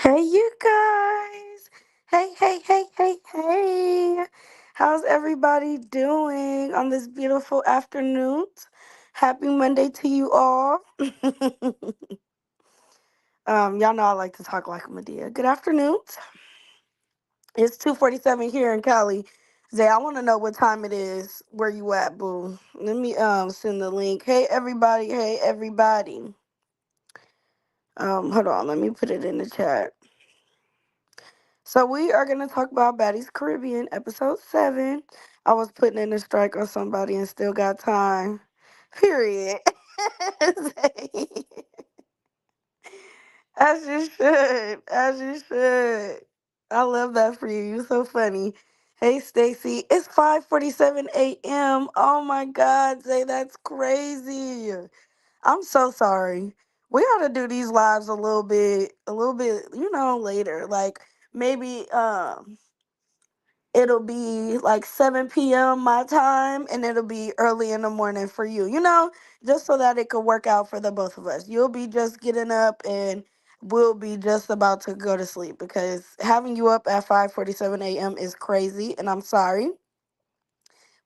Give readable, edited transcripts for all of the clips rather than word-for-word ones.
Hey, you guys. Hey, hey, hey, hey, hey. How's everybody doing on this beautiful afternoon? Happy Monday to you all. Y'all know I like to talk like a Medea. Good afternoon. It's 2:47 here in Cali. Zay, I want to know what time it is. Where you at, boo? Let me send the link. Hey, everybody. Hey, everybody. Hold on. Let me put it in the chat. So we are gonna talk about Baddies Caribbean, episode 7. I was putting in a strike on somebody and still got time. Period. As you should. As you should. I love that for you. You're so funny. Hey Stacy, it's 5:47 a.m. Oh my God, Zay, that's crazy. I'm so sorry. We ought to do these lives a little bit, later. Like maybe it'll be like 7 p.m. my time and it'll be early in the morning for you, just so that it could work out for the both of us. You'll be just getting up and we'll be just about to go to sleep because having you up at 5:47 a.m. is crazy and I'm sorry.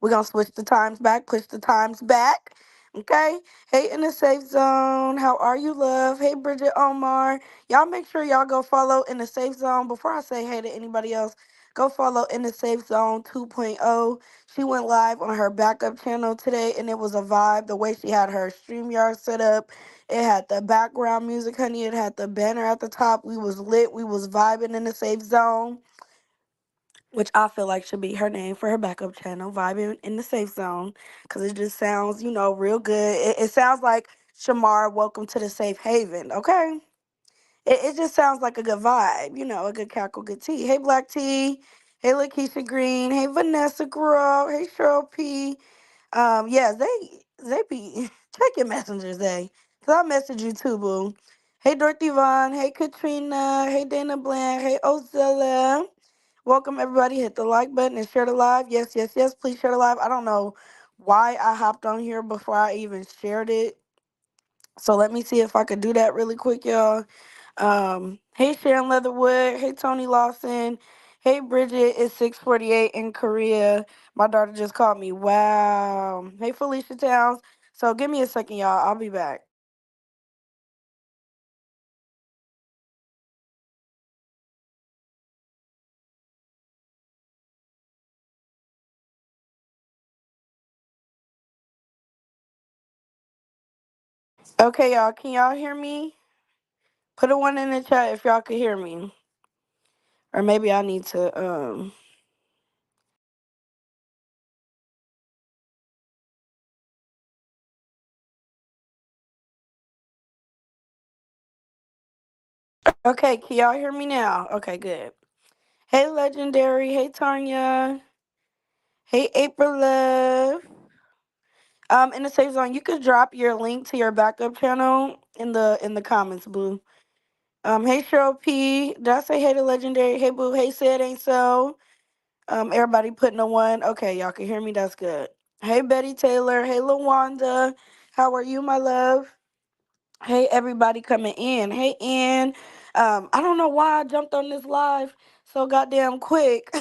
We're gonna switch the times back, push the times back. Okay. Hey, in the safe zone. How are you, love? Hey, Bridget Omar. Y'all make sure y'all go follow in the safe zone. Before I say hey to anybody else, go follow in the safe zone 2.0. She went live on her backup channel today and it was a vibe. The way she had her StreamYard set up. It had the background music, honey. It had the banner at the top. We was lit. We was vibing in the safe zone, which I feel like should be her name for her backup channel, Vibing in the Safe Zone, because it just sounds, real good. It sounds like Shamar, welcome to the safe haven, okay? It just sounds like a good vibe, a good cackle, good tea. Hey, Black Tea. Hey, Lakeisha Green. Hey, Vanessa Girl. Hey, Cheryl P. Yeah, they be, check your messengers, because I message you too, boo. Hey, Dorothy Vaughn. Hey, Katrina. Hey, Dana Bland. Hey, Ozilla. Welcome everybody. Hit the like button and share the live. Yes, yes, yes. Please share the live. I don't know why I hopped on here before I even shared it. So let me see if I could do that really quick, y'all. Hey Sharon Leatherwood. Hey Tony Lawson. Hey Bridget. It's 6:48 in Korea. My daughter just called me. Wow. Hey Felicia Towns. So give me a second, y'all. I'll be back. Okay, y'all. Can y'all hear me? Put a one in the chat if y'all can hear me. Or maybe I need to. Okay, can y'all hear me now? Okay, good. Hey, Legendary. Hey, Tanya. Hey, April Love. In the safe zone, you could drop your link to your backup channel in the comments, boo. Hey, Cheryl P. Did I say hey to Legendary? Hey, boo. Hey, say it ain't so. Everybody putting a one. Okay, y'all can hear me. That's good. Hey, Betty Taylor. Hey, LaWanda. How are you, my love? Hey, everybody coming in. Hey, Ann. I don't know why I jumped on this live so goddamn quick.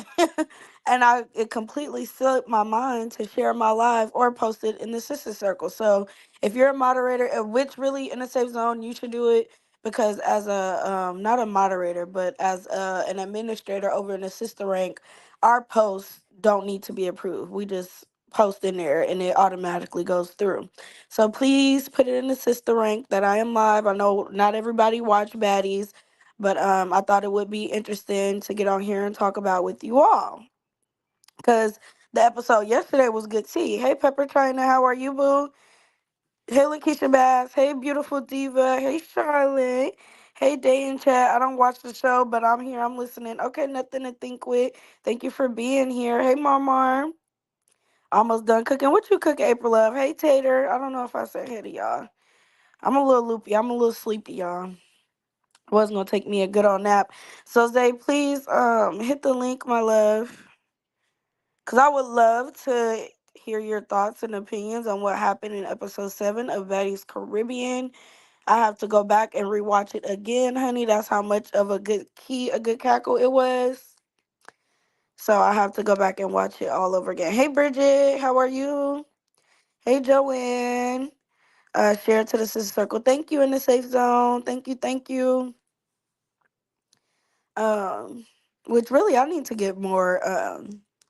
And it completely slipped my mind to share my live or post it in the sister circle. So if you're a moderator, which really in a safe zone, you should do it because as a not a moderator, but as an administrator over in the sister rank, our posts don't need to be approved. We just post in there and it automatically goes through. So please put it in the sister rank that I am live. I know not everybody watch Baddies, but I thought it would be interesting to get on here and talk about with you all. Because the episode yesterday was good tea. Hey Pepper China, how are you, boo? Hey Lakeisha Bass. Hey beautiful diva. Hey Charlotte. Hey Day in chat. I don't watch the show, but I'm here. I'm listening. Okay, nothing to think with. Thank you for being here. Hey Marmar. Almost done cooking. What you cook, April Love? Hey Tater. I don't know if I said hey to y'all. I'm a little loopy. I'm a little sleepy, y'all. It wasn't gonna take me a good old nap. So Zay, please hit the link, my love. Cause I would love to hear your thoughts and opinions on what happened in episode 7 of Baddies Caribbean. I have to go back and rewatch it again, honey. That's how much of a good cackle it was. So I have to go back and watch it all over again. Hey, Bridget, how are you? Hey, Joanne. Share to the sister circle. Thank you in the safe zone. Thank you, thank you. Um, which really I need to get more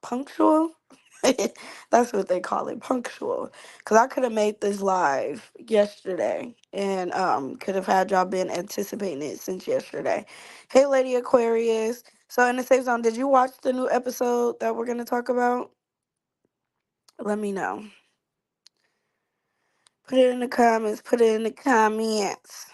punctual. That's what they call it, punctual. Cause I could have made this live yesterday, and could have had y'all been anticipating it since yesterday. Hey, Lady Aquarius. So in the safe zone, did you watch the new episode that we're gonna talk about? Let me know. Put it in the comments. Put it in the comments.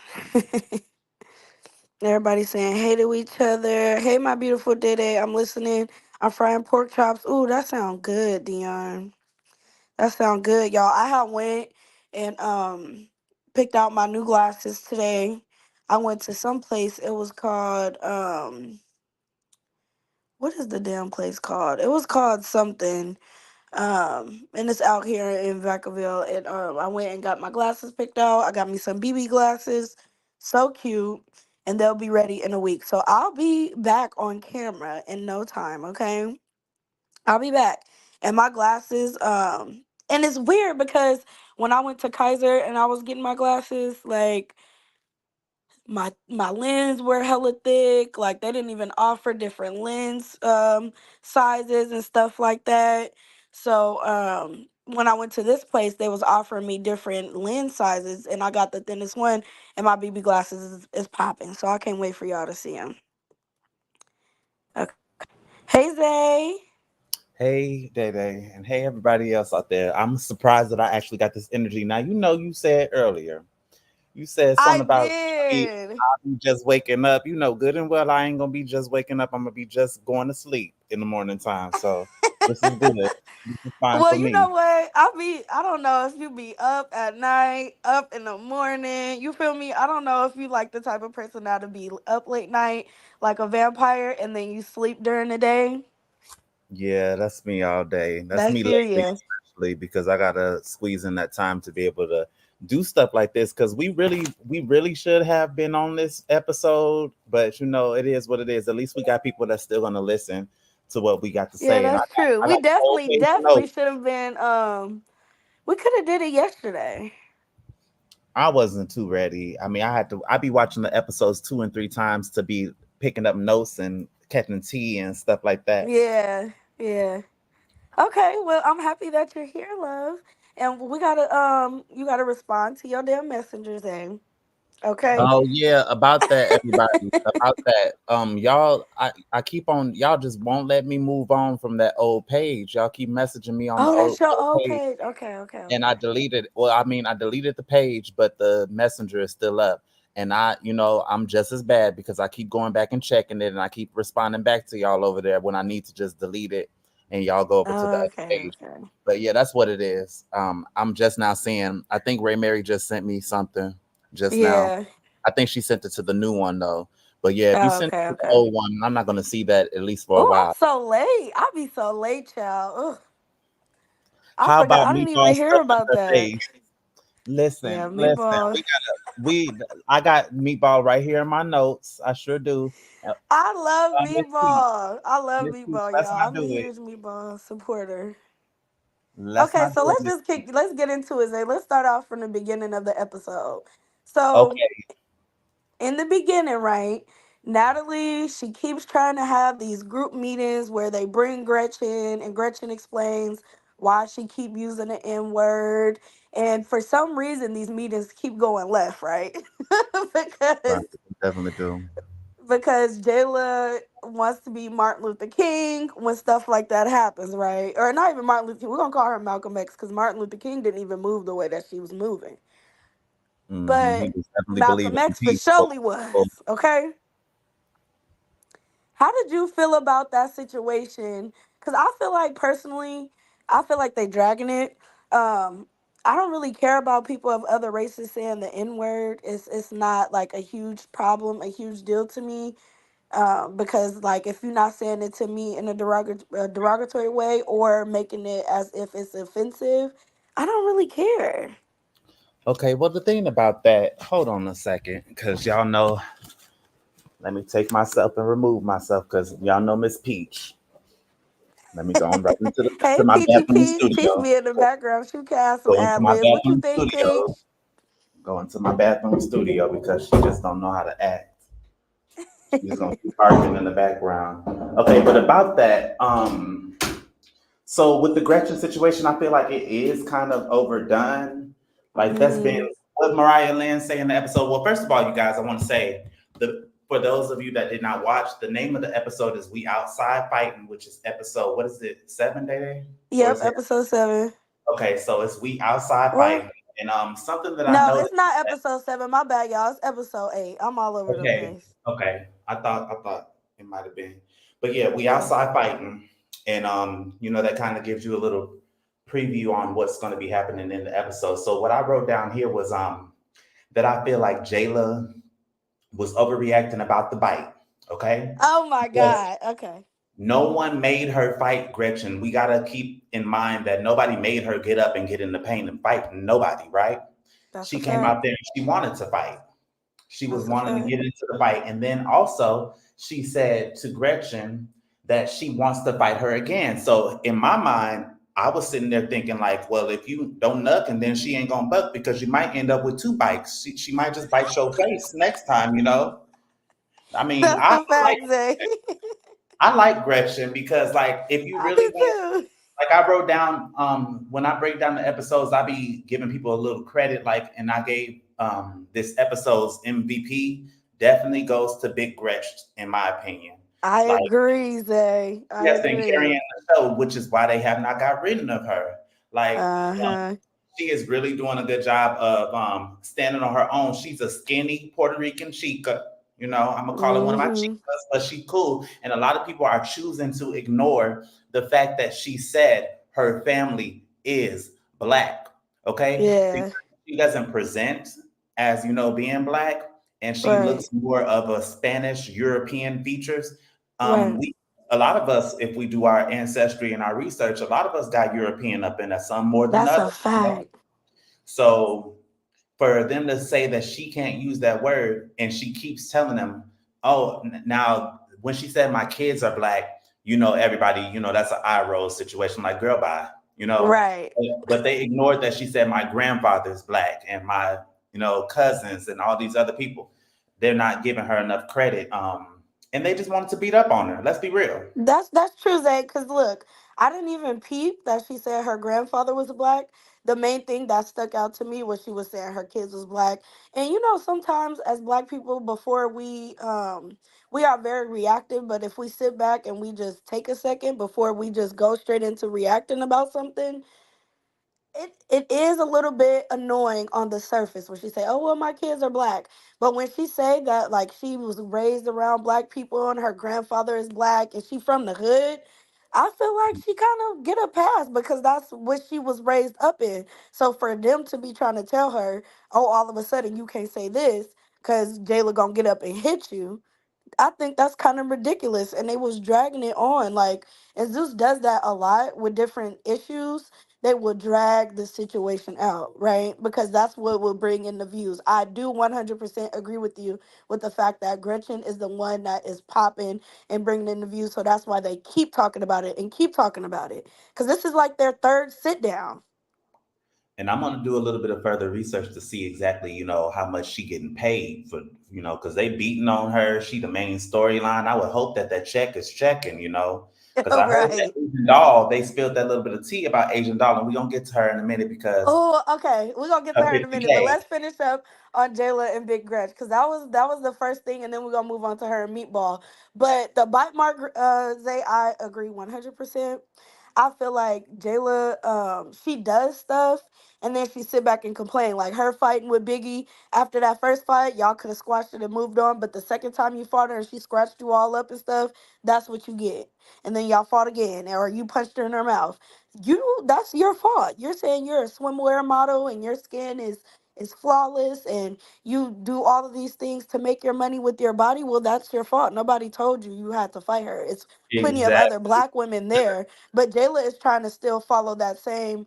Everybody saying hey to each other. Hey, my beautiful Dede. I'm listening. I'm frying pork chops. Ooh, that sound good, Dion. That sound good, y'all. I had went and picked out my new glasses today. I went to some place. It was called what is the damn place called? It was called something. And it's out here in Vacaville. And I went and got my glasses picked out. I got me some BB glasses. So cute. And they'll be ready in a week. So I'll be back on camera in no time, okay? I'll be back. And my glasses, and it's weird because when I went to Kaiser and I was getting my glasses, like my lens were hella thick. Like they didn't even offer different lens sizes and stuff like that. So when I went to this place, they was offering me different lens sizes, and I got the thinnest one, and my BB glasses is popping. So I can't wait for y'all to see them. Okay. Hey Zay. Hey, Day Day, and hey, everybody else out there. I'm surprised that I actually got this energy. Now, you said earlier, you said I something about did. I'll be just waking up. You know good and well I ain't gonna be just waking up. I'm gonna be just going to sleep in the morning time. So this is good. This is fine Well, for you me. know what? I don't know if you be up at night, up in the morning. You feel me? I don't know if you like the type of person now to be up late night like a vampire and then you sleep during the day. Yeah, that's me all day. That's That's me lately, serious. especially because I gotta squeeze in that time to be able to do stuff like this. Because we really should have been on this episode, but it is what it is. At least we got people that's still gonna listen to what we got to Yeah, say, and I that's got true. I We got a whole definitely, page of definitely notes. should have been. We could have did it yesterday. I wasn't too ready. I mean, I'd be watching the episodes 2 and 3 times to be picking up notes and catching tea and stuff like that. Yeah, yeah. Okay, well, I'm happy that you're here, love. And we gotta you gotta respond to your damn messengers, eh? Okay. Oh yeah, about that, everybody. About that. Y'all, I keep on. Y'all just won't let me move on from that old page. Y'all keep messaging me on the Oh, old, that's your old old page, page. Okay, okay, and okay. I deleted. Well, I mean, I deleted the page, but the messenger is still up. And I'm just as bad because I keep going back and checking it, and I keep responding back to y'all over there when I need to just delete it, and y'all go over to the other Okay, page. okay. But yeah, that's what it is. I'm just now seeing. I think Ray Mary just sent me something just now. Yeah. I think she sent it to the new one though. But yeah, if you Oh, send okay, it to the okay. old one, I'm not gonna see that at least for a Oh, I'm while. so late. I be so late, child. Ugh, I How forgot. about I didn't even meatball hear stuff in about her that. face? Yeah, Listen. meatball. I got meatball right here in my notes. I sure do. I love Let's see. meatball. I love Let's see. meatball, Let's y'all. not I'm a do it. huge meatball supporter. Let's Okay, not so do let's it. just kick. Let's get into it. Zay. Let's start off from the beginning of the episode. So Okay. in the beginning, right? Natalie, she keeps trying to have these group meetings where they bring Gretchen and Gretchen explains why she keep using the N word. And for some reason, these meetings keep going left, right? Right. because Definitely do. because Jayla wants to be Martin Luther King when stuff like that happens, right? Or not even Martin Luther King. We're gonna call her Malcolm X because Martin Luther King didn't even move the way that she was moving. He But was definitely Malcolm believing in X for peace. surely was, okay? How did you feel about that situation? Because I feel like personally, I feel like they dragging it. Um, I don't really care about people of other races saying the N word. It's not like a huge problem, a huge deal to me. Because like if you're not saying it to me in a derogatory way or making it as if it's offensive, I don't really care. Okay, well, the thing about that, hold on a second, because y'all know, let me take myself and remove myself, because y'all know Miss Peach. Let me go on right into Hey, to my Peachy bathroom Peach. Peach studio. be in the background. She can have some Go into ad my libs. What you bathroom think, Peach? studio. Go into my bathroom studio because she just don't know how to act. She's gonna keep barking in the background. Okay, but about that, so with the Gretchen situation, I feel like it is kind of overdone. Like that's been Mm, what Mariah Lynn say in the episode. Well, first of all, you guys, I want to say the for those of you that did not watch, the name of the episode is "We Outside Fighting," which is episode what is it, 7 day, or yep, is it episode 7. okay? So it's "We Outside Well, Fighting," and something that I no, noticed. it's not episode 7. My bad, y'all. It's episode 8. I'm all over the Okay, place. okay. I thought it might have been, but yeah, we outside fighting, and that kind of gives you a little preview on what's going to be happening in the episode. So what I wrote down here was that I feel like Jayla was overreacting about the bite. Okay, Oh my because God. Okay. no one made her fight Gretchen. We gotta keep in mind that nobody made her get up and get in the pain and fight. Nobody, right? That's She a came fact. out there and she wanted to fight. She was That's a wanting to fact. get into the fight. And then also, she said to Gretchen that she wants to fight her again. So in my mind, I was sitting there thinking, like, well, if you don't nuck, and then she ain't gonna buck because you might end up with two bites. She might just bite your face next time. I mean, That's a fact, Zay. I like Gretchen because, like, if you I really do want, too. like, I wrote down when I break down the episodes, I be giving people a little credit, like, and I gave this episode's MVP definitely goes to Big Gretch, in my opinion. I Like, agree, Zay. I she has been carrying agree. the show, which is why they have not got rid of her. Like, Uh-huh. she is really doing a good job of standing on her own. She's a skinny Puerto Rican chica. I'm gonna call her one of my Mm-hmm. chicas, but she's cool. And a lot of people are choosing to ignore the fact that she said her family is black. Okay, because Yeah. she doesn't present as being black, and she Right. looks more of a Spanish European features. Right. We a lot of us, if we do our ancestry and our research, a lot of us got European up in us, some more than That's a others. fact. So for them to say that she can't use that word, and she keeps telling them, oh, now when she said my kids are black, everybody, that's an eye roll situation. Like, girl, bye, you know. Right. But they ignored that she said my grandfather's black and my, cousins and all these other people. They're not giving her enough credit. And they just wanted to beat up on her. Let's be real. That's true, Zay. Cause look, I didn't even peep that she said her grandfather was black. The main thing that stuck out to me was she was saying her kids was black. And sometimes as black people, before we are very reactive, but if we sit back and we just take a second before we just go straight into reacting about something, it is a little bit annoying on the surface when she say, "Oh well, my kids are black," but when she say that like she was raised around black people and her grandfather is black and she from the hood, I feel like she kind of get a pass because that's what she was raised up in. So for them to be trying to tell her, "Oh, all of a sudden you can't say this because Jayla gonna get up and hit you," I think that's kind of ridiculous, and they was dragging it on. Like, and Zeus does that a lot with different issues. They will drag the situation out, right? Because that's what will bring in the views. I do 100% agree with you with the fact that Gretchen is the one that is popping and bringing in the views. So that's why they keep talking about it and keep talking about it. Because this is like their third sit down. And I'm gonna do a little bit of further research to see exactly, how much she getting paid for, because they beating on her. She the main storyline. I would hope that that check is checking, because I heard that Right. Asian Doll, they spilled that little bit of tea about Asian Doll, and we're gonna get to her in a minute because Oh, okay. We're gonna get to of her in a minute, but 50K. let's finish up on Jayla and Big Gretch because that was the first thing, and then we're gonna move on to her and Meatball. But the bite mark, Zay, I agree 100%. I feel like Jayla, she does stuff, and then she sit back and complain. Like her fighting with Biggie after that first fight, y'all could have squashed it and moved on. But the second time you fought her and she scratched you all up and stuff, that's what you get. And then y'all fought again, or you punched her in her mouth. That's your fault. You're saying you're a swimwear model and your skin is flawless and you do all of these things to make your money with your body. Well, that's your fault. Nobody told you you had to fight her. It's plenty of other Exactly. black women there, but Jayla is trying to still follow that same.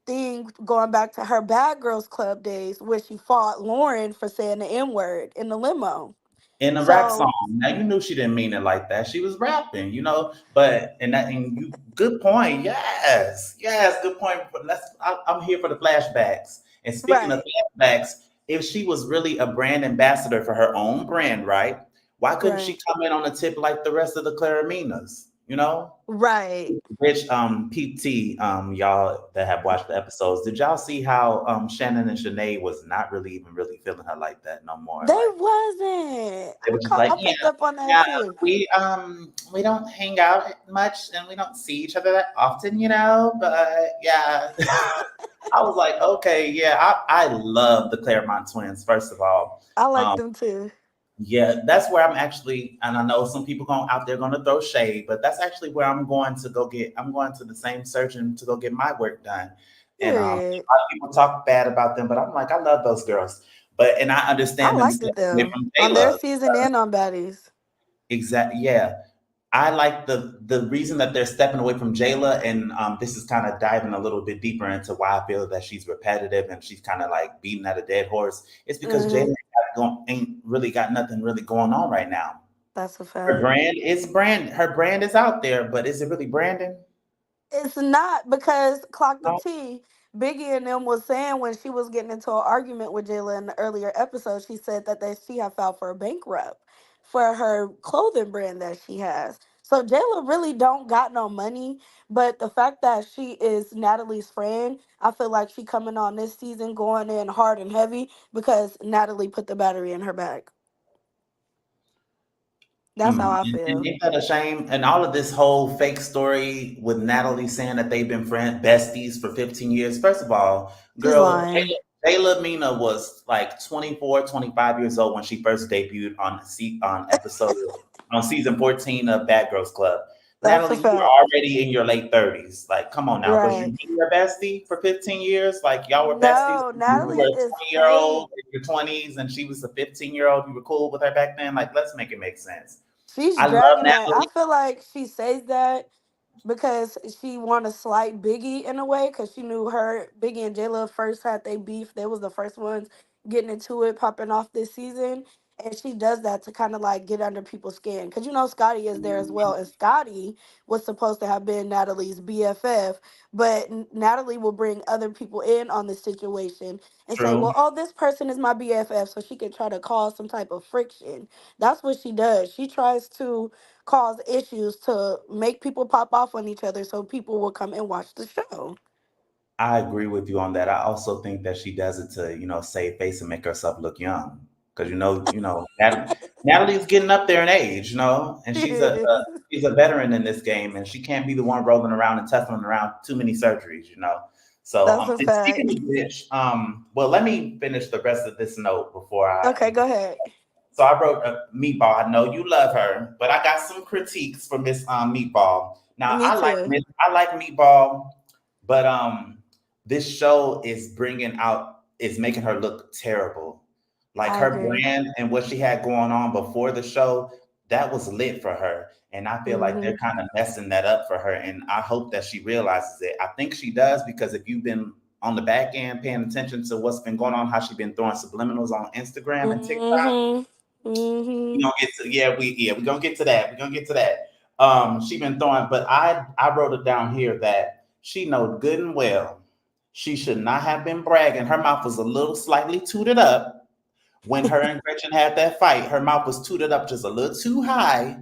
thing going back to her Bad Girls Club days where she fought Lauren for saying the N word in the limo. in a rap song. So, Now you knew she didn't mean it like that. She was rapping, you know. But and you good point. Yes, yes, good point. But I'm here for the flashbacks. And speaking of right, flashbacks, if she was really a brand ambassador for her own brand, right? Why couldn't she right, come in on the tip like the rest of the Claraminas? You know, right. which PT y'all that have watched the episodes, did y'all see how Shannon and Shanae was not really even really feeling her like that no more? They Like wasn't. they were just like, I yeah, picked up on that yeah, too. we don't hang out much and we don't see each other that often, you know. But yeah, I was like, okay, yeah, I love the Claremont twins. First of all, I like um, them too. yeah, that's where I'm actually, and I know some people going out there going to throw shade, but that's actually where I'm going to go get. I'm going to the same surgeon to go get my work done, and a lot Period. of people talk bad about them, but I'm like, I love those girls, but and I I understand them liked it stepping away them from on their Jayla. season and on Baddies. Exactly, yeah. I like the reason that they're stepping away from Jayla, and this is kind of diving a little bit deeper into why I feel that she's repetitive and she's kind of like beating at a dead horse. It's because Jayla Hmm. ain't really got nothing really going on right now. That's a Her fact. brand is brand. Her brand is out there, but is it really branding? It's not because Clock the No. T, Biggie and them was saying when she was getting into an argument with Jayla in the earlier episode, she said that she had filed for a bankrupt for her clothing brand that she has. So Jayla really don't got no money, but the fact that she is Natalie's friend, I feel like she coming on this season going in hard and heavy because Natalie put the battery in her bag. That's how I And feel. ain't that a shame? And all of this whole fake story with Natalie saying that they've been besties for 15 years. First of all, She's girl, lying. Jayla Mina was like 24, 25 years old when she first debuted on episode on season 14 of Bad Girls Club. That's a Natalie, you were fact. already in your late 30s. Like, come on now. Was you Right. really your bestie for 15 years? Like, y'all were besties No, when you were Natalie a is 20-year-old fake. in your 20s and she was a 15-year-old. You were cool with her back then? Like, let's make it make sense. She's I love dragging that. I Natalie. feel like she says that because she want to slight Biggie in a way because she knew her Biggie and J-Lo first had they beef. They was the first ones getting into it, popping off this season. And she does that to kind of like get under people's skin. Because you know Scotty is there as well. And Scotty was supposed to have been Natalie's BFF. But Natalie will bring other people in on the situation and say, True. well, oh, this person is my BFF. So she can try to cause some type of friction. That's what she does. She tries to cause issues to make people pop off on each other so people will come and watch the show. I agree with you on that. I also think that she does it to, save face and make herself look young. Because Natalie's getting up there in age, and She she's a is. she's a veteran in this game, and she can't be the one rolling around and tussling around too many surgeries. So, That's a and speaking fact. of which, well, let me finish the rest of this note before I. Okay, go ahead. So I wrote Meatball. I know you love her, but I got some critiques for Miss Meatball. Now Me too. I like Meatball, but this show is making her look terrible. Like I her agree. brand and what she had going on before the show, that was lit for her. And I feel like Hmm. they're kind of messing that up for her. And I hope that she realizes it. I think she does because if you've been on the back end paying attention to what's been going on, how she's been throwing subliminals on Instagram and TikTok, Hmm. Hmm. we gonna get to we're gonna get to that. We're gonna get to that. She been throwing, but I wrote it down here that she know good and well she should not have been bragging. Her mouth was a little slightly tooted up when her and Gretchen had that fight. Her mouth was tooted up just a little too high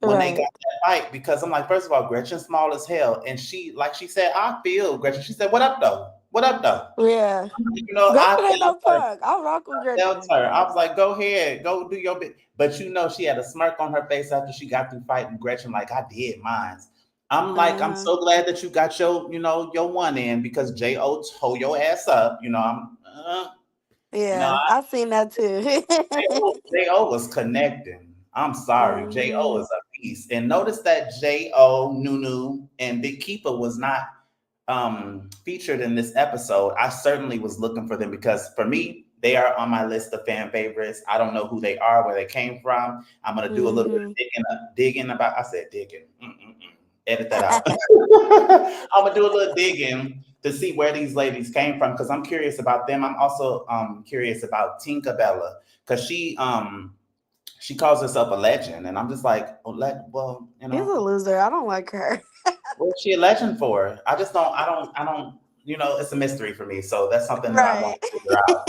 when they got Right. that fight because I'm like, first of all, Gretchen's small as hell, and like she said, I feel Gretchen. She said, "What up though? What up though?" Yeah. I Gretchen ain't felt no her. punk. I rock with Felt Gretchen. her. I was like, go ahead, go do your bit. But she had a smirk on her face after she got through fighting Gretchen, like I did mine. I'm like, I'm Uh-huh. so glad that you got your one in because J.O. tore your ass up. You know, Yeah, I seen that too. J.O. was connecting. I'm sorry, J.O. Hmm. is a beast. And notice that J.O., Nunu, and Big Keeper was not featured in this episode. I certainly was looking for them because for me, they are on my list of fan favorites. I don't know who they are, where they came from. I'm gonna do a little bit Hmm. of digging about. I said digging. Mm-mm-mm. Edit that out. I'm gonna do a little digging to see where these ladies came from because I'm curious about them. I'm also curious about Tinkerbella because she calls herself a legend, and I'm just like, oh, well, She's a loser. I don't like her. what's she a legend for? I just don't, I don't, it's a mystery for me. So that's something that I want Right. to figure out.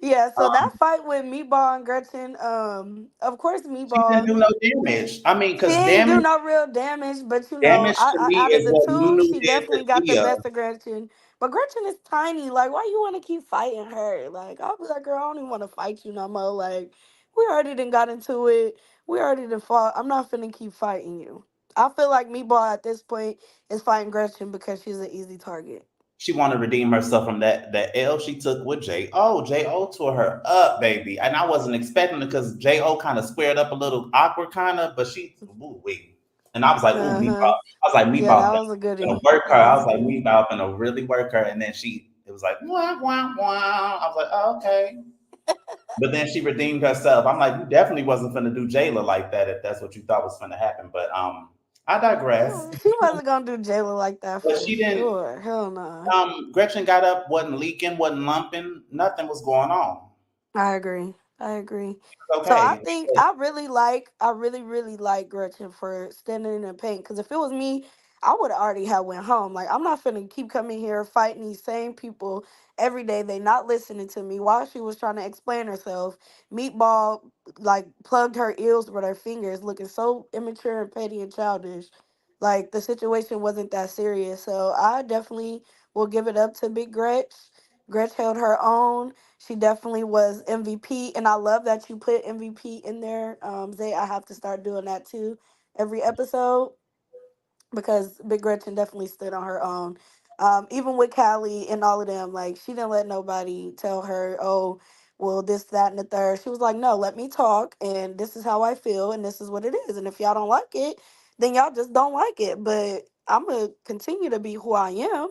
Yeah, so that Um, fight with Meatball and Gretchen, of course she didn't Meatball, do no damage. I mean, she because ain't do no real damage, but damage to me out of is the what two, Nunu she did to definitely got the Leah. best of Gretchen. But Gretchen is tiny. Like, why you want to keep fighting her? Like, I'll be like, girl, I don't even want to fight you no more. Like, we already done got into it. We already done fought. I'm not finna keep fighting you. I feel like Meatball at this point is fighting Gretchen because she's an easy target. She wanted to redeem herself from that L she took with J.O. J.O. tore her up, baby. And I wasn't expecting it because J.O. kind of squared up a little awkward, kind of, but she, ooh, wee. And I was like, ooh, Uh-huh. Meatball. I was like, Yeah, Meatball that was a gonna goodie. work her. That I was a was like, goodie. Meatball gonna really work her. And then it was like, wah, wah, wah. I was like, oh, okay. But then she redeemed herself. I'm like, you definitely wasn't gonna do Jayla like that if that's what you thought was gonna happen. But I digress. She wasn't gonna do Jayla like that But for she didn't. sure. Hell no. Gretchen got up, wasn't leaking, wasn't lumping, nothing was going on. I agree. I agree. So I Okay. think I really, really like Gretchen for standing in the paint. Because if it was me, I would already have went home. Like, I'm not finna keep coming here fighting these same people every day. They not listening to me while she was trying to explain herself. Meatball like plugged her ears with her fingers, looking so immature and petty and childish. Like, the situation wasn't that serious. So I definitely will give it up to Big Gretch. Gretch held her own. She definitely was MVP, and I love that you put MVP in there. Zay, I have to start doing that too every episode because Big Gretchen definitely stood on her own. Even with Callie and all of them, like she didn't let nobody tell her, "Oh, well, this, that, and the third." She was like, "No, let me talk, and this is how I feel, and this is what it is. And if y'all don't like it, then y'all just don't like it. But I'm gonna continue to be who I am,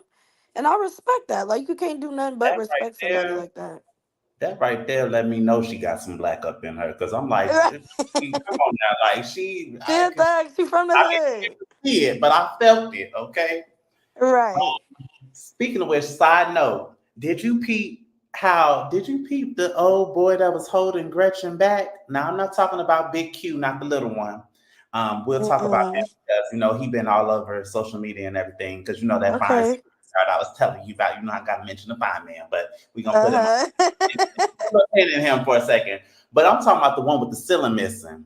and I respect that. Like you can't do nothing but That right respect somebody there, like that." that right there let me know she got some black up in her. Cause I'm like, come on now, like She a thug. She from the I didn't hood. get to see it, but I felt it. Okay. Right. Speaking of which, side note, did you peep the old boy that was holding Gretchen back? Now I'm not talking about Big Q, not the little one. We'll talk about him Mm-mm. because he been all over social media and everything. Because that fine Okay. security guard I was telling you about. I got to mention the fine man, but we're gonna put him on. Uh-huh. Put a pin in him for a second. But I'm talking about the one with the ceiling missing.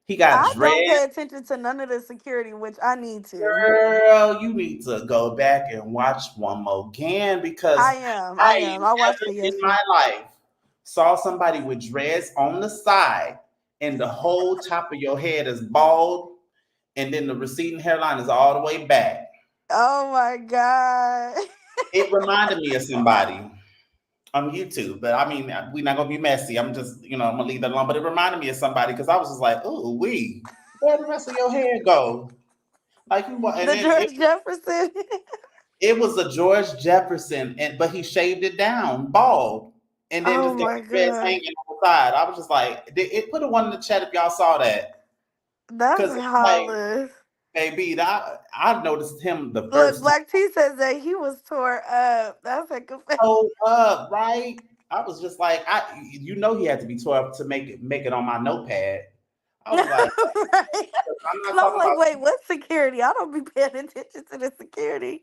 He got I don't dread. pay attention to none of the security, which I need to. Girl, you need to go back and watch one more again because I am. I I am. ain't I watched never it in my yesterday. life saw somebody with dreads on the side and the whole top of your head is bald and then the receding hairline is all the way back. Oh my god. It reminded me of somebody on YouTube, but I mean, we're not gonna be messy. I'm just, I'm gonna leave that alone. But it reminded me of somebody because I was just like, "Ooh, where the rest of your hair go?" Like and The then George Jefferson. it was a George Jefferson, but he shaved it down, bald, and then Oh just got my the dreads god. hanging on the side. I was just like, put a one in the chat if y'all saw that, That's because like, hollis. baby, I noticed him the Look, first time. Black T says that he was tore up. That's a confession. Toe up, right? I was just like, he had to be tore up to make it on my notepad. I was like, Right. I'm And not I'm talking like, about. wait, what security? I don't be paying attention to the security.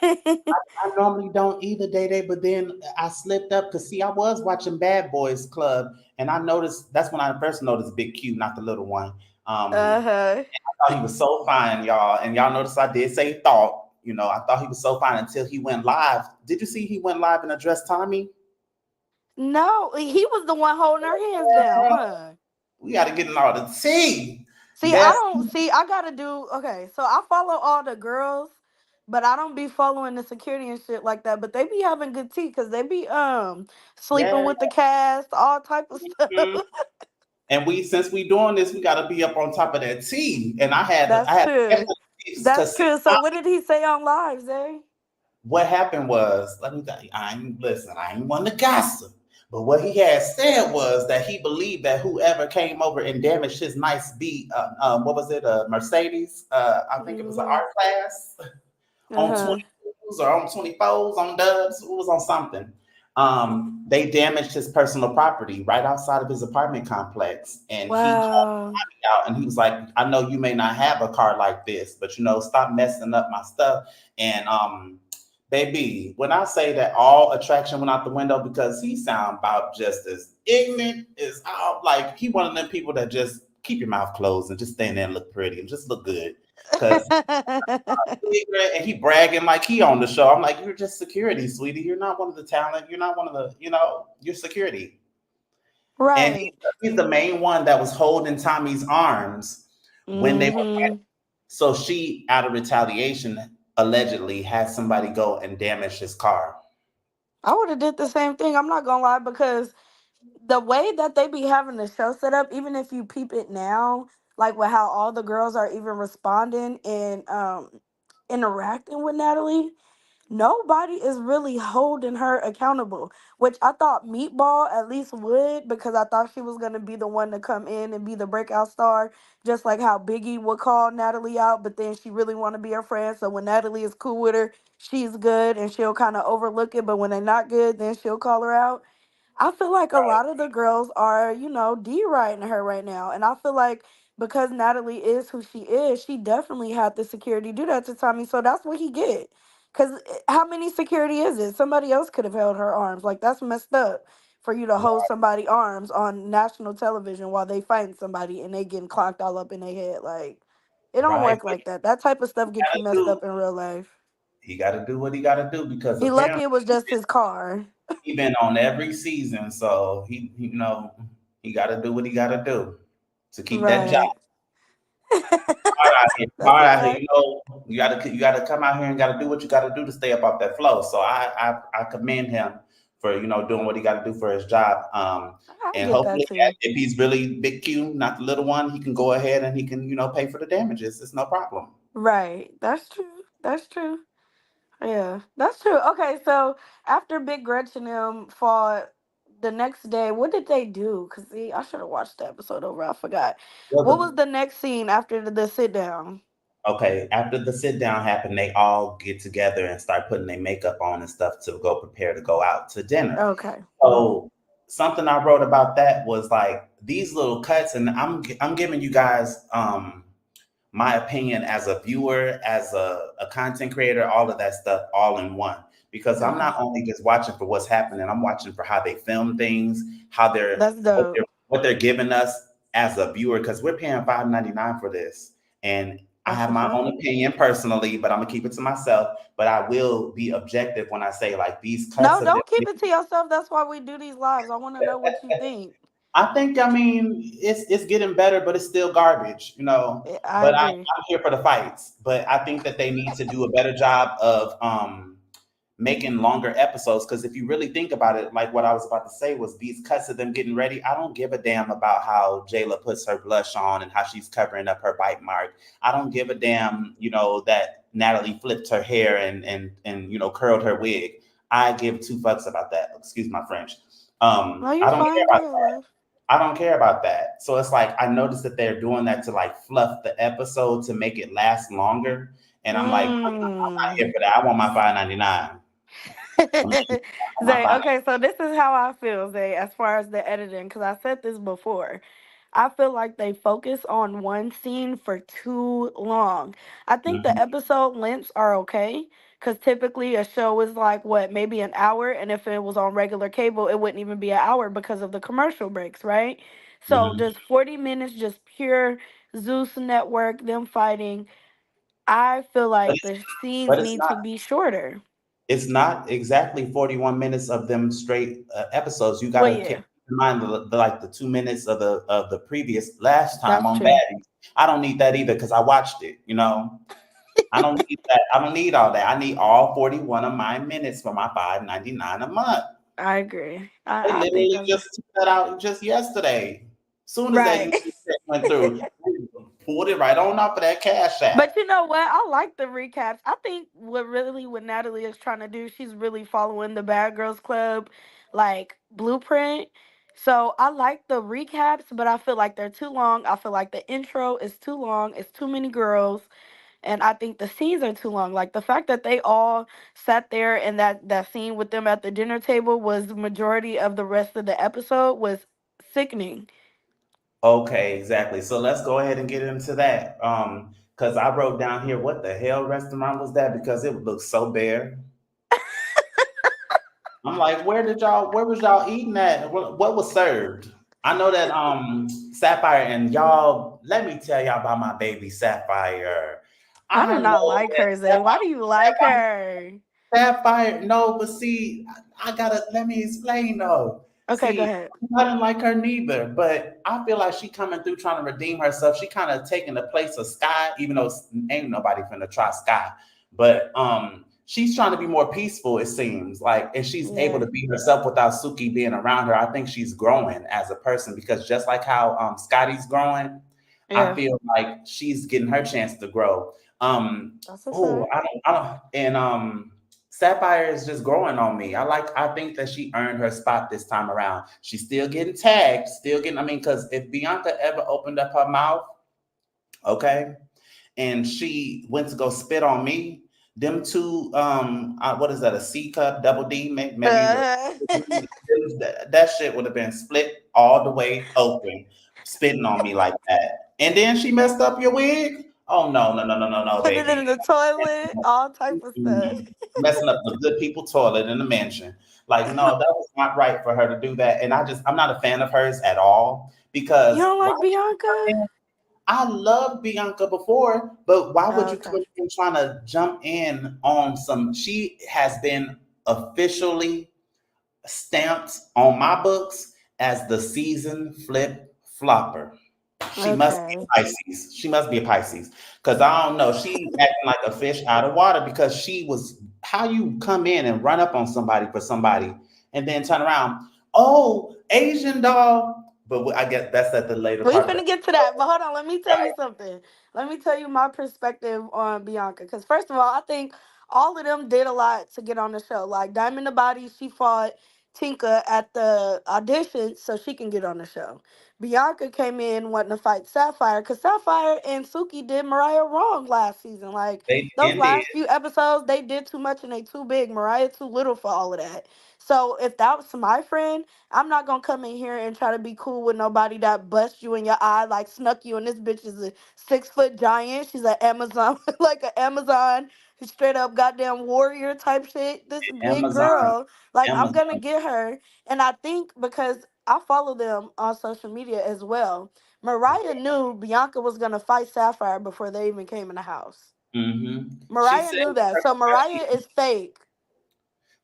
I normally don't either, Day Day, but then I slipped up because see, I was watching Bad Boys Club, and I noticed that's when I first noticed Big Q, not the little one. Uh-huh. I thought he was so fine, y'all, and y'all noticed I did say thought. I thought he was so fine until he went live. Did you see he went live and addressed Tommy? No, he was the one holding her hands down, huh? We got to get in all the tea. See, I Yes, don't see. I gotta do okay. So I follow all the girls, but I don't be following the security and shit like that. But they be having good tea because they be sleeping yes. with the cast, all type of stuff. Mhm. And since we doing this, we got to be up on top of that tea. And I That's had true. to That's see. true. So what did he say on live, Zay? What happened was, let me tell you, I ain't one to gossip. But what he had said was that he believed that whoever came over and damaged his nice beat, what was it, a Mercedes? I think it was an Mm-hmm. art class Uh on huh. 20. or on 24s, on Dubs, who was on something. They damaged his personal property right outside of his apartment complex, and he called Wow. out and he was like, "I know you may not have a car like this, but stop messing up my stuff." And baby, when I say that all attraction went out the window because he sound about just as ignorant as out, like he one of them people that just keep your mouth closed and just stand there and look pretty and just look good. Cause ignorant and he bragging like he on the show. I'm like, you're just security, sweetie. You're not one of the talent. You're not one of the, you're security. And Right. he's the main one that was holding Tommy's arms when they were. Mhm. So she, out of retaliation, allegedly had somebody go and damage his car. I would have did the same thing. I'm not gonna lie because the way that they be having the show set up, even if you peep it now, like with how all the girls are even responding and interacting with Natalie, nobody is really holding her accountable. Which I thought Meatball at least would, because I thought she was gonna be the one to come in and be the breakout star, just like how Biggie would call Natalie out, but then she really want to be her friend. So when Natalie is cool with her, she's good and she'll kind of overlook it. But when they're not good, then she'll call her out. I feel like a lot of the girls are, deriding her right now. And I feel like because Natalie is who she is, she definitely had the security do that to Tommy. So that's what he get. Because how many security is it? Somebody else could have held her arms. Like, that's messed up for you to hold somebody arms on national television while they fighting somebody and they getting clocked all up in their head. Like, it don't Right. work But like that. That type of stuff get you messed do up in real life. he got to do what he got to do because He lucky apparently it was just his car. he been on every season, so he got to do what he got to do to keep that job. Right. Hard out here, That's hard a out here. fact. You gotta come out here and gotta do what you gotta do to stay up off that flow. So I commend him for doing what he got to do for his job. I And get that hopefully, too. if he's really big Q, not the little one, he can go ahead and he can pay for the damages. It's no problem. Right. That's true. That's true. Yeah, that's true. Okay, so after Big Gretch and them fought the next day, what did they do? Cause see, I should have watched the episode over. I forgot. Well, What was the next scene after the sit down? okay, after the sit down happened, they all get together and start putting their makeup on and stuff to go prepare to go out to dinner. Okay. Mm. So something I wrote about that was like these little cuts, and I'm giving you guys my opinion as a viewer, as a content creator, all of that stuff all in one. Because I'm Okay. not only just watching for what's happening, I'm watching for how they film things, how they're That's dope. what they're giving us as a viewer, because we're paying $5.99 for this. And I That's have a my own fact. opinion personally, but I'm gonna keep it to myself. But I will be objective when I say like these cuts No, of them. don't keep it to yourself. That's why we do these lives. I want to know what you think. I mean it's getting better, but it's still garbage, I But agree. I'm here for the fights. But I think that they need to do a better job of making longer episodes. Because if you really think about it, like what I was about to say was these cuts of them getting ready. I don't give a damn about how Jayla puts her blush on and how she's covering up her bite mark. I don't give a damn, that Natalie flipped her hair and curled her wig. I give two fucks about that. Excuse my French. No, you I don't care fine. Go about ahead, love. I don't care about that. So it's like I noticed that they're doing that to like fluff the episode to make it last longer. And I'm like, I'm not Mm. here for that. I want my $5.99. I'm on my Zay, five. okay, so this is how I feel, Zay, as far as the editing, because I said this before. I feel like they focus on one scene for too long. I think the Mhm. episode lengths are okay, because typically a show is like, what, maybe an hour, and if it was on regular cable, it wouldn't even be an hour because of the commercial breaks, right? So Mhm. just 40 minutes, just pure Zeus Network, them fighting. I feel But like it's the scenes but it's need to not be shorter. it's not exactly 41 minutes of them straight episodes. You got Well, to keep yeah. in mind the 2 minutes of the previous last time That's on true. Baddies. I don't need that either because I watched it. I don't need that. I don't need all that. I need all 41 of my minutes for my $5.99 a month. I agree. They I think literally that's just took that out just yesterday. Soon as that right. YouTube check went through, pulled it right on off of that Cash App. But you know what? I like the recaps. I think what Natalie is trying to do, she's really following the Bad Girls Club like blueprint. So I like the recaps, but I feel like they're too long. I feel like the intro is too long. It's too many girls. and I think the scenes are too long. Like the fact that they all sat there and that scene with them at the dinner table was the majority of the rest of the episode was sickening. Okay, exactly. So let's go ahead and get into that. Because I wrote down here what the hell restaurant was that because it looked so bare. I'm like, where was y'all eating at? What was served? I know that Sapphire and y'all, let me tell y'all about my baby Sapphire. I I do love not like that her, Zay. Why do you like Sapphire. her? Sapphire, no, but see, I gotta let me explain though. Okay, go See, ahead. I didn't like her neither, but I feel like she coming through trying to redeem herself. She kind of taking the place of Sky, even though ain't nobody finna try Sky. But she's trying to be more peaceful, it seems like, and she's able Yeah, to be herself without Suki being around her. I think she's growing as a person because just like how Scotty's growing, I yeah, feel like she's getting her chance to grow. Um, that's a oh, fact. I don't, and Sapphire is just growing on me. I think that she earned her spot this time around. She's still getting tagged, still getting. I mean, because if Bianca ever opened up her mouth, okay, and she went to go spit on me, them two, what is that? A C cup, double D, maybe the that shit would have been split all the way open, spitting on me like that. And then she messed up your wig. Oh no, no, no, no, no, no, Put it baby. in the toilet, all type of stuff. Mm, messing up the good people toilet in the mansion. Like, no, that was not right for her to do that. And I'm not a fan of hers at all You because don't why like would you Bianca? come in? I loved Bianca before, but why would Oh, you okay. come in trying to jump in on some? She has been officially stamped on my books as the season flip flopper. She must be Okay. a Pisces. She must be a Pisces. Because I don't know. She acting like a fish out of water because she was how you come in and run up on somebody for somebody and then turn around. Oh, Asian doll. But I guess that's at the later We part of the finna get to that, but hold on. Let me tell you right. something. Let me tell you my perspective on Bianca. Because first of all, I think all of them did a lot to get on the show. Like Diamond the Body, she fought Tinka at the audition so she can get on the show. Bianca came in wanting to fight Sapphire because Sapphire and Suki did Mariah wrong last season. Like They those indeed. last few episodes, they did too much and they too big. Mariah too little for all of that. So if that was my friend, I'm not gonna come in here and try to be cool with nobody that busts you in your eye, like snuck you. And this bitch is a 6 foot giant. She's an Amazon, like an Amazon, straight up goddamn warrior type shit. This big Amazon. girl, like I'm gonna Amazon. get her. And I think because I follow them on social media as well, Mariah knew Bianca was gonna fight Sapphire before they even came in the house. She Mariah said knew that. So Mariah is fake.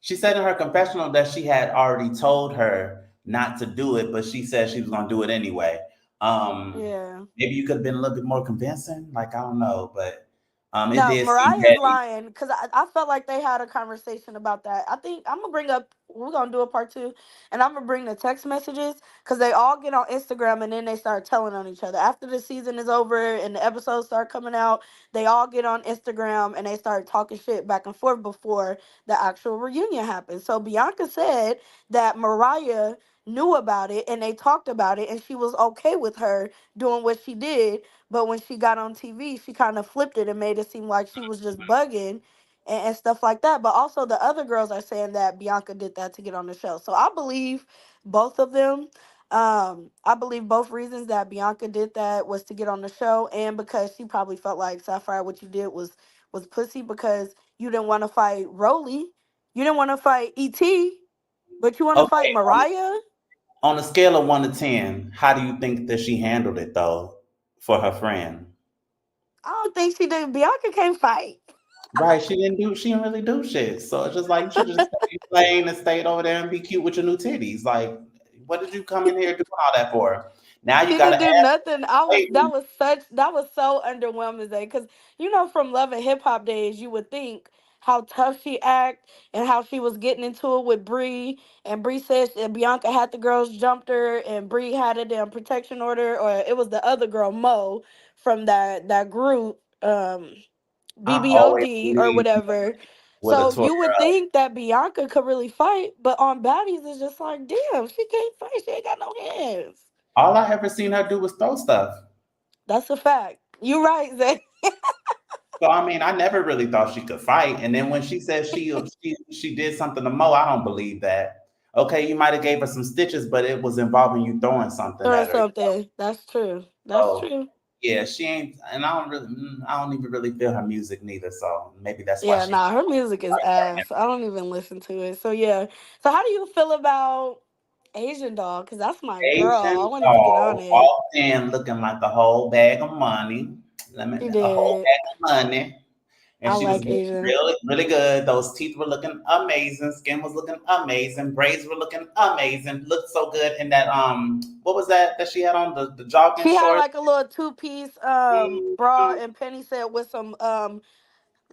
she said in her confessional that she had already told her not to do it, but she said she was gonna do it anyway. Yeah. Maybe you could have been a little bit more convincing. Like I don't know, but it No, did seem Mariah's heavy. lying because I felt like they had a conversation about that. I think I'm gonna bring up. We're gonna do a part two, and I'm gonna bring the text messages because they all get on Instagram and then they start telling on each other after the season is over and the episodes start coming out. They all get on Instagram and they start talking shit back and forth before the actual reunion happens. So Bianca said that Mariah knew about it and they talked about it and she was okay with her doing what she did, but when she got on TV, she kind of flipped it and made it seem like she was just bugging and stuff like that. But also, the other girls are saying that Bianca did that to get on the show. So I believe both of them. I believe both reasons that Bianca did that was to get on the show, and because she probably felt like Sapphire, what you did was pussy because you didn't want to fight Roly, you didn't want to fight ET, but you want to fight Okay, Mariah. on a scale of 1 to 10, how do you think that she handled it though for her friend? I don't think she did. Bianca can't fight. Right, she didn't really do shit. So it's just like you should just stay plain and stayed over there and be cute with your new titties. Like, what did you come in here doing all that for? Now you She gotta didn't do ask nothing. I was waiting. that was so underwhelming, because from Love and Hip Hop days, you would think how tough she act and how she was getting into it with Bree, and Bree said that Bianca had the girls jumped her and Bree had a damn protection order, or it was the other girl Mo from that group, I always BBOD or believe whatever. with a So 12 you would year old. think that Bianca could really fight, but on Baddies it's just like, damn, she can't fight. She ain't got no hands. All I ever seen her do was throw stuff. That's a fact. You right, Zay. So I mean, I never really thought she could fight. And then when she said she did something to Mo, I don't believe that. Okay, you might have gave her some stitches, but it was involving you throwing something Or at her. something. That's true. That's So true. yeah, she ain't, and I don't even really feel her music neither. So maybe that's why Yeah, she. nah, her music is ass. I don't even listen to it. So yeah. So how do you feel about Asian Doll? Cause that's my girl. I Asian wanted to get on doll it. walked in looking like a whole bag of money. She A whole did. bag of money. And I she was like looking Asian. really, really good. Those teeth were looking amazing. Skin was looking amazing. Braids were looking amazing. Looked so good in that what was that she had on the jogging She had shorts? like a little two-piece bra, Mhm. and Penny said with some Too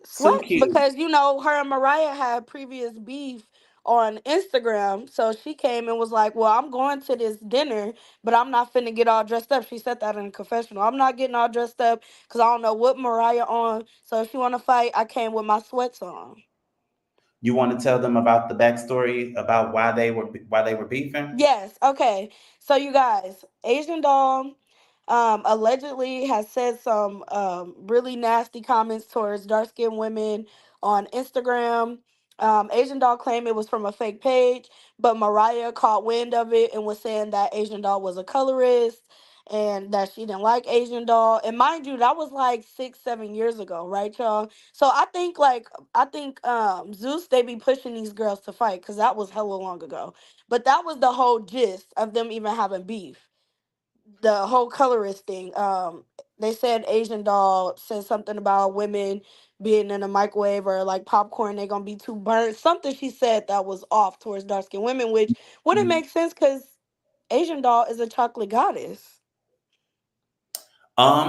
sweats, cute. because her and Mariah had previous beef on Instagram. So she came and was like, "Well, I'm going to this dinner, but I'm not finna get all dressed up." She said that in a confessional. "I'm not getting all dressed up because I don't know what Mariah on. So if you want to fight, I came with my sweats on." You want to tell them about the backstory about why they were beefing? Yes. Okay. So you guys, Asian Doll, allegedly has said some really nasty comments towards dark skinned women on Instagram. Asian Doll claimed it was from a fake page, but Mariah caught wind of it and was saying that Asian Doll was a colorist and that she didn't like Asian Doll. And mind you, that was like 6, 7 years ago, right, y'all? So I think Zeus, they be pushing these girls to fight because that was hella long ago. But that was the whole gist of them even having beef. The whole colorist thing. They said Asian Doll said something about women being in a microwave or like popcorn, they gonna be too burnt. Something she said that was off towards dark skinned women, which wouldn't make sense because Asian Doll is a chocolate goddess. Well,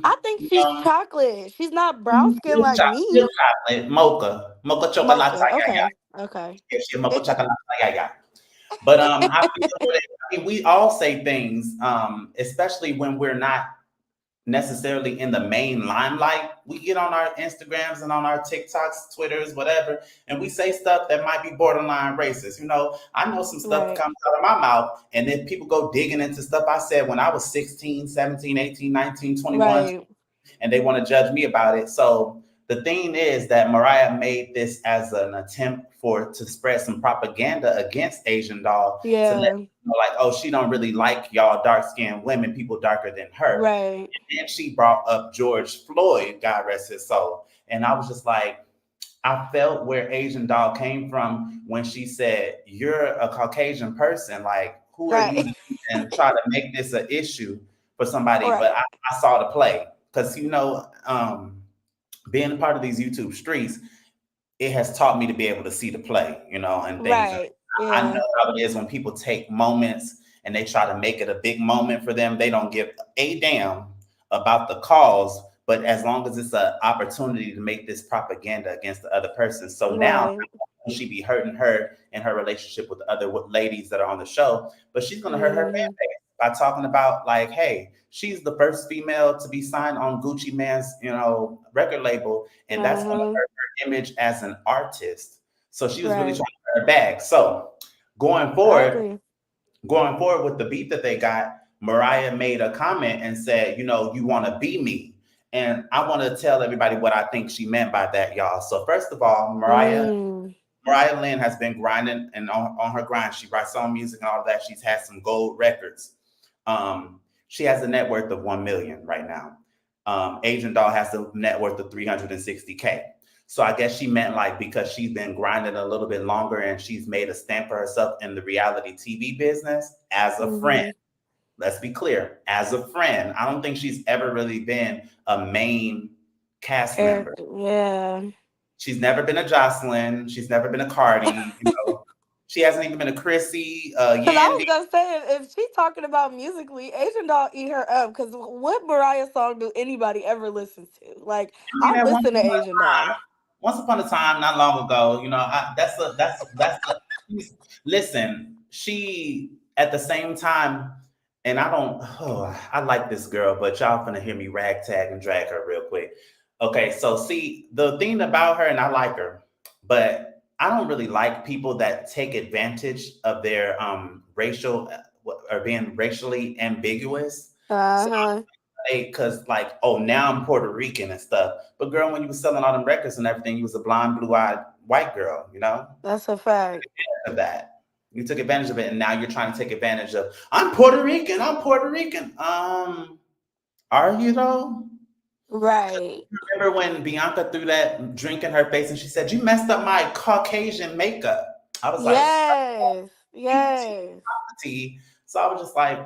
I think she's no. chocolate. She's not brown skin like Milk me. chocolate, mocha chocolate, Mocha. yeah, yeah. Okay. Okay. Yeah, she mocha chocolate, yeah, yeah. But I feel that, I mean, we all say things, especially when we're not necessarily in the main limelight. We get on our Instagrams and on our TikToks, Twitters, whatever, and we say stuff that might be borderline racist. You know, I know some stuff Right. comes out of my mouth, and then people go digging into stuff I said when I was 16, 17, 18, 19, 21, Right. and they want to judge me about it. So the thing is that Mariah made this as an attempt to spread some propaganda against Asian Doll to let Yeah. you know, like, oh, she don't really like y'all dark skinned women, people darker than her. Right. And then she brought up George Floyd, God rest his soul. And I was just like, I felt where Asian Doll came from when she said, "You're a Caucasian person. Like, who are you Right. to even try to make this an issue for somebody?" But Right. I saw the play because being a part of these YouTube streets, it has taught me to be able to see the play, and things. And Right. I know Yeah. how it is when people take moments and they try to make it a big moment for them. They don't give a damn about the cause, but as long as it's an opportunity to make this propaganda against the other person. So now Right. she be hurting her in her relationship with the other ladies that are on the show, but she's going to hurt her fan Mhm. base by talking about like, hey, she's the first female to be signed on Gucci Man's, record label, and that's going to Uh-huh. hurt her image as an artist. So she was really trying Right. to hurt her bag. So going I forward, agree. going forward with the beat that they got, Mariah made a comment and said, you want to be me. And I want to tell everybody what I think she meant by that, y'all. So first of all, Mm. Mariah Lynn has been grinding and on her grind. She writes song music and all of that. She's had some gold records. She has a net worth of 1 million right now. Asian Doll has a net worth of 360K. So I guess she meant like because she's been grinding a little bit longer and she's made a stamp for herself in the reality TV business as a friend. Mhm. Let's be clear, as a friend. I don't think she's ever really been a main cast member. Character. Yeah. She's never been a Jocelyn. She's never been a Cardi. She hasn't even been a Chrissy, Cause I was Yandy. gonna say, if she talking about musically, Asian Doll eat her up. Cause what Mariah song do anybody ever listen to? Like, I mean, I'll at listen to Asian Doll. once upon a time, not long ago, listen, she at the same time, and I don't, oh, I like this girl, but y'all finna hear me ragtag and drag her real quick. Okay, so see, the thing about her, and I like her, but I don't really like people that take advantage of their racial or being racially ambiguous. So Uh-huh. because like, oh, now I'm Puerto Rican and stuff. But girl, when you was selling all them records and everything, you was a blonde, blue-eyed white girl, you know? That's a fact. Of that. You took advantage of it, and now you're trying to take advantage of. I'm Puerto Rican. I'm Puerto Rican. Are you though? Right. Remember when Bianca threw that drink in her face and she said, "You messed up my Caucasian makeup." I was like, Yes. Yes. "Tea." So I was just like,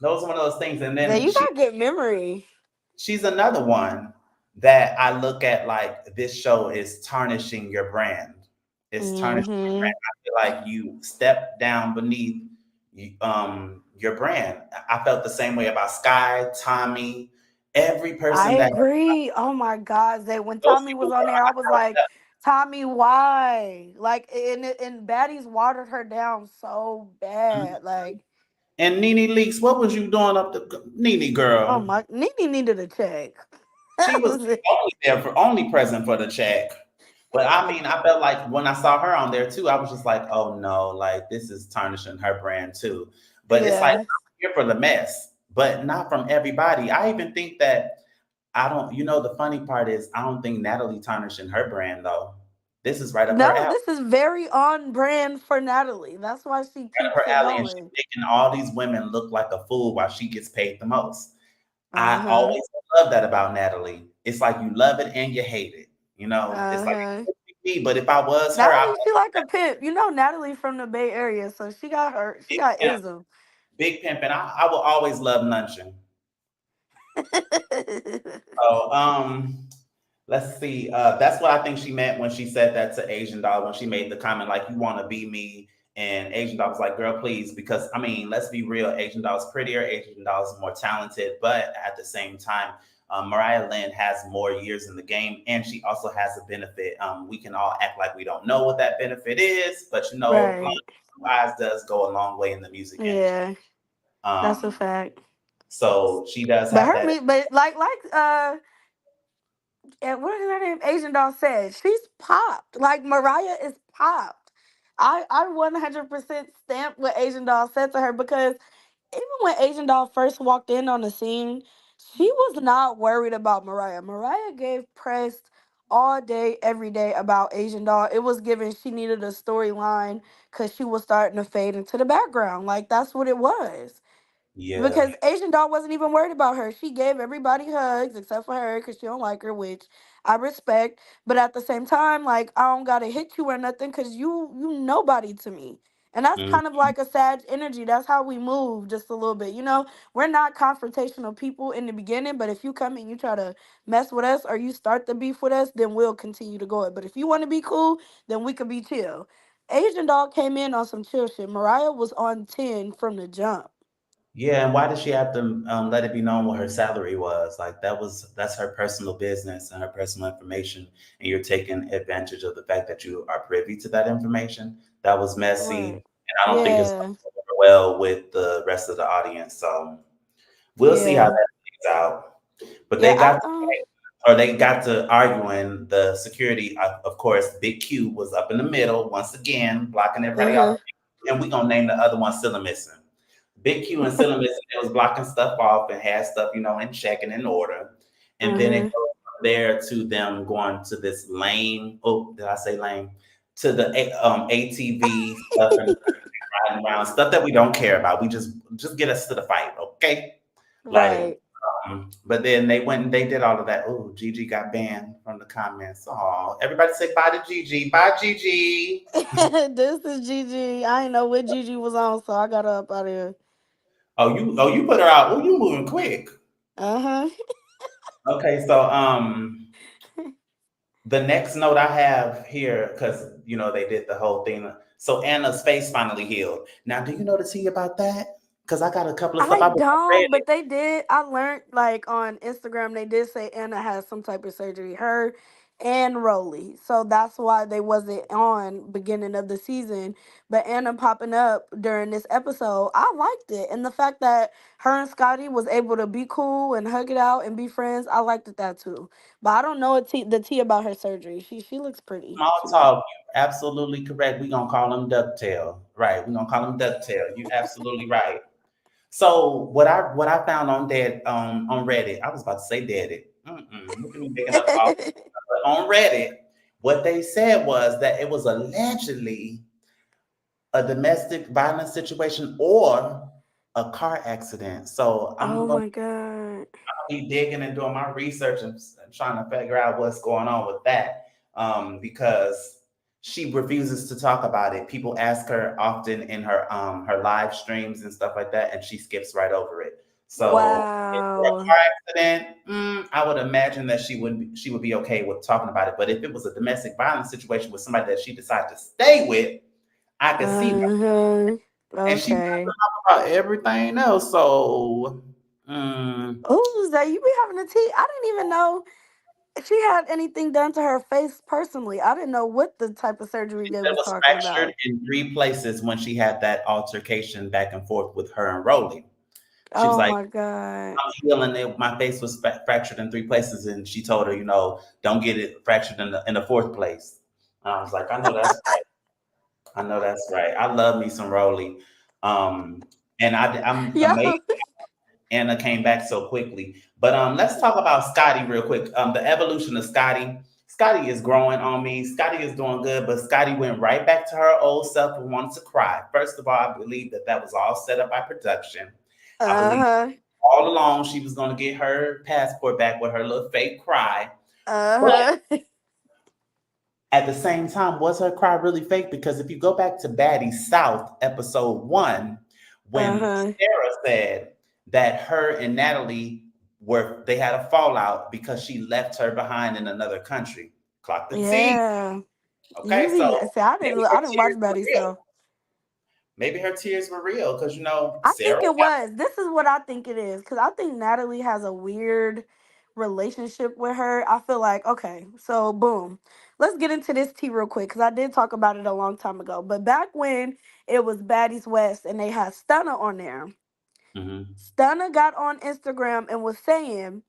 those are one of those things. And Now then you got good memory. she's another one that I look at like this show is tarnishing your brand. It's tarnishing your Mm-hmm. brand. I feel like you step down beneath your brand. I felt the same way about Sky, Tommy, every I person that agree. Oh my God, Zay. When those Tommy people was were on there, I was like, Tommy, why? Like, and Baddies watered her down so bad. Like, and Nene Leaks, what was you doing up the Nene oh girl? my, Nene needed a check. She That was was it. only present for the check. But I mean, I felt like when I saw her on there too, I was just like, oh no, like this is tarnishing her brand too. But it's like Yeah. I'm here for the mess, but not from everybody. I even think that I don't, the funny part is I don't think Natalie tarnishing her brand though. This is right up her No, alley. this is very on brand for Natalie. That's why she Right up keeps her it alley, and she's going. making all these women look like a fool while she gets paid the most. Uh I huh. always love that about Natalie. It's like you love it and you hate it. It's Uh like huh. me, but if I was her, I Natalie, she like a pimp. You know, Natalie from the Bay Area, so she got her. She big got pimp, ism. big pimp, and I will always love Nunchin. So let's see. That's what I think she meant when she said that to Asian Doll when she made the comment like, "You want to be me." And Asian Doll was like, "Girl, please," because I mean, let's be real. Asian Doll's prettier. Asian Doll's more talented, but at the same time, Mariah Lynn has more years in the game, and she also has a benefit. We can all act like we don't know what that benefit is, but Right. blonde eyes does go a long way in the music industry. Yeah, that's a Um, fact. so she does But have her that. me, but and what is her name? Asian doll said she's popped. Like Mariah is popped. I 100% stamp what Asian doll said to her because even when Asian doll first walked in on the scene, she was not worried about Mariah. Mariah gave press all day, every day about Asian doll. It was given she needed a storyline because she was starting to fade into the background. Like that's what it was. Yeah. Because Asian doll wasn't even worried about her. She gave everybody hugs except for her because she don't like her, which I respect. But at the same time, like I don't gotta hit you or nothing because you nobody to me. And that's Mm, kind of like a sad energy. That's how we move just a little bit. You know, we're not confrontational people in the beginning, but if you come and you try to mess with us or you start the beef with us, then we'll continue to go it. But if you want to be cool, then we could be chill. Asian doll came in on some chill shit. Mariah was on 10 from the jump. Yeah, and why did she have to let it be known what her salary was? Like that's her personal business and her personal information, and you're taking advantage of the fact that you are privy to that information. That was messy, Right. and I don't think it's Yeah. going to go well with the rest of the audience. So we'll see how Yeah. that plays out. But Yeah. they got to arguing. The security, of course, Big Q was up in the middle once again, blocking everybody off. Uh-huh. And we gonna name the other one Silla Missing. Big Q and Silla Missing, it was blocking stuff off and had stuff, in check and in order. And then it Uh-huh. goes from there to them going to this lame. Oh, did I say lame? To the ATV stuff and riding around stuff that we don't care about. We just get us to the fight, okay? Like, Right. but then they went and they did all of that. Oh, Gigi got banned from the comments. Oh, everybody say bye to Gigi. Bye, Gigi. This is Gigi. I didn't know what Gigi was on, so I got up out of here. Oh, you put her out. Oh, you moving quick. Uh-huh. Okay, so the next note I have here, because they did the whole thing. So Anna's face finally healed. Now, do you know the tea about that? Because I got a couple of stuff I I've read don't, it. but they did. I learned like on Instagram, they did say Anna has some type of surgery. Her and Rolly. So that's why they wasn't on beginning of the season. But Anna popping up during this episode, I liked it. And the fact that her and Scotty was able to be cool and hug it out and be friends, I liked it that too. But I don't know the tea about her surgery. She looks pretty Small to me. talk, you absolutely correct. We're gonna call him Ducktail. Right. We're gonna call him Ducktail. You absolutely right. So what I found on dead on Reddit, I was about to say Reddit. Look at me making up all. But on Reddit, what they said was that it was allegedly a domestic violence situation or a car accident. So I'm Oh gonna my god. be digging and doing my research and trying to figure out what's going on with that. Because she refuses to talk about it. People ask her often in her live streams and stuff like that, and she skips right over it. So if for a Wow. car accident, I would imagine that she would be okay with talking about it. But if it was a domestic violence situation with somebody that she decided to stay with, I could see that. Uh-huh. And she wants to Okay. talk about everything else. So mm, Who's that? You be having a tea? I didn't even know she had anything done to her face personally. I didn't know what the type of surgery she they said it was was talking fractured about. in 3 places when she had that altercation back and forth with her and Rolly. She was Oh like, my god. I'm healing it. My face was fractured in 3 places. And she told her, don't get it fractured in the fourth place. And I was like, I know that's right. I know that's right. I love me some Rolly. Um, and I'm Yo. amazed Anna came back so quickly. But let's talk about Scotty real quick. The evolution of Scotty. Scotty is growing on me. Scotty is doing good, but Scotty went right back to her old self and wanted to cry. First of all, I believe that was all set up by production. I believe Uh-huh. all along she was going to get her passport back with her little fake cry. But Uh-huh. at the same time, was her cry really fake? Because if you go back to Baddies South, episode 1, when Uh-huh. Sarah said that her and Natalie they had a fallout because she left her behind in another country. Clock the T. Yeah. Okay, You so be see, maybe I her didn't watch tears were Betty, real. so Maybe her tears were real because I Sarah think it got was. This is what I think it is. Cause I think Natalie has a weird relationship with her. I feel like, okay, so boom. Let's get into this tea real quick. Cause I did talk about it a long time ago. But back when it was Baddies West and they had Stunner on there, Mhm. Stunner got on Instagram and was saying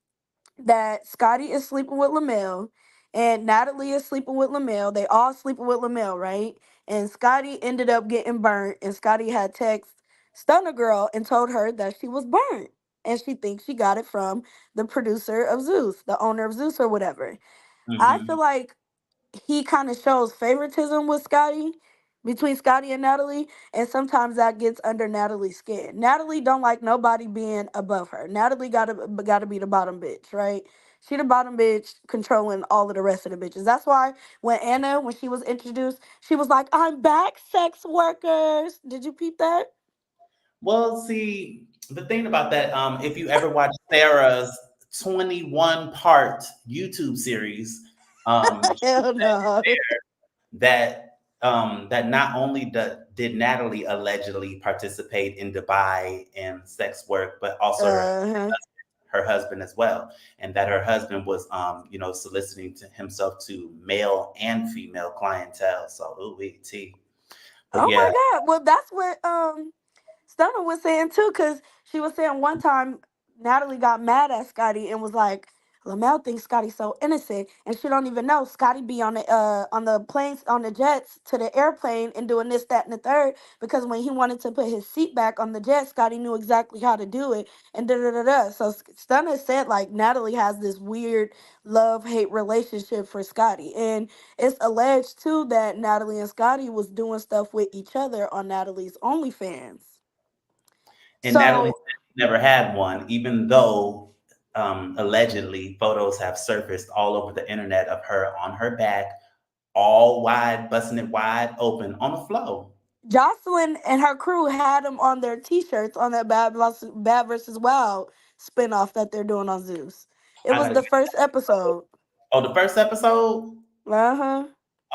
that Scotty is sleeping with Lamel and Natalie is sleeping with Lamel. They all sleeping with Lamel, right? And Scotty ended up getting burnt. And Scotty had text Stunner Girl and told her that she was burnt. And she thinks she got it from the producer of Zeus, the owner of Zeus or whatever. I feel Mhm. like he kind of shows favoritism with Scotty between Scotty and Natalie, and sometimes that gets under Natalie's skin. Natalie don't like nobody being above her. Natalie gotta be the bottom bitch, right? She the bottom bitch controlling all of the rest of the bitches. That's why when she was introduced, she was like, "I'm back, sex workers." Did you peep that? Well, see, the thing about that, if you ever watch Sarah's 21-part YouTube series, she Hell said no. that not only did Natalie allegedly participate in Dubai and sex work, but also Uh, her husband as well, and that her husband was soliciting to himself to male and female clientele. So ooh wee tea. But oh yeah, my God. Well, that's what Stunner was saying too, because she was saying one time Natalie got mad at Scotty and was like, Lamel thinks Scotty's so innocent, and she don't even know Scotty be on the planes on the jets to the airplane and doing this, that, and the third. Because when he wanted to put his seat back on the jet, Scotty knew exactly how to do it, and da da da da. So Stunner said like Natalie has this weird love hate relationship for Scotty, and it's alleged too that Natalie and Scotty was doing stuff with each other on Natalie's OnlyFans. and Natalie So said she never had one, even though allegedly photos have surfaced all over the internet of her on her back, all wide, busting it wide open on the floor. Jocelyn and her crew had them on their T-shirts on that Bad versus Wild spinoff that they're doing on Zeus. It I was gotta the get. first episode. Oh, the first episode. Uh huh.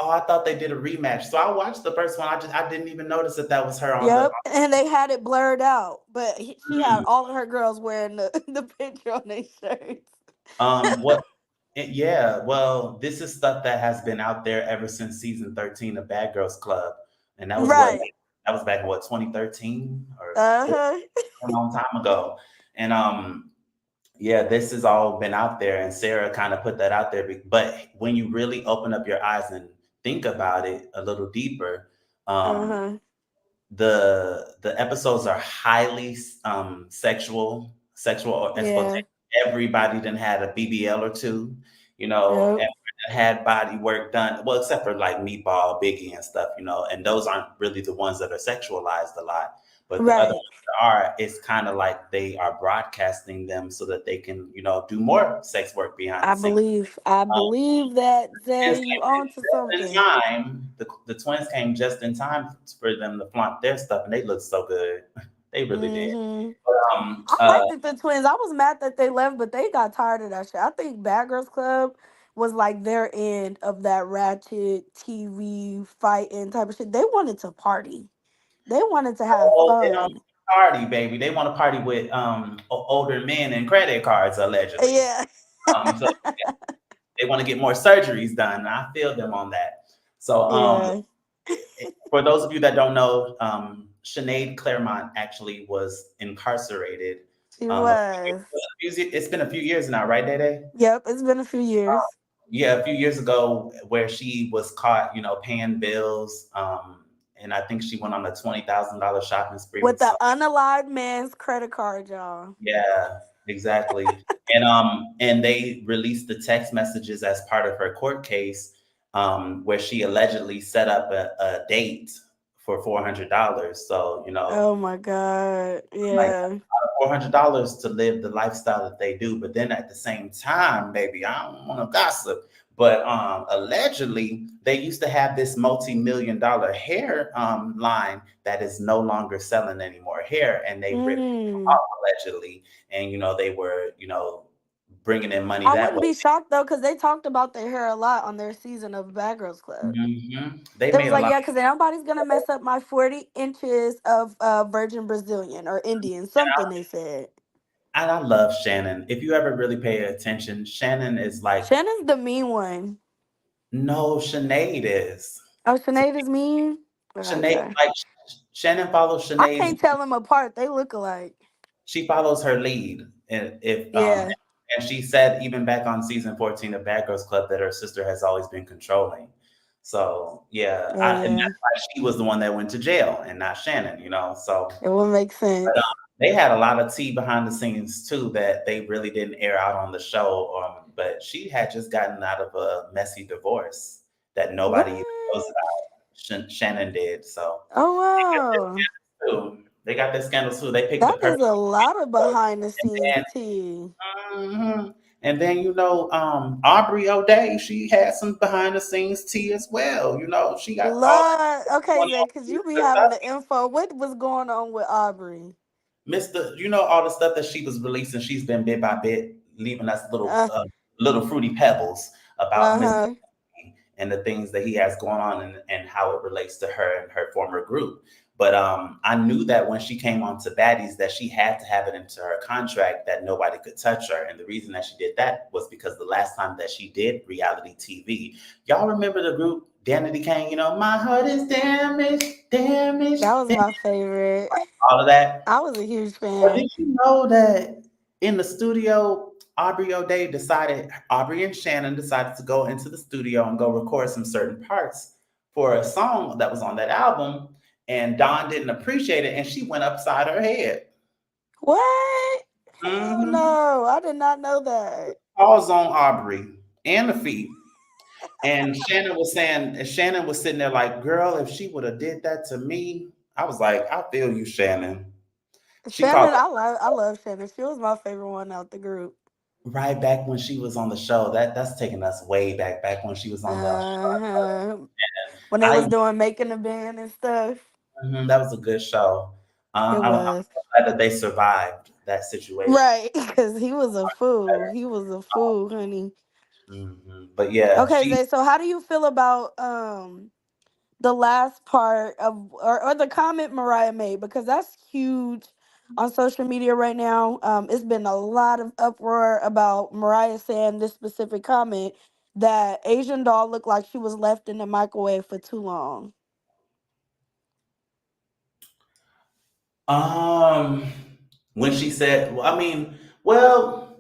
Oh, I thought they did a rematch. So I watched the first one. I didn't even notice that was her on the. Yep, and they had it blurred out, but she had Mm. all of her girls wearing the picture on their shirts. What? Yeah. Well, this is stuff that has been out there ever since season 13 of Bad Girls Club, and that was what Right. that was back in what 2013 or Uh huh. a long time ago. And yeah, this has all been out there, and Sarah kind of put that out there. But when you really open up your eyes and think about it a little deeper, Uh um, huh. the episodes are highly sexual exploitation. Yeah. Everybody then had a BBL or two, you know, Yep. and had body work done. Well, except for like Meatball, Biggie, and stuff, you know, and those aren't really the ones that are sexualized a lot. But the other Right. ones that are, it's kind of like they are broadcasting them so that they can, you know, do more sex work behind the scenes. I Um, believe that, twins Zay, you came on to in just in something. time. The twins came just in time for them to flaunt their stuff, and they looked so good. They really did. Hmm. But, I liked it, the twins. I was mad that they left, but they got tired of that shit. I think Bad Girls Club was like their end of that ratchet TV fighting type of shit. They wanted to party. They wanted to have oh, they don't fun. party, baby. They want to party with older men and credit cards, allegedly. Yeah. So they want to get more surgeries done. And I feel them on that. So Yeah. for those of you that don't know, Sinead Claremont actually was incarcerated. She A was. it's been a few years now, right, Day? Yep, it's been a few years. Yeah, a few years ago, where she was caught, you know, paying bills, and I think she went on a $20,000 shopping spree With with the some. unalive man's credit card, y'all. Yeah, exactly. And they released the text messages as part of her court case, where she allegedly set up a date for $400. So, you know, Oh my God. like Yeah. $400 to live the lifestyle that they do. But then at the same time, baby, I don't want to gossip, but allegedly they used to have this multi-million-dollar hair line that is no longer selling anymore hair, and they ripped it Mm. off allegedly, and you know they were, you know, bringing in money I that wouldn't way. be shocked though, because they talked about their hair a lot on their season of Bad Girls Club. They They was made a like, lot. yeah, because nobody's gonna mess up my 40 inches of virgin Brazilian or Indian, something they said. And I love Shannon. If you ever really pay attention, Shannon is like, Shannon's the mean one. no, Sinead is. Oh, Sinead is mean? Sinead, Okay. like Shannon follows I Sinead's. can't tell them apart. They look alike. She follows her lead, and if Yeah. and she said even back on season 14 of Bad Girls Club that her sister has always been controlling. So yeah, Oh, and yeah. that's why she was the one that went to jail and not Shannon. You know, so It would make sense. they had a lot of tea behind the scenes too that they really didn't air out on the show. But she had just gotten out of a messy divorce that What? nobody even knows about. Shannon did. So Oh, wow. too. They got their scandals too. They picked the That perfect is a lot of behind the and scenes tea. mhm. And then you know, Aubrey O'Day, she had some behind the scenes tea as well. You know, she got all that Lord. Okay, going Zay, on. because you be having the info. What was going on with Aubrey? Mr. You know all the stuff that she was releasing. She's been bit by bit, leaving us Uh, little fruity pebbles about Mr. uh-huh. And the things that he has going on, and how it relates to her and her former group. But I knew that when she came on to Baddies that she had to have it into her contract that nobody could touch her. And the reason that she did that was because the last time that she did reality TV, y'all remember the group Danity Kane, you know, my heart is damaged, damaged, That was damaged, my favorite. all of that. I was a huge But fan. did you know that in the studio, Aubrey and Shannon decided to go into the studio and go record some certain parts for a song that was on that album. And Dawn didn't appreciate it and she went upside her head. What? Hell Hmm. no. I did not know that. Paws on Aubrey and the feet. And Shannon was sitting there like, girl, if she would have did that to me, I was like, I feel you, Shannon. She called Shannon, I love Shannon. She was my favorite one out the group. right back when she was on the show. That's taking us way back when she was on the. Uh-huh. When they I was doing making the band and stuff. that was a good show. It I'm was. so glad that they survived that situation. Right, because he was a fool. He was a fool, honey. But yeah, Okay, she Zay, so how do you feel about the last part of or the comment Mariah made? Because that's huge on social media right now. It's been a lot of uproar about Mariah saying this specific comment that Asian doll looked like she was left in the microwave for too long. um when she said, well, I mean, well,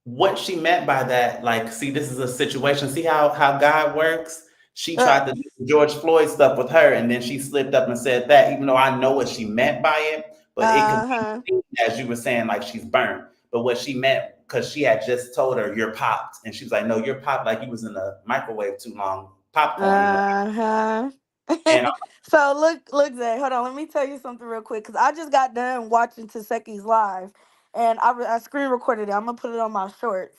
what she meant by that, like, see, this is a situation. See how God works. She Uh tried to do the George Floyd stuff with her, and then she slipped up and said that, even though I know what she meant by it, but it could be huh. seen, as you were saying, like she's burnt. But what she meant, because she had just told her, "You're popped," and she was like, "No, you're popped like you was in the microwave too long, popcorn, you know." Uh-huh. And So look, Zay, hold on. Let me tell you something real quick, because I just got done watching Taseki's live, and I screen recorded it. I'm gonna put it on my shorts.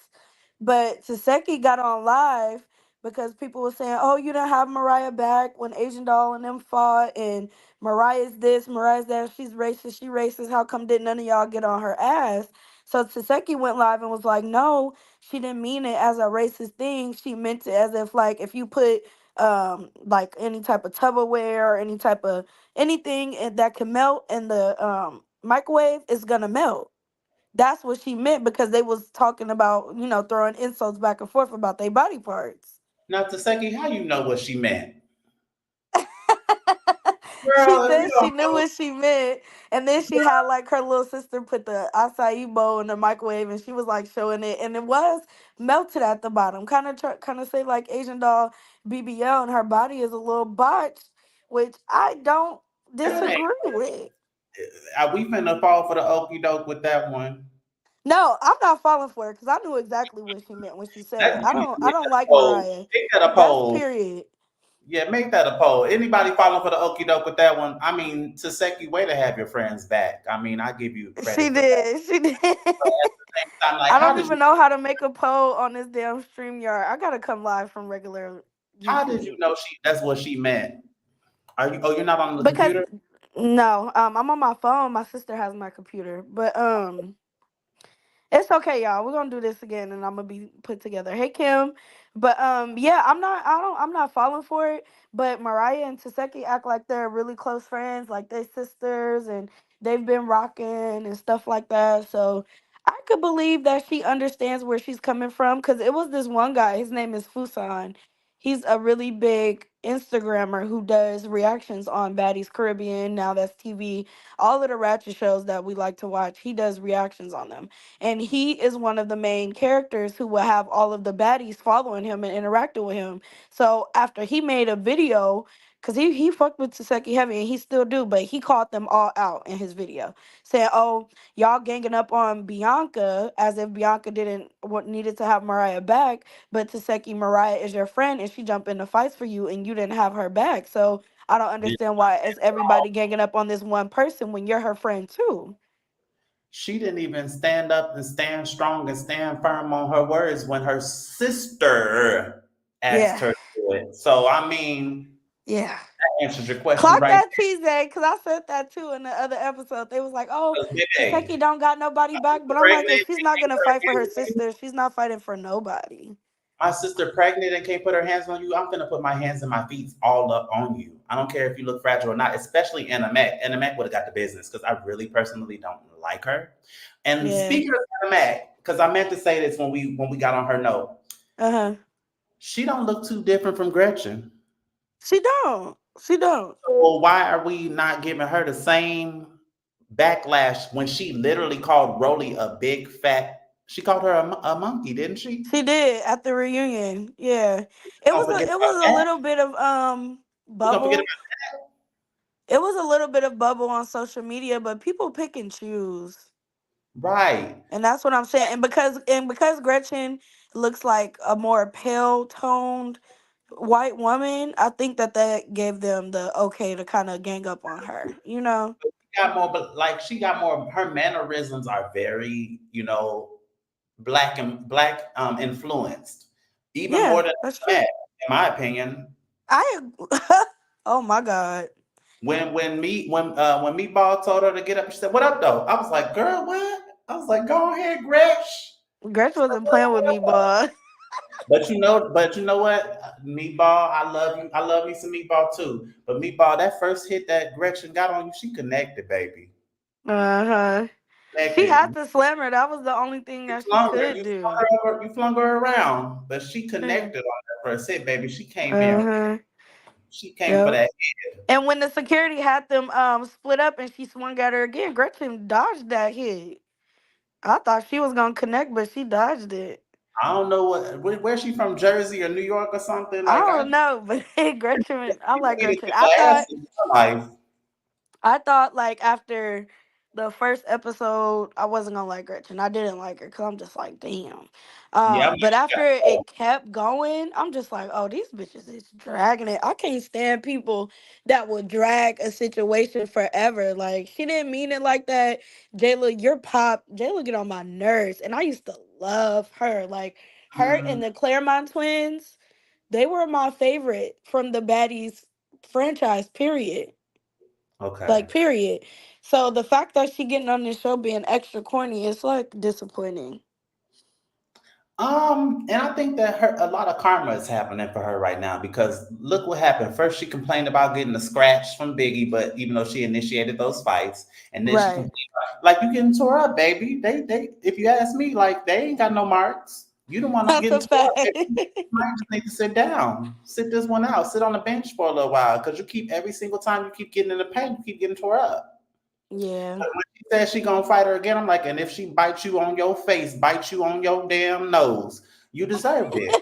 But Taseki got on live because people were saying, "Oh, you didn't have Mariah back when Asian Doll and them fought, and Mariah's this, Mariah's that. She's racist. She racist. How come did none of y'all get on her ass?" So Taseki went live and was like, "No, she didn't mean it as a racist thing. She meant it as if like if you put like any type of Tupperware or any type of anything that can melt in the microwave is gonna melt." That's what she meant because they was talking about, throwing insults back and forth about their body parts. now, Taseki, how you know what she meant, She girl? If you said she don't knew know, what she meant, and then she had like her little sister put the acai bowl in the microwave, and she was like showing it, and it was melted at the bottom, kind of say like Asian Doll BBL, and her body is a little botched, which I don't that ain't. disagree with. Are we finna fall for the okey doke with that one? No, I'm not falling for it because I knew exactly what she meant when she said it. That I you need don't to I make don't that a like poll. Mariah. Make that a That's poll. period. Yeah, make that a poll. Anybody falling for the okey doke with that one? I mean, Taseki, way to have your friends back. I mean, I give you She credit for that. did. She did. But at the same time, like, I don't even know how to make a poll on this damn StreamYard. I gotta come live from regular how did you YouTube. know that's what she meant? Are you? Oh, you're not on the Because computer. no, I'm on my phone. My sister has my computer. But it's okay, y'all. We're gonna do this again, and I'm gonna be put together. Hey, Kim. But yeah, I'm not falling for it. But Mariah and Taseki act like they're really close friends, like they sisters, and they've been rocking and stuff like that. So I could believe that she understands where she's coming from, because it was this one guy. His name is Fusan. He's a really big Instagrammer who does reactions on Baddies Caribbean. Now that's TV. All of the ratchet shows that we like to watch, he does reactions on them, and he is one of the main characters who will have all of the baddies following him and interacting with him. So after he made a video, because he fucked with Taseki Heavy and he still do, but he called them all out in his video, saying, "Oh, y'all ganging up on Bianca as if Bianca didn't what needed to have Mariah back, but Taseki, Mariah is your friend and she jumped into fights for you and you didn't have her back. So I don't Did understand why is everybody ganging up on this one person when you're her friend too." She didn't even stand up and stand strong and stand firm on her words when her sister asked Yeah, her to do it. So I mean, yeah. that answers your question Clock right that Tuesday, because I said that too in the other episode. They was like, "Oh, there. 'Cause, baby, Taseki don't got nobody back," but I'm like, if pregnant she's and not can't gonna put her fight for her hands on you. sister, she's not fighting for nobody. My sister pregnant and can't put her hands on you. I'm gonna put my hands and my feet all up on you. I don't care if you look fragile or not, especially Anna Mac. Anna Mac would have got the business because I really personally don't like her. And Yeah. speaking of Anna Mac, because I meant to say this when we got on her note, Uh huh. she don't look too different from Gretchen. She don't. She don't. So why are we not giving her the same backlash when she literally called Rolly a big fat? She called her a monkey, didn't she? She did at the reunion. Yeah. Don't forget It about was a that. little bit of We gonna forget bubble. about It was a little bit of bubble on social media, but people pick and choose. right. And that's what I'm saying. And because Gretchen looks like a more pale toned white woman, I think that gave them the okay to kind of gang up on her. You know? She got more, but like she got more. Her mannerisms are very, black influenced, even Yeah, more than that's Matt, true. in my opinion. I oh my god, When Meatball told her to get up, she said, "What up, though?" I was like, "Girl, what?" I was like, "Go ahead, Gresh." Gretchen wasn't playing with me, boy. But you know what, Meatball, I love you. I love me some Meatball too. But Meatball, that first hit that Gretchen got on you, she connected, baby. Uh huh. She had Connected. to slam her. That was the only thing You that she flung her. could You flung do. her over. You flung her around, but she Uh connected on that first hit, baby. She came in. huh. She came for Yep. that. And when the security had them split up and she swung at her again, Gretchen dodged that hit. I thought she was gonna connect, but she dodged it. I don't know where's she from, Jersey or New York or something? I Like don't know, but Gretchen, I you like needed Gretchen. the glasses in her life. I thought like after the first episode, I wasn't gonna like Gretchen. I didn't like her because I'm just like, damn. Yeah, I'm But like, she after got oh, it kept going, I'm just like, oh, these bitches is dragging it. I can't stand people that will drag a situation forever. Like she didn't mean it like that. Jayla, your pop, Jayla get on my nerves, and I used to love her. Like her mm, and the Claremont twins, they were my favorite from the Baddies franchise. Period. okay. Like period. So the fact that she getting on this show being extra corny is like disappointing. And I think that a lot of karma is happening for her right now because look what happened. First, she complained about getting a scratch from Biggie, but even though she initiated those fights, and then she Right. complained about, like, you getting tore up, baby. If you ask me, like, they ain't got no marks. You don't want to That's getting a tore up, fact. baby. You might just need to sit down, sit this one out, sit on the bench for a little while, because you keep every single time you keep getting in the paint, you keep getting tore up. Yeah. When she says she gonna fight her again, I'm like, and if she bites you on your face, bites you on your damn nose, you deserved it.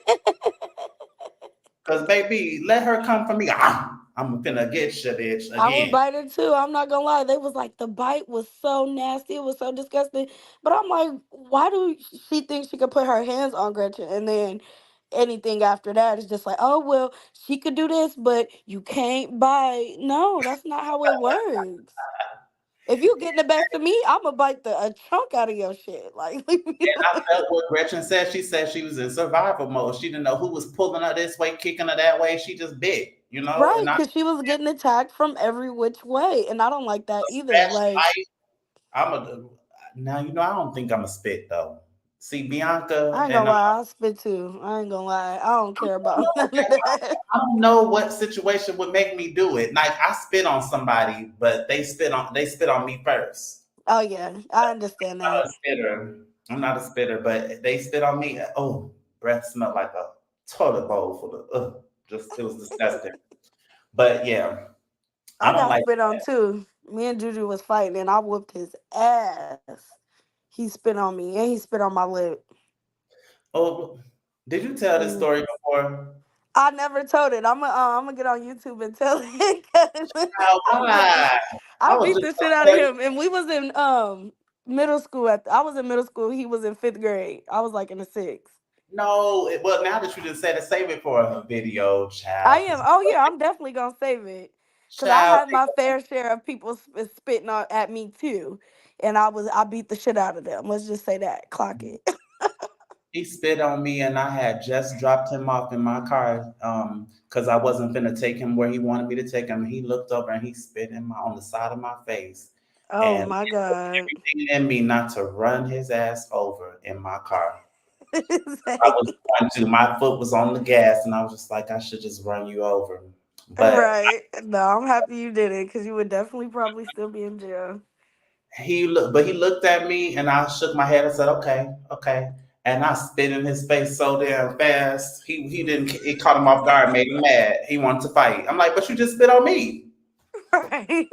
Cause baby, let her come for me. Ah, I'm finna get you, bitch, I would again. bite her too. I'm not gonna lie. They was like the bite was so nasty. It was so disgusting. But I'm like, why do she think she could put her hands on Gretchen and then anything after that is just like, oh well, she could do this, but you can't bite. No, that's not how it works. If you getting the best of me, I'ma bite a chunk out of your shit. Like leave me And I felt what Gretchen said. She said she was in survival mode. She didn't know who was pulling her this way, kicking her that way. She just bit, you know. right, And I because she was getting attacked from every which way, and I don't like that either. scratch Like, bite. I'm a now. You know, I don't think I'm a spit though. See, Bianca I ain't and gonna lie, I'll spit too. I ain't gonna lie, I don't care about none of that. I don't know what situation would make me do it. Like I spit on somebody, but they spit on me first. Oh yeah, I understand I'm not that. a spitter. I'm not a spitter, but they spit on me. Oh, breath smelled like a toilet bowl full of just it was disgusting. But yeah, I I don't got like spit on that. too. Me and Juju was fighting, and I whooped his ass. He spit on me, and he spit on my lip. Oh, did you tell this Mm. story before? I never told it. I'm gonna get on YouTube and tell it. 'Cause I whooped this. Why? I I was beat just the shit out gonna of tell you. him, and we was in middle school. I was in middle school. He was in fifth grade. I was like in the sixth. No, well, now that you just said it, save it for a video, I child. am. Oh yeah, I'm definitely gonna save it, cause I Child, had my fair share of people spitting on at me too, and I beat the shit out of them. Let's just say that. Clock it. he spit on me, and I had just dropped him off in my car, because I wasn't finna take him where he wanted me to take him. He looked over and he spit on the side of my face, Oh and my it took god. everything in me not to run his ass over in my car. I was going to. My foot was on the gas, and I was just like, I should just run you over. But Right. No, I'm happy you did it, cause you would definitely probably still be in jail. he looked at me, and I shook my head and said, "Okay, okay." And I spit in his face so damn fast. He didn't. It caught him off guard, made him mad. He wanted to fight. I'm like, but you just spit on me. Right.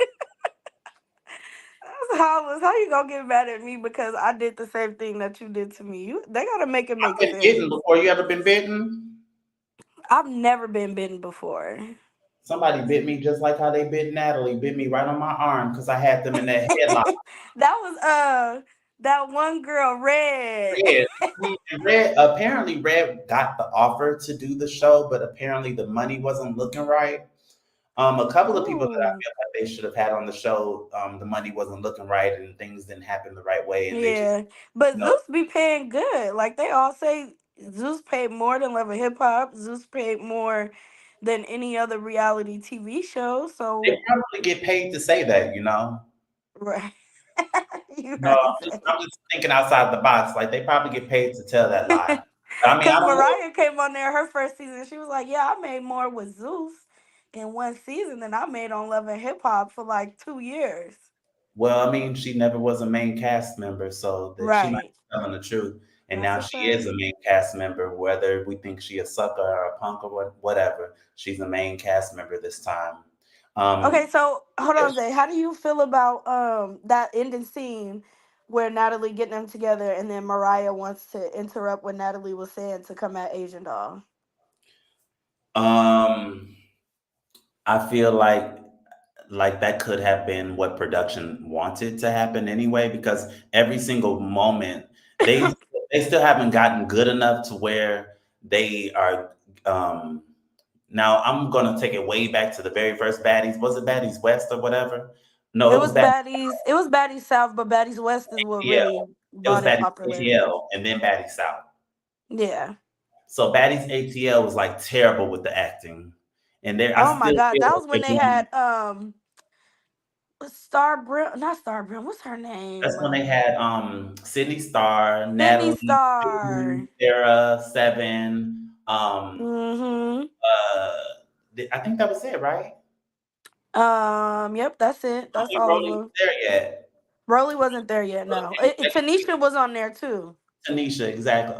That's how how you gonna get mad at me because I did the same thing that you did to me? They gotta make it make I've been bitten sense. before. You ever been bitten? I've never been bitten before. Somebody bit me just like how they bit Natalie. Bit me right on my arm because I had them in that headlock. That was that one girl, Red. Red. And Red, apparently Red got the offer to do the show, but apparently the money wasn't looking right. A couple of people that I Ooh. feel like they should have had on the show, the money wasn't looking right and things didn't happen the right way, and they just, Yeah. But you know, Zeus be paying good. Like they all say Zeus paid more than Love and Hip Hop. Zeus paid more than any other reality TV show. they So probably get paid to say that, you know. right. You No, right. I'm just thinking outside the box. Like they probably get paid to tell that lie. But I mean, I Because don't know. Mariah came on there her first season. She was like, "Yeah, I made more with Zeus in one season than I made on Love and Hip Hop for like 2 years." Well, I mean, she never was a main cast member, so that she might Right. be telling the truth. And That's now a she is fact. a main cast member, whether we think she a sucker or a punk or whatever. She's a main cast member this time. Okay, Um, so hold on, Zay. How do you feel about that ending scene where Natalie getting them together, and then Mariah wants to interrupt what Natalie was saying to come at Asian doll. Um, I feel like that could have been what production wanted to happen anyway, because every single moment they they still haven't gotten good enough to where they are. Um, Now I'm gonna take it way back to the very first Baddies. Was it Baddies West or whatever? No, It it was was Baddies. Baddies. It was Baddies South, but Baddies West is what really ATL. It was brought it Baddies popularity. ATL and then Baddies South. Yeah. So Baddies ATL was like terrible with the acting, and there I Oh my still God, feel that like was when they're they doing. had Star Brim, not Star Brim. What's her That's name? when they had Sydney Star, Sydney Natalie, Star. Sarah, Seven. Mm-hmm. Uh, I think that was it, right? Yep, that's it. I That's don't think all of Rolling was them. there yet. Rolly wasn't there yet. No, Tanisha was on there too. Tanisha, exactly.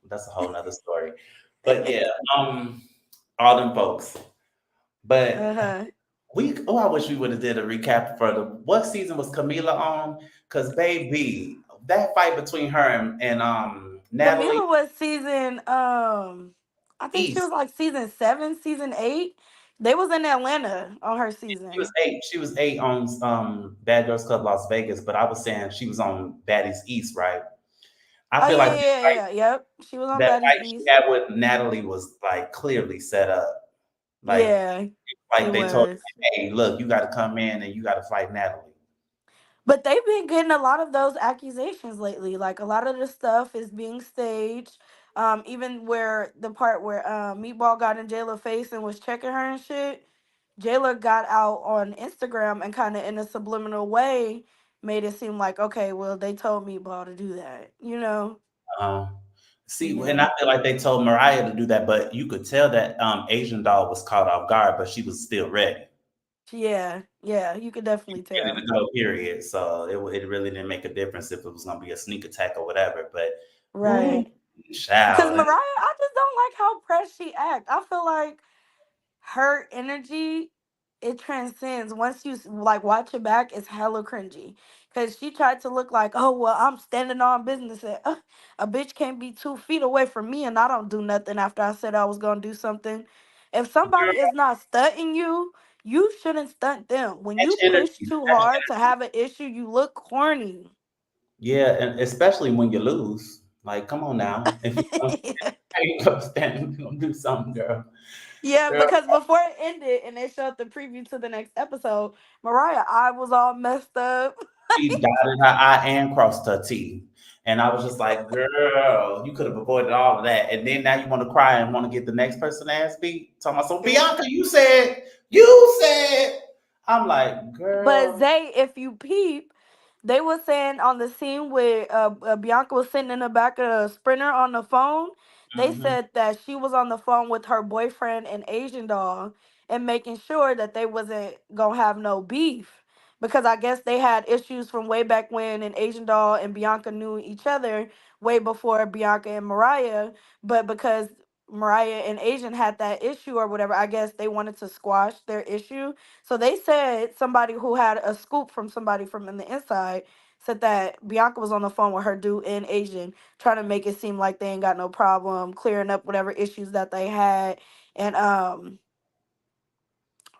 That's a whole nother story. But yeah, um, all them folks. But Uh-huh. I wish we would have did a recap for the what season was Camila on? Cause baby, that fight between her and Natalie Camila was season I think she was East. like season 7, season 8. They was in Atlanta on her She was season. eight. She was eight on Bad Girls Club Las Vegas, but I was saying she was on Baddies East, right? I Oh feel yeah, like yeah, yeah, yeah. Yep. She was on that Baddies fight she East. had with Natalie was like clearly set up. Like Yeah, it like they told was. her, hey, look, you got to come in and you got to fight Natalie. But they've been getting a lot of those accusations lately. Like a lot of the stuff is being staged. Even where the part where Meatball got in Jayla's face and was checking her and shit, Jayla got out on Instagram and kind of in a subliminal way made it seem like, okay, well, they told Meatball to do that, you know? Um, See, and Yeah. I feel like they told Mariah to do that, but you could tell that Asian doll was caught off guard, but she was still ready, Yeah. Yeah. You could definitely ready tell. to go. Period. So it really didn't make a difference if it was gonna be a sneak attack or whatever. But ooh, Right. Because child, Mariah, I just don't like how pressed she act. I feel like her energy, it transcends. Once you like watch it back, it's hella cringy. Cause she tried to look like, oh well, I'm standing on business. And, a bitch can't be 2 feet away from me, and I don't do nothing after I said I was gonna do something. If somebody is not stunting you, you shouldn't stunt them. When you catch push energy, too catch hard to energy. have an issue, you look corny. Yeah, and especially when you lose. Like, come on now, if you don't, you gonna stand, you gonna do something, girl. Yeah, Girl, because before it ended and they showed the preview to the next episode, Mariah, I was all messed up. she dotted her I and crossed her T. And I was just like, girl, you could have avoided all of that. And then now you want to cry and want to get the next person ass beat. Talking about, so Yeah. Bianca, you said. I'm like, But girl. Zay, if you peep, they were saying on the scene where Bianca was sitting in the back of the Sprinter on the phone, they Hmm. said that she was on the phone with her boyfriend and Asian doll and making sure that they wasn't gonna have no beef. Because I guess they had issues from way back when, and Asian doll and Bianca knew each other way before Bianca and Mariah. But because Mariah and Asian had that issue or whatever, I guess they wanted to squash their issue, so they said somebody who had a scoop from somebody from in the inside said that Bianca was on the phone with her dude in Asian, trying to make it seem like they ain't got no problem clearing up whatever issues that they had. And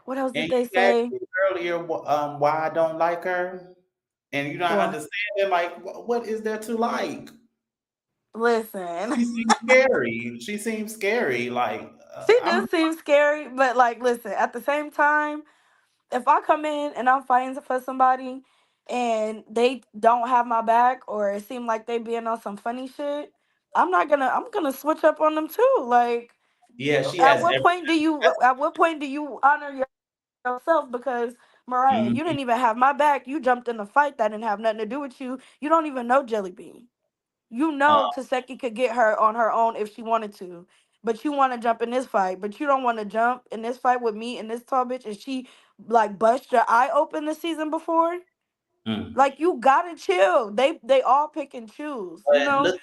what else did And they you asked say? me earlier why I don't like her. And you're not Well, understanding, like, what is there to like? listen, She seems scary. She seems scary. Like, she I'm does seem scary, but like, listen, at the same time, if I come in and I'm fighting for somebody and they don't have my back or it seemed like they being on some funny shit, I'm gonna switch up on them too. Like, yeah, she at has what every. point do you That's, honor yourself? Because Mariah, you didn't even mhm. have my back. You jumped in a fight that didn't have nothing to do with you. You don't even know Jelly Bean. You know Taseki could get her on her own if she wanted to. But you want to jump in this fight, but you don't want to jump in this fight with me and this tall bitch, and she like bust your eye open the season before. Mm. Like you gotta chill. They all pick and choose, you But know? look,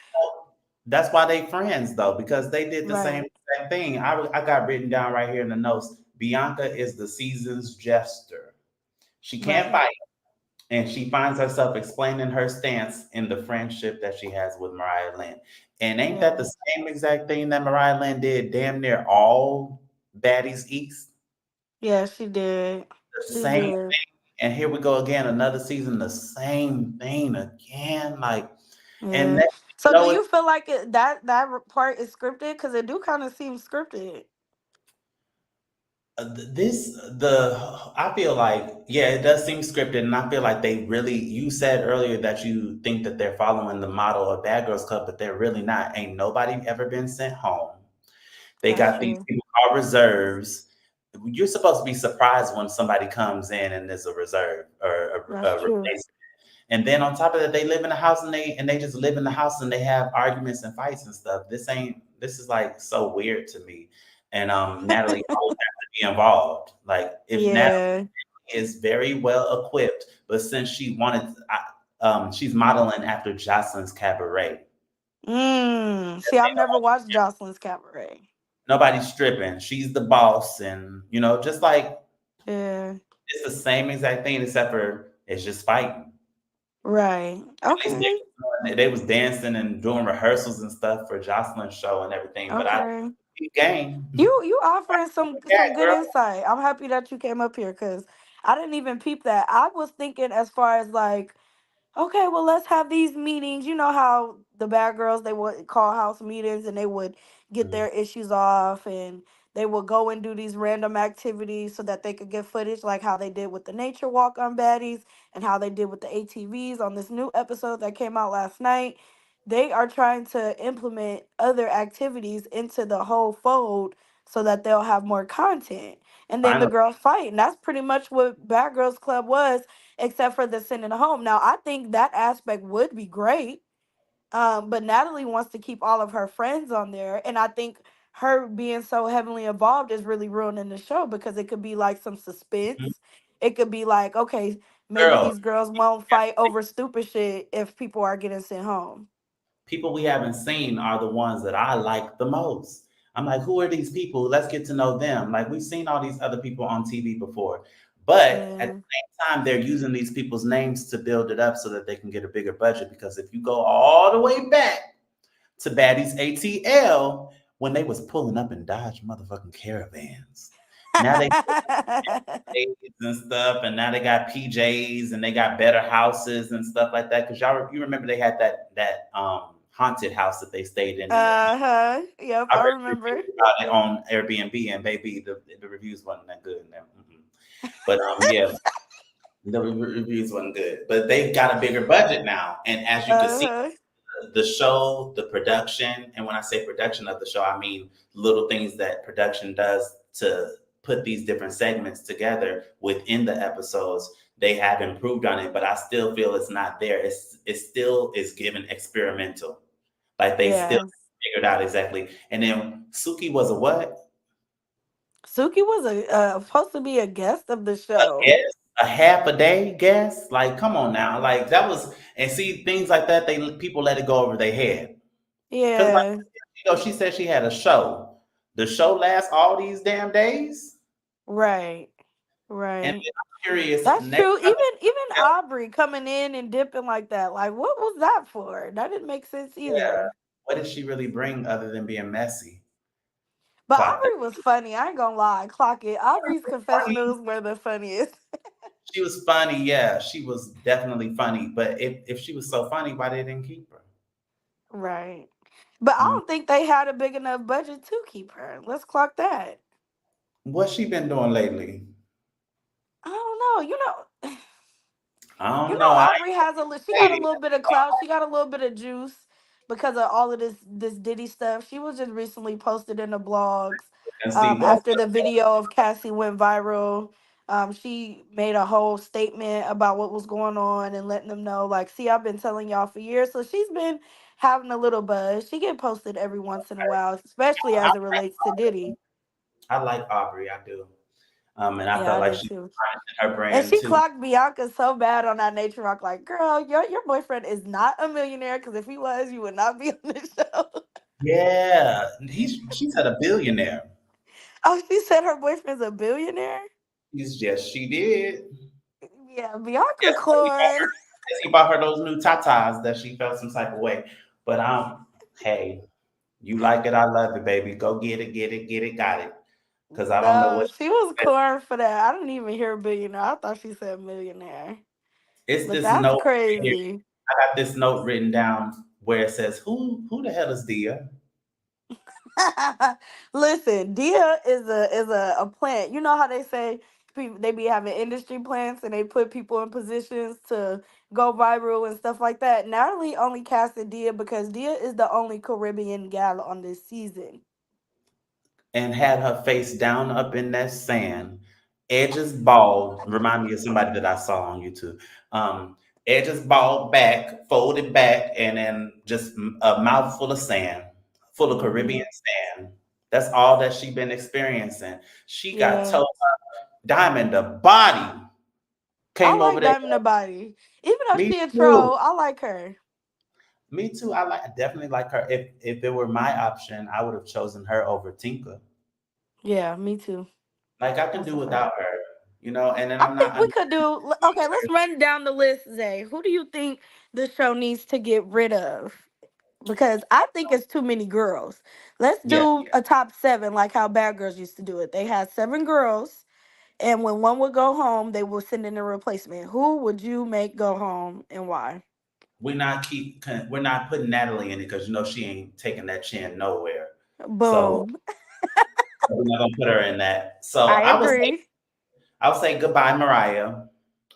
that's why they friends though, because they did the same Right. exact thing. I got written down right here in the notes. Bianca is the season's jester. She can't Right. fight, and she finds herself explaining her stance in the friendship that she has with Mariah Lynn. And ain't that the Yeah. same exact thing that Mariah Lynn did damn near all Baddies East? Yeah, she did. The She same did. thing. And here we go again, another season, the same thing again. Like, and Yeah. that, So do know, it's you feel like part is scripted? Because it do kind of seem scripted. this the I feel like, yeah, it does seem scripted, and I feel like they really. You said earlier that you think that they're following the model of Bad Girls Club, but they're really not. Ain't nobody ever been sent home. They That's got these true. people called reserves. You're supposed to be surprised when somebody comes in and is a reserve or That's a true. replacement. And then on top of that, they live in the house and they just live in the house and they have arguments and fights and stuff. This is like so weird to me. And Natalie always has to be involved. Like if Natalie Yeah. is very well equipped, but since she's modeling after Jocelyn's Cabaret. See, I've never watched Jocelyn's Cabaret. Nobody's stripping. She's the boss, and just like Yeah. it's the same exact thing, except for it's just fighting. Right. At least Okay. they was dancing and doing rehearsals and stuff for Jocelyn's show and everything. But I Okay. game. You offering Yeah, some good girl. insight. I'm happy that you came up here because I didn't even peep that. I was thinking as far as like, okay, well, let's have these meetings. You know how the bad girls, they would call house meetings and they would get Mhm. their issues off and they would go and do these random activities so that they could get footage, like how they did with the nature walk on Baddies and how they did with the ATVs on this new episode that came out last night. They are trying to implement other activities into the whole fold so that they'll have more content. And then the Finally, girls fight. And that's pretty much what Bad Girls Club was, except for the sending home. Now, I think that aspect would be great, but Natalie wants to keep all of her friends on there, and I think her being so heavily involved is really ruining the show because it could be like some mhm. suspense. It could be like, okay, maybe Girl, these girls won't fight over stupid shit if people are getting sent home. people we haven't seen are the ones that I like the most. I'm like, who are these people? Let's get to know them. Like we've seen all these other people on TV before, but at the Yeah. same time, they're using these people's names to build it up so that they can get a bigger budget. Because if you go all the way back to Baddies ATL, when they was pulling up in Dodge motherfucking caravans, now they Aids and stuff, and now they got PJs and they got better houses and stuff like that. Because you remember they had that haunted house that they stayed in the. Uh-huh. Yep, I I read remember. reviews about it on Airbnb, and baby, the reviews wasn't that good. And But yeah, the reviews wasn't good. But they've got a bigger budget now, and as you can see, Uh-huh. the show, the production, and when I say production of the show, I mean little things that production does to put these different segments together within the episodes. They have improved on it, but I still feel it's not there. It still is given experimental, like they still Yeah. figured out exactly. And then Suki was a what? Suki was supposed to be a guest of the A show. guest, a half a day guest. Like, come on now, like that was. And see things like that, they people let it go over their head. Because, like, Yeah. she said she had a show. The show lasts all these damn days. Right. And Right. then I'm curious, That's next true. time, Even Aubrey coming in and dipping like that. Like, what was that for? That didn't make sense yeah, either. what did she really bring other than being messy? But Clock that. Aubrey was funny. I ain't gonna lie. Clock it. Aubrey's Funny. confessionals were the funniest. She was funny, yeah. She was definitely funny. But if she was so funny, why they didn't keep her? Right. But I Mm. don't think they had a big enough budget to keep her. Let's clock that. What's she been doing lately? I don't know. I You don't know. know, I Aubrey has she got a ain't little bit of clout. She got a little bit of juice because of all of this Diddy stuff. She was just recently posted in the blogs. and see what After the video of Cassie went viral, she made a whole statement about what was going on and letting them know, like, see, I've been telling y'all for years. So she's been having a little buzz. She get posted every once in a while, especially I, as it relates to Diddy. I like Aubrey, I do. And I Yeah, felt I like did she too. her And brand she too. clocked Bianca so bad on that nature rock, like, girl, your boyfriend is not a millionaire because if he was, you would not be on this show. Yeah, she's had a billionaire. Oh, she said her boyfriend's a billionaire? He's just she did. Yeah, Bianca Yes, Corn. he bought her those new tatas that she felt some type of way. But hey, you like it, I love it, baby. Go get it, get it, get it, got it. Because I don't know No, what she was corn for that. I didn't even hear billionaire. I thought she said millionaire. it's But this that's note here. crazy. I got this note written down where it says, "Who the hell is Dia?" Listen, Dia is a plant. You know how they say people they be having industry plants and they put people in positions to go viral and stuff like that. Natalie only casted Dia because Dia is the only Caribbean gal on this season. And had her face down up in that sand, edges bald. Remind me of somebody that I saw on YouTube. Um, Edges bald back, folded back, and then just a mouthful of sand, full of Hmm. Caribbean sand. That's all that she been experiencing. She got Yeah, told Diamond the body I came over like there. Diamond the Body, even though Me she a too. troll. I like her. Me too. I definitely like her. If it were my option, I would have chosen her over Tinka. Yeah, me too. Like I can That's do a fact. without her, and then I I'm not think we under could do. Okay, let's run down the list, Zay. Who do you think the show needs to get rid of? Because I think it's too many girls. Let's yeah. do a top seven, like how Bad Girls used to do it. They had seven girls, and when one would go home, they would send in a replacement. Who would you make go home and why? We're not putting Natalie in it because she ain't taking that chin nowhere. So Boom. we're not gonna put her in that. So I agree. I would say goodbye, Mariah.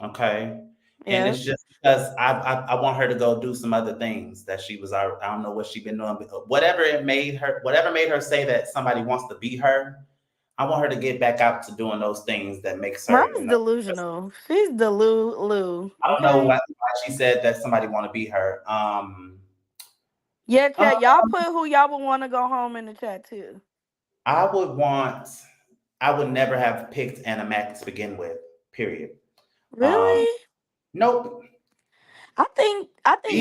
Okay. And Yeah. it's just because I want her to go do some other things that she was I don't know what she been doing, but whatever made her say that somebody wants to be her, I want her to get back out to doing those things that makes her, Mariah's delusional. She's delu. I don't know Okay. why she said that somebody want to be her. Yeah, Uh, chat. Y'all put who y'all would want to go home in the chat too. I would want. I would never have picked Anna Mac to begin with. Period. Um, Really? nope. I think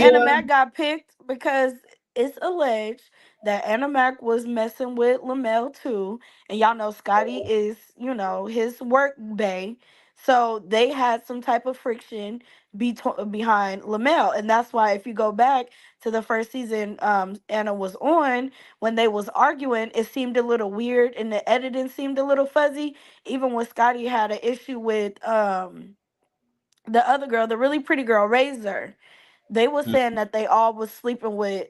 Anna Dia. Mac got picked because it's alleged that Anna Mac was messing with Lamel too, and y'all know Scotty is his work bae, so they had some type of friction behind Lamel, and that's why if you go back to the first season, Anna was on when they was arguing, it seemed a little weird and the editing seemed a little fuzzy, even when Scotty had an issue with the other girl, the really pretty girl, Razor. They was Mm, saying that they all was sleeping with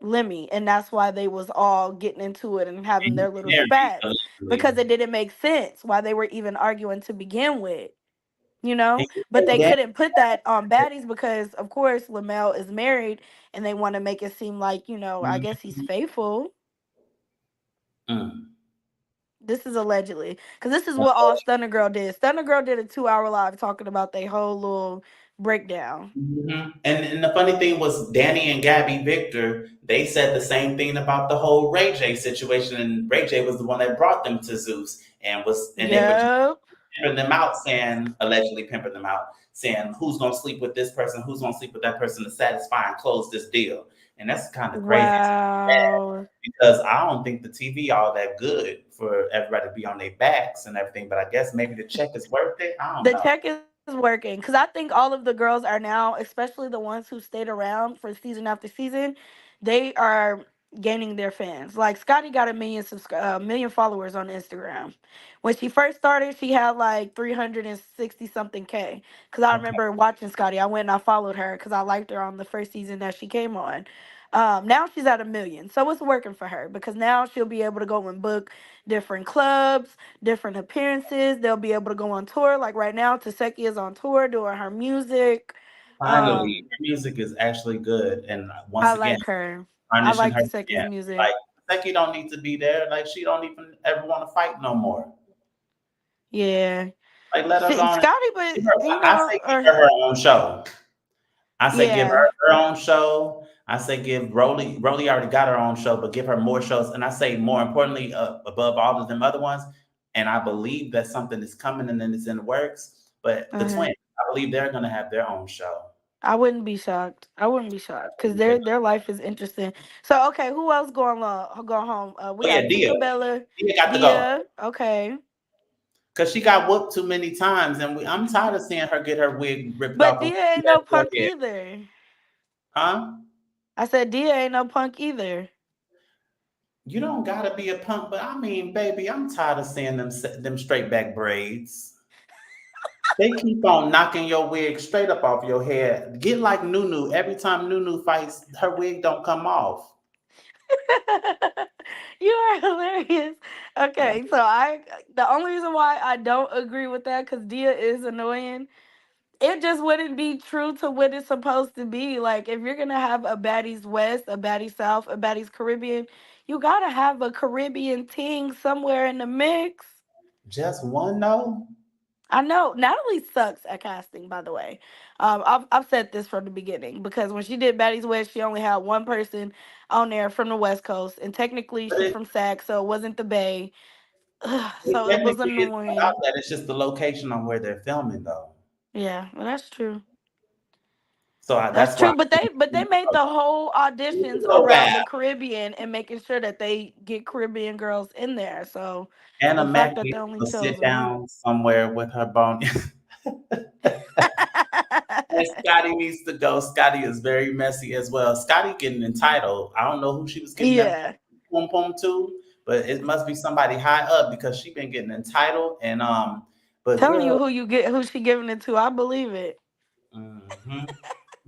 Lemmy, and that's why they was all getting into it and having their little Mary, spats allegedly. because it didn't make sense why they were even arguing to begin with, you know. And But they then, couldn't put that on Baddies because, of course, Lamel is married, and they want to make it seem like I guess he's faithful. mm, This is allegedly because this is what all Stunner Girl did. Stunner Girl did a 2 hour live talking about their whole little breakdown. and the funny thing was, Danny and Gabby Victor, they said the same thing about the whole Ray J situation, and Ray J was the one that brought them to Zeus, and they were just Yep. pimping them out, saying allegedly pimping them out, saying who's gonna sleep with this person, who's gonna sleep with that person to satisfy and close this deal, and that's kind of crazy Wow. because I don't think the TV all that good for everybody to be on their backs and everything, but I guess maybe the check is worth it. I don't The know. check is working because I think all of the girls are now, especially the ones who stayed around for season after season, they are gaining their fans. Like Scotty got a million followers on Instagram. When she first started, she had like 360 something K. Because I Okay, remember watching Scotty. I went and I followed her because I liked her on the first season that she came on. Now she's at a million. So it's working for her because now she'll be able to go and book different clubs, different appearances. They'll be able to go on tour. Like right now, Taseki is on tour doing her music. finally, Um, her music is actually good, and I once again, like her. I tarnishing like her Taseki's skin. music. Like Becky don't need to be there. Like she don't even ever want to fight no more. Yeah. Like let her go on. Scotty, but Give her, I say or give her her own show. I say give yeah. her her own show. I say give Roly. Roly already got her own show, but give her more shows. And I say more importantly, above all of them other ones. And I believe that something is coming and then it's in the works. But the Uh-huh. twins, I believe they're gonna have their own show. I wouldn't be shocked. I wouldn't be shocked because They're their life is interesting. So okay, who else going home? We Oh yeah, got Dia. Tinkerbella, Dia got to go Dia. Okay. Cause she got whooped too many times, and I'm tired of seeing her get her wig ripped But off and Dia ain't that no punk forehead. either. Huh? I said Dia ain't no punk either. You don't gotta be a punk, but I mean, baby, I'm tired of seeing them straight back braids. They keep on knocking your wig straight up off your head. Get like Nunu. Every time Nunu fights, her wig don't come off. You are hilarious. Okay, so the only reason why I don't agree with that because Dia is annoying. It just wouldn't be true to what it's supposed to be. Like if you're gonna have a Baddies West, a Baddies South, a Baddies Caribbean, you gotta have a Caribbean ting somewhere in the mix. Just one no. I know Natalie sucks at casting, by the way. I've said this from the beginning because when she did Baddies West, she only had one person on there from the West Coast, and technically But she's from SAC, so it wasn't the Bay. Ugh, it so it was technically is about annoying. that. It's just the location on where they're filming, though. Yeah, well, that's true. So That's that's why true, but they made the whole we auditions can go around back. the Caribbean and making sure that they get Caribbean girls in there. So Anna the fact Mac that they needs only to chose sit one. down somewhere with her bone. And Scotty needs to go. Scotty is very messy as well. Scotty getting entitled. I don't know who she was getting that Yeah, pom pom to, but it must be somebody high up because she been getting entitled. And but telling you girl, who she giving it to, I believe it. mm-hmm,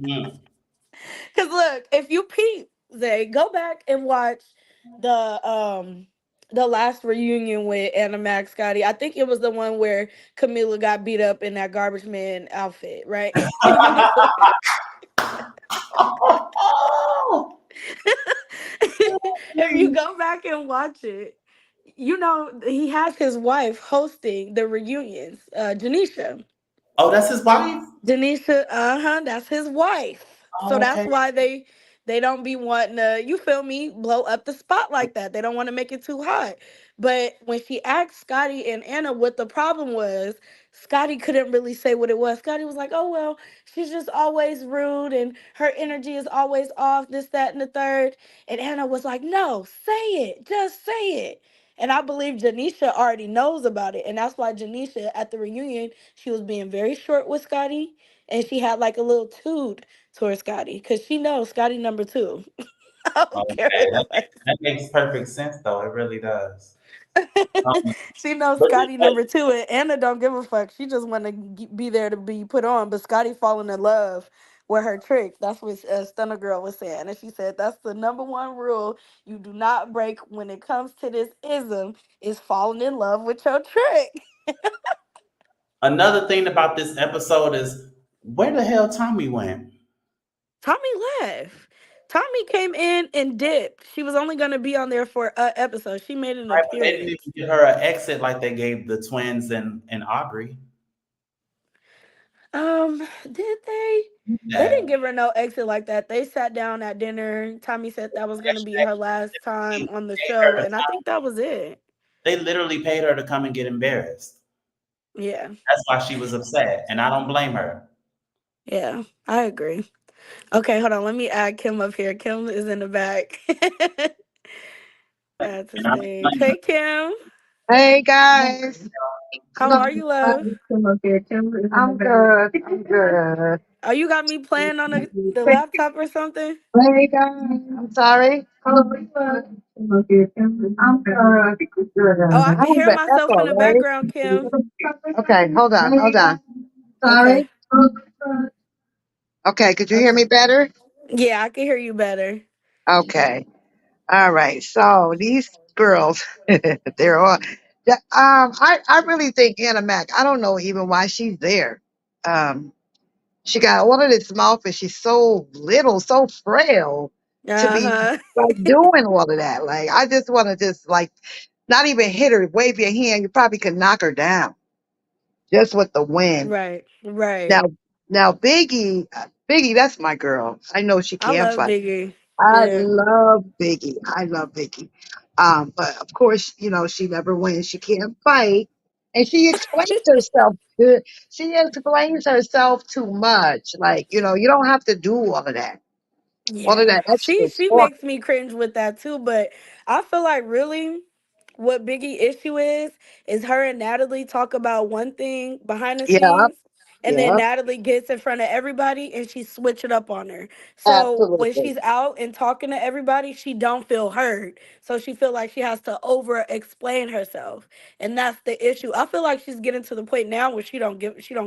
mm. Cause look, if you peep, Zay, go back and watch the um the last reunion with Anna Max Scotty. I think it was the one where Camila got beat up in that garbage man outfit, right? You need to if you go back and watch it, you know he has his wife hosting the reunions, Janisha. Oh, that's his wife. Denisha, that's his wife. So Oh, that's okay. why they don't be wanting to, you feel me, blow up the spot like that. They don't want to make it too hot. But when she asked Scotty and Anna what the problem was, Scotty couldn't really say what it was. Scotty was like, "Oh well, she's just always rude and her energy is always off, this, that, and the third." And Anna was like, "No, say it. Just say it." And I believe Janisha already knows about it. And that's why Janisha at the reunion she was being very short with Scotty, and she had like a little toot towards Scotty because she knows Scotty number two. I don't Okay, care what nobody that makes perfect sense though. It really does. says. Um, She knows but, Scotty but number two, and Anna don't give a fuck. She just want to be there to be put on. But Scotty falling in love with her trick. That's what Stunner Girl was saying, and she said that's the number one rule you do not break when it comes to this ism is falling in love with your trick. another thing about this episode is where the hell Tommy went? Tommy left. Tommy came in and dipped. She was only going to be on there for an episode. She made an Right, but they didn't appearance. even give her an exit like they gave the twins and Aubrey. Did they? They didn't That give her no exit like that. They sat down at dinner. Tommy said that was going to be her last time on the paid her show, to and I come. think that was it. They literally paid her to come and get embarrassed. Yeah, That's why she was upset, and I don't blame her. yeah, I agree. Okay, hold on. Let me add Kim up here. Kim is in the back. Add to And I don't stage. blame Hey, Kim. Hey guys. How are you, love? I'm good. I'm good. Oh, you got me playing on the laptop or something? Hey guys. I'm sorry. I'm good. I'm good. Oh, I I can have hear an myself in echo, the right? background, Kim. Okay, hold on, hold on. Okay. Sorry. Okay, could you hear Okay. me better? Yeah, I can hear you better. Okay. All right. So these girls, they're all. I really think Anna Mac. I don't know even why she's there. She got all of this mouth, and she's so little, so frail to be Uh-huh. like doing all of that. Like I just want to just like not even hit her, wave your hand. You probably could knock her down just with the wind. Right. Right. Now, now Biggie, that's my girl. I know she I can love fight. Biggie. I Yeah. love Biggie. I love Biggie. But of course, she never wins. She can't fight. And she explains herself good. She explains herself too much. Like, you don't have to do all of that. All of Yeah. that She extra she talk. makes me cringe with that too, but I feel like really what Biggie issue is her and Natalie talk about one thing behind the Yeah, scenes, and then yeah, Natalie gets in front of everybody and she switch it up on her. So when absolutely. she's out and talking to everybody, she don't feel heard. So she feel like she has to over explain herself. And that's the issue. I feel like she's getting to the point now where she don't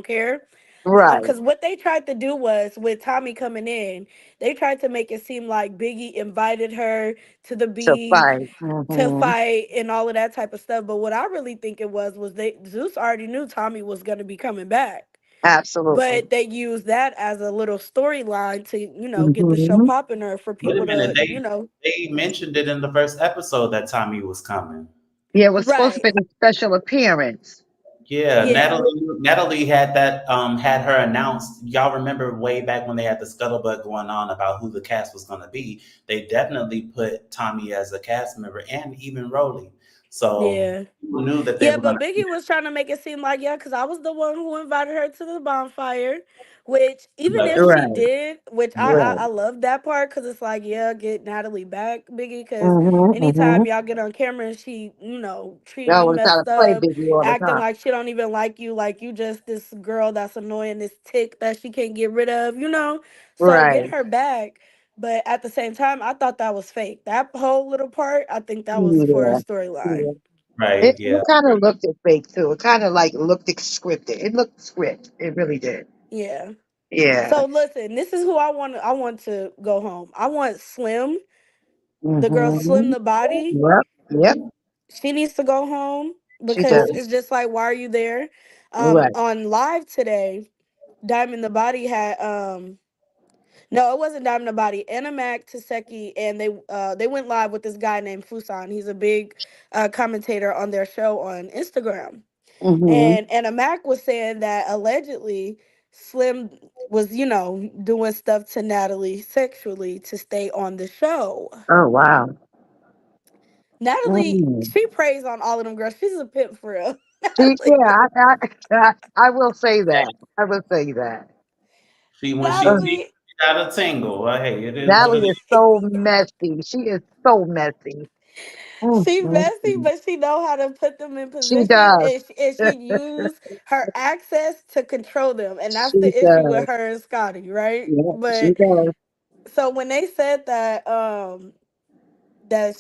care. Right. Because what they tried to do was with Tommy coming in, they tried to make it seem like Biggie invited her to the To beach fight. to Hmm. fight and all of that type of stuff. But what I really think it was they Zeus already knew Tommy was gonna be coming back. Absolutely. But they used that as a little storyline to, get the show Hmm. popping or for Wait a people minute, to, they mentioned it in the first episode that Tommy was coming. Yeah, it was supposed to right. be a special appearance. Yeah, Yeah. Natalie had that had her announced. Y'all remember way back when they had the scuttlebutt going on about who the cast was going to be. They definitely put Tommy as a cast member and even Rowley. So Yeah. people knew that they Yeah, were going but to. Biggie was trying to make it seem like, yeah, because I was the one who invited her to the bonfire. Which, even But if she Right, did, which right. I love that part because it's like, yeah, get Natalie back, Biggie. Because Hmm. anytime Hmm. y'all get on camera and she, treating Y'all you was trying to messed play up, Biggie all the acting time. like she don't even like you just this girl that's annoying, this tick that she can't get rid of. So get Right. her back. But at the same time, I thought that was fake. That whole little part, I think that was for a Yeah. storyline. Yeah. right, It yeah, kind of looked at fake too. It kind of like looked scripted. It looked script. It really did. Yeah. Yeah. So listen, this is who I want. I want to go home. I want Slim, the girl Slim Hmm. the body. Yep. Yep. She needs to go home She because does. it's just like, why are you there? Right. On live today, Diamond the Body had no, it wasn't Diamond the Body. Anamac Taseki and they went live with this guy named Fusan. He's a big commentator on their show on Instagram. Hmm. And Mac was saying that allegedly Slim was, doing stuff to Natalie sexually to stay on the show. Oh wow. Natalie, Mm. she preys on all of them girls. She's a pimp for real. She, yeah, Natalie, I will say that. I will say that. she when she Uh, tingled, Natalie, she got a tingle. Well, hey, it is what it Natalie is. is so messy. She is so messy. Mm, she mm, messy, mm. but she know how to put them in She position, does. and she use her access to control them, and that's She the issue with does. her and Scotty, right? Yeah, she But does. so when they said that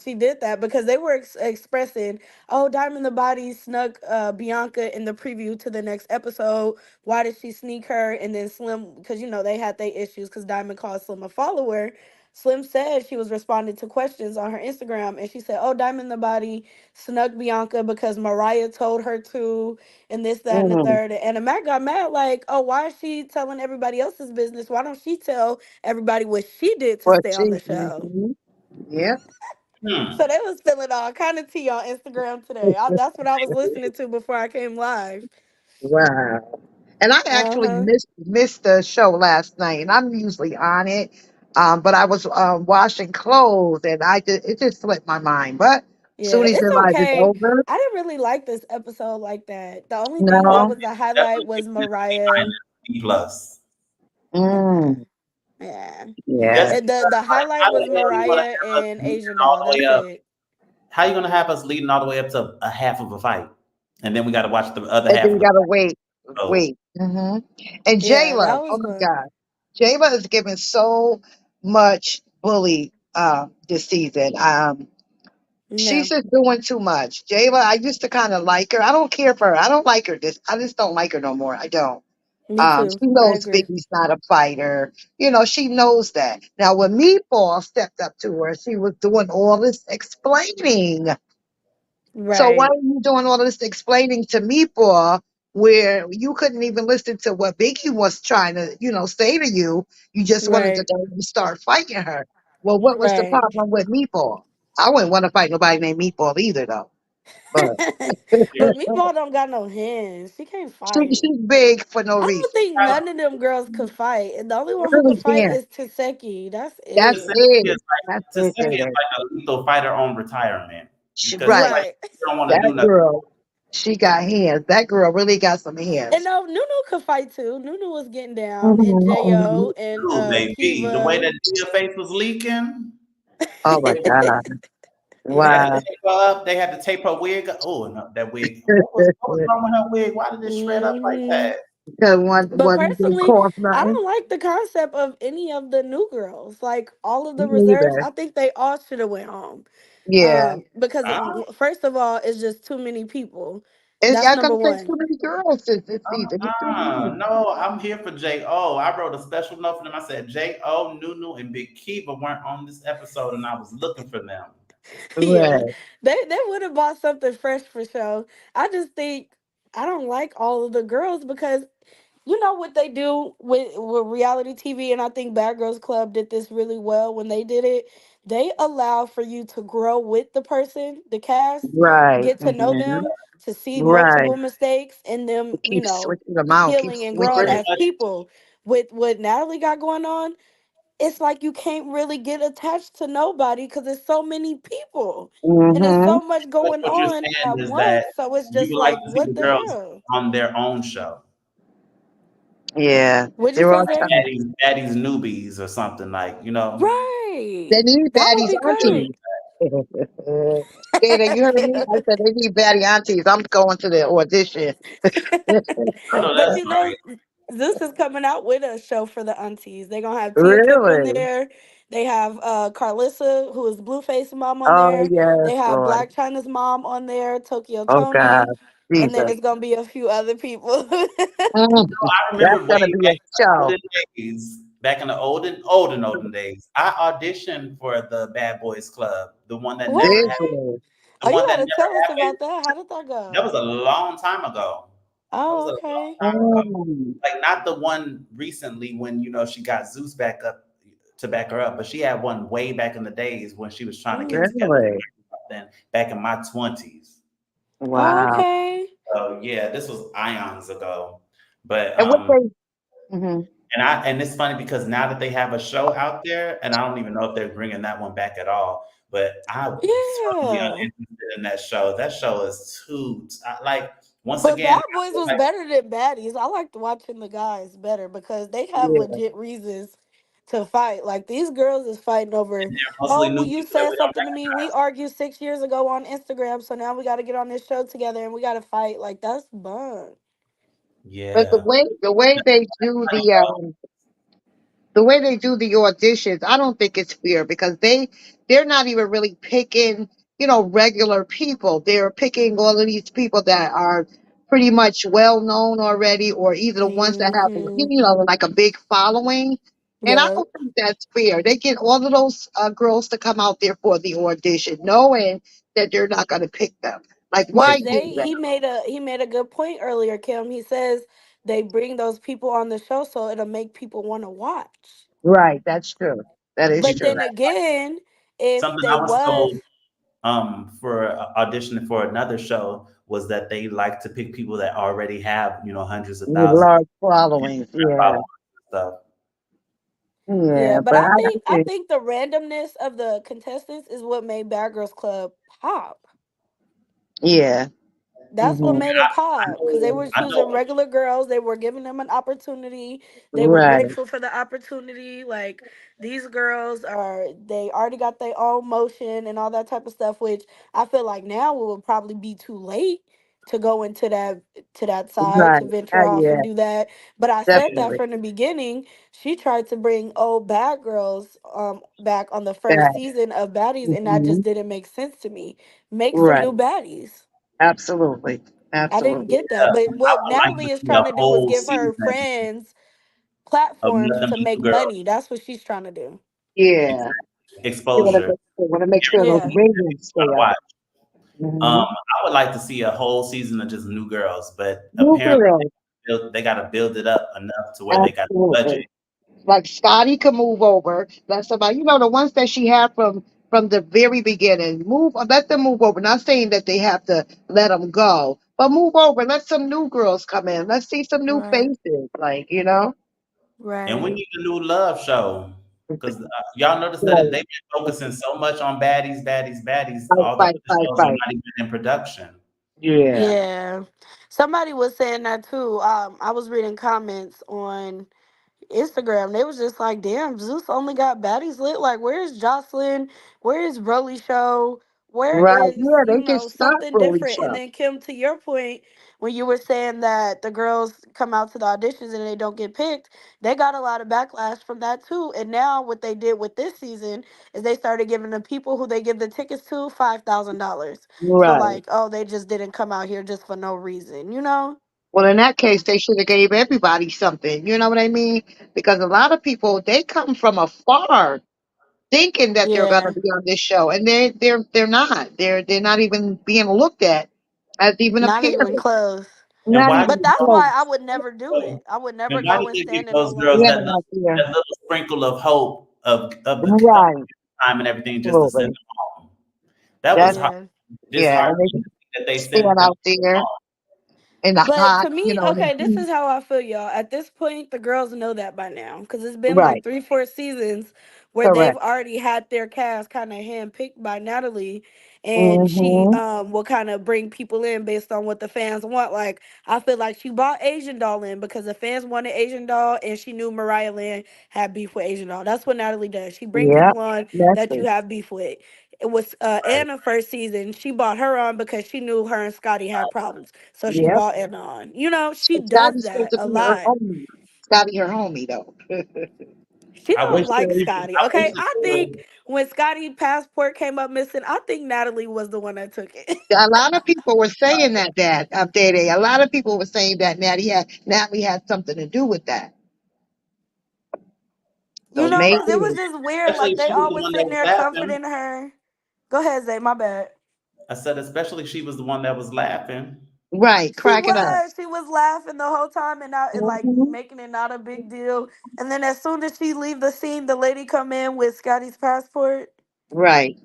she did that because they were expressing, oh, Diamond the Body snuck Bianca in the preview to the next episode. Why did she sneak her? And then Slim, because they had their issues because Diamond called Slim a follower. Slim said she was responding to questions on her Instagram and she said, oh, Diamond the Body snuck Bianca because Mariah told her to, and this, that, and the Mm. third. And the Mac got mad, like, oh, why is she telling everybody else's business? Why don't she tell everybody what she did to But stay on she, the show? yeah. Hmm. So they was feeling all kind of tea on Instagram today. That's what I was listening to before I came live. Wow. And I Uh actually huh. missed the show last night, and I'm usually on it. But I was washing clothes, and it just slipped my mind. But soon Yeah, as it's realized it's okay. over, I didn't really like this episode like that. The only thing that Well, no. was the highlight definitely was give it B Mariah. minus, B plus. Yeah, Mm, yeah. yeah. Just And the like, highlight how the was hell you gonna Mariah have us and leading Asian all Doll. the way That's up? it. How you gonna have us leading all the way up to a half of a fight, and then we got to watch the other And half then of you the gotta fight? wait, Oh, wait. Hmm. And Yeah, Jayla, that oh was my fun. God, Jayla is giving so much bully this season. Yeah, She's just doing too much. Jayla, I used to kind of like her. I don't care for her. I don't like her. I just don't like her no more. I don't. me too. She I knows agree. Biggie's not a fighter. She knows that. Now, when Meatball stepped up to her, she was doing all this explaining. So why Right, are you doing all this explaining to Meatball where you couldn't even listen to what Biggie was trying to, say to you? You just wanted to right, go and start fighting her. Well, what was the right. problem with Meatball? I wouldn't want to fight nobody named Meatball either, though. But But Meatball don't got no hands. She can't fight. she's big for no I don't reason. think none of them girls could fight. And the only She one who really could fight can't. is Taseki. That's That's it. it. That's it, Taseki is baby. like a lethal fighter on retirement because it's Right. like Right. you don't want to That do nothing. girl, she got hands. That girl really got some And hands. no, Nunu could fight too. Nunu was getting down. And Mhm, Jo mhm. and Ooh, baby, the way Kiva. that Dia face was leaking. Oh my God. They had to Wow. tape her up. They had to tape her wig. Oh no, that wig. What was wrong with her wig? Why did it shred up like Hmm. that? Because one But wasn't gonna personally, cost I nothing. don't like the concept of any of the new girls. Like all of Me the reserves, neither. I think they all should have went home. Yeah. Because Huh? first of all, it's just too many people. It's, That's I number gotta say, too one. many girls this season. It's too many. No, I'm here for J.O. I wrote a special note for them. I said J.O., Nunu, and Big Kiva weren't on this episode, and I was looking for them. Yeah, Right. they would have bought something fresh for show. I just think I don't like all of the girls because you know what they do with reality TV, and I think Bad Girls Club did this really well when they did it. They allow for you to grow with the person, the cast, Right. get to know Hmm. them, to see Right. multiple mistakes and them, Keep switching them out. Keep healing and growing Pretty switching. as much. people. With what Natalie got going on, it's like you can't really get attached to nobody because there's so many people and there's Hmm. so much But going what you're on saying at is that once. So it's you just would like like, to see what the the girls hell? on their own show, Yeah. What'd you They're say, all Zay? trying. Baddies newbies or something like, Right. They need That would baddies be they would need great. aunties. Dana, you heard me? I said they need baddie aunties. I'm going to the audition. I know But that's you know, right. Zeus is coming out with a show for the aunties. They're gonna have Tia Kip on Really? there. They have Carlissa, who is Blueface mom on Oh there. yes, They have Lord. Black China's mom on there, Tokyo Oh God, Tony. And then Jesus. it's gonna be a few other people. Mm, I that's remember way gonna be a back in the show. olden days, back in the olden days, I auditioned for the Bad Boys Club, the one that What? never Did happened. you? The Oh, you one that gotta never tell us happened. about that. How did that That go? was a long time ago. That was Oh, a long okay. time ago. Mm, Like not the one recently when she got Zeus back up to back her up, but she had one way back in the days when she was trying to get Mm. together really? then back in my 20s. Oh, Wow. okay. So yeah, this was ions ago. But And what they? Hmm. and it's funny because now that they have a show out there, and I don't even know if they're bringing that one back at all. But I'm totally Yeah. uninterested in that show. That show is too like once But again. Bad I Boys feel was like better than Baddies. I liked watching the guys better because they have Yeah. legit reasons to fight. Like these girls is fighting over, they're mostly oh, well, new you people that said we don't something to me. We recognize. argued 6 years ago on Instagram, so now we got to get on this show together and we got to fight. Like that's bun. But the Yeah. way they do Funny though. the way they do the auditions, I don't think it's fair because they're not even really picking, regular people. They're picking all of these people that are pretty much well known already, or either the ones that have, Hmm. like a big following. And I Right. don't think that's fair. They get all of those girls to come out there for the audition, knowing that they're not going to pick them. Like, why But do Zay, that? he made a good point earlier, Kim. He says they bring those people on the show so it'll make people want to watch. Right, that's true. That is But true. then again, if Something they I was was told for auditioning for another show was that they like to pick people that already have hundreds of With thousands large of followings, yeah. followers and stuff. Yeah, Yeah, but but I I think the randomness of the contestants is what made Bad Girls Club pop. yeah. That's what Hmm. made it I pop because they know, were I choosing know. regular girls. They were giving them an opportunity. They were Right, grateful for the opportunity. Like these girls they already got their own motion and all that type of stuff. Which I feel like now it would probably be too late to go into that side right. to venture off Yeah, and do that. But I said that definitely. from the beginning. She tried to bring old bad girls back on the first That. season of Baddies, and that just Hmm. didn't make sense to me. Make some Right. new baddies. Absolutely. I didn't Absolutely. get that. But I what would like Natalie to is see a trying to do was whole give season her friends of platforms nothing to but make the girls. money. That's what she's trying to do. Yeah. Exposure. They want to make sure those Yeah. ratings Trying stay to up. watch. Hmm. I would like to see a whole season of just new girls, but New apparently girls. they got to build it up enough to where they got the budget. Absolutely. Like Scotty could move over. Let somebody, the ones that she had from the very beginning, let them move over. Not saying that they have to let them go, but move over. Let some new girls come in. Let's see some new Right. faces. Like. And we Right. need a new love show because y'all notice that Right. they've been focusing so much on baddies, baddies, baddies. Fight, All the fight, other fight, shows are fight. not even in production. Yeah. Yeah. Somebody was saying that too. I was reading comments on Instagram. They was just like, damn, Zeus only got baddies lit. Like, where's Jocelyn? Where's Broly Show? Where Right. is, Yeah, you they know, just start something really different? And stuff. then Kim, to your point, when you were saying that the girls come out to the auditions and they don't get picked, they got a lot of backlash from that too. And now what they did with this season is they started giving the people who they give the tickets to $5,000. So Right. like, oh, they just didn't come out here just for no reason, you know? Well, in that case, they should have gave everybody something. You know what I mean? Because a lot of people they come from afar thinking that they're going to Yeah, be on this show, and they're not. They're not even being looked at as even not even appearing. close. And Not why But even that's close. why I would never do it. I would never and why go did and they give stand in no those girls Yeah, line. not there. that little sprinkle of hope of Right. time and everything just to send Absolutely. them home? That was That's hard, Yeah. yeah. And they disheartening that they sent stand them out there home. in the But hot, to me, you know, in the okay, this heat. is how I feel, y'all. At this point, the girls know that by now because it's been like Right. 3, 4 seasons where they've Correct. already had their cast kind of handpicked by Natalie, and she Mm-hmm. will kind of bring people in based on what the fans want. Like I feel like she brought Asian Doll in because the fans wanted Asian Doll, and she knew Mariah Lynn had beef with Asian Doll. That's what Natalie does. She bring Yeah. people on that you Messy. have beef with. It was Right. Anna first season. She bought her on because she knew her and Scotty had problems. So she Yep. bought Anna on. You know, she does Scotty's supposed that to a be her lot. homie. Scotty, her homie, though. She I don't wish like they Scotty. I wish Okay. I they think would. when Scotty passport came up missing, I think Natalie was the one that took it. A lot of people were saying that Day Day. A lot of people were saying that Natalie had something to do with that. You So know, because it was maybe. just weird. Especially Like if they she was all the was one that sitting was there laughing. comforting her. Go ahead, Zay, my bad. I said, especially if she was the one that was laughing. Right, She cracking up. was. She was laughing the whole time and not and like Hmm. making it not a big deal. And then as soon as she leave the scene, the lady come in with Scotty's passport. Right.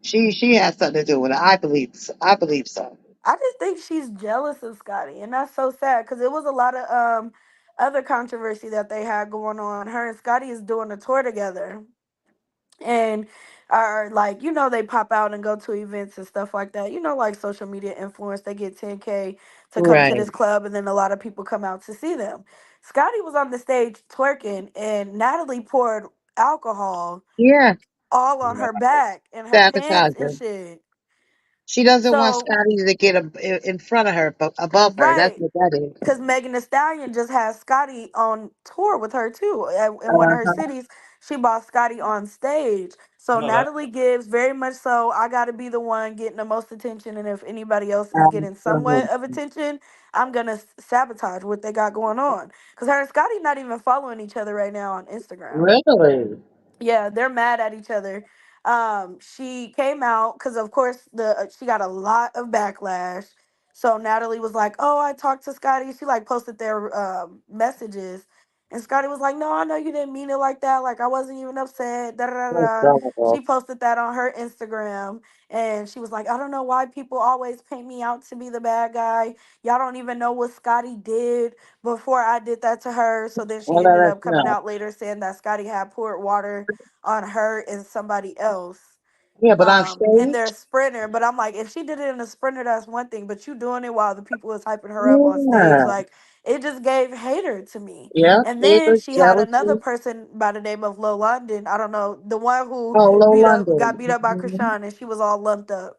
She has something to do with it. I believe so. I believe so. I just think she's jealous of Scotty, and that's so sad because it was a lot of other controversy that they had going on. Her and Scotty is doing a tour together, and are like, you know, they pop out and go to events and stuff like that. You know, like social media influence, they get 10K to come to Right. this club, and then a lot of people come out to see them. Scotty was on the stage twerking, and Natalie poured alcohol Yeah. all on her Right. back and her pants and Sabotager. shit. She doesn't want So Scotty to get in front of her, but above her. That's right. what that is. Because Megan Thee Stallion just had Scotty on tour with her too. In one of her Uh-huh. cities, she brought Scotty on stage. So No, that's Natalie Gibbs, very much so, I got to be the one getting the most attention. And if anybody else is getting somewhat of Absolutely. attention, I'm going to sabotage what they got going on. Because her and Scotty not even following each other right now on Instagram. Really? Yeah, they're mad at each other. She came out because, of course, the she got a lot of backlash. So Natalie was like, "Oh, I talked to Scotty." She like posted their messages, and Scotty was like, "No, I know you didn't mean it like that. Like I wasn't even upset." Da da da That's da. She terrible. posted that on her Instagram, and she was like, "I don't know why people always paint me out to be the bad guy. Y'all don't even know what Scotty did before I did that to her." So then Well, she let ended us up coming know. out later saying that Scotty had poured water on her and somebody else Yeah, but on in their stage? sprinter. But I'm like, if she did it in a sprinter, that's one thing. But you doing it while the people was hyping her up on stage, Yeah. like it just gave hater to me. Yep. And then Haters, she had another jealousy. person by the name of Low London. I don't know, the one who Oh, Low got London. beat up by Mhm. Krishan, and she was all lumped up.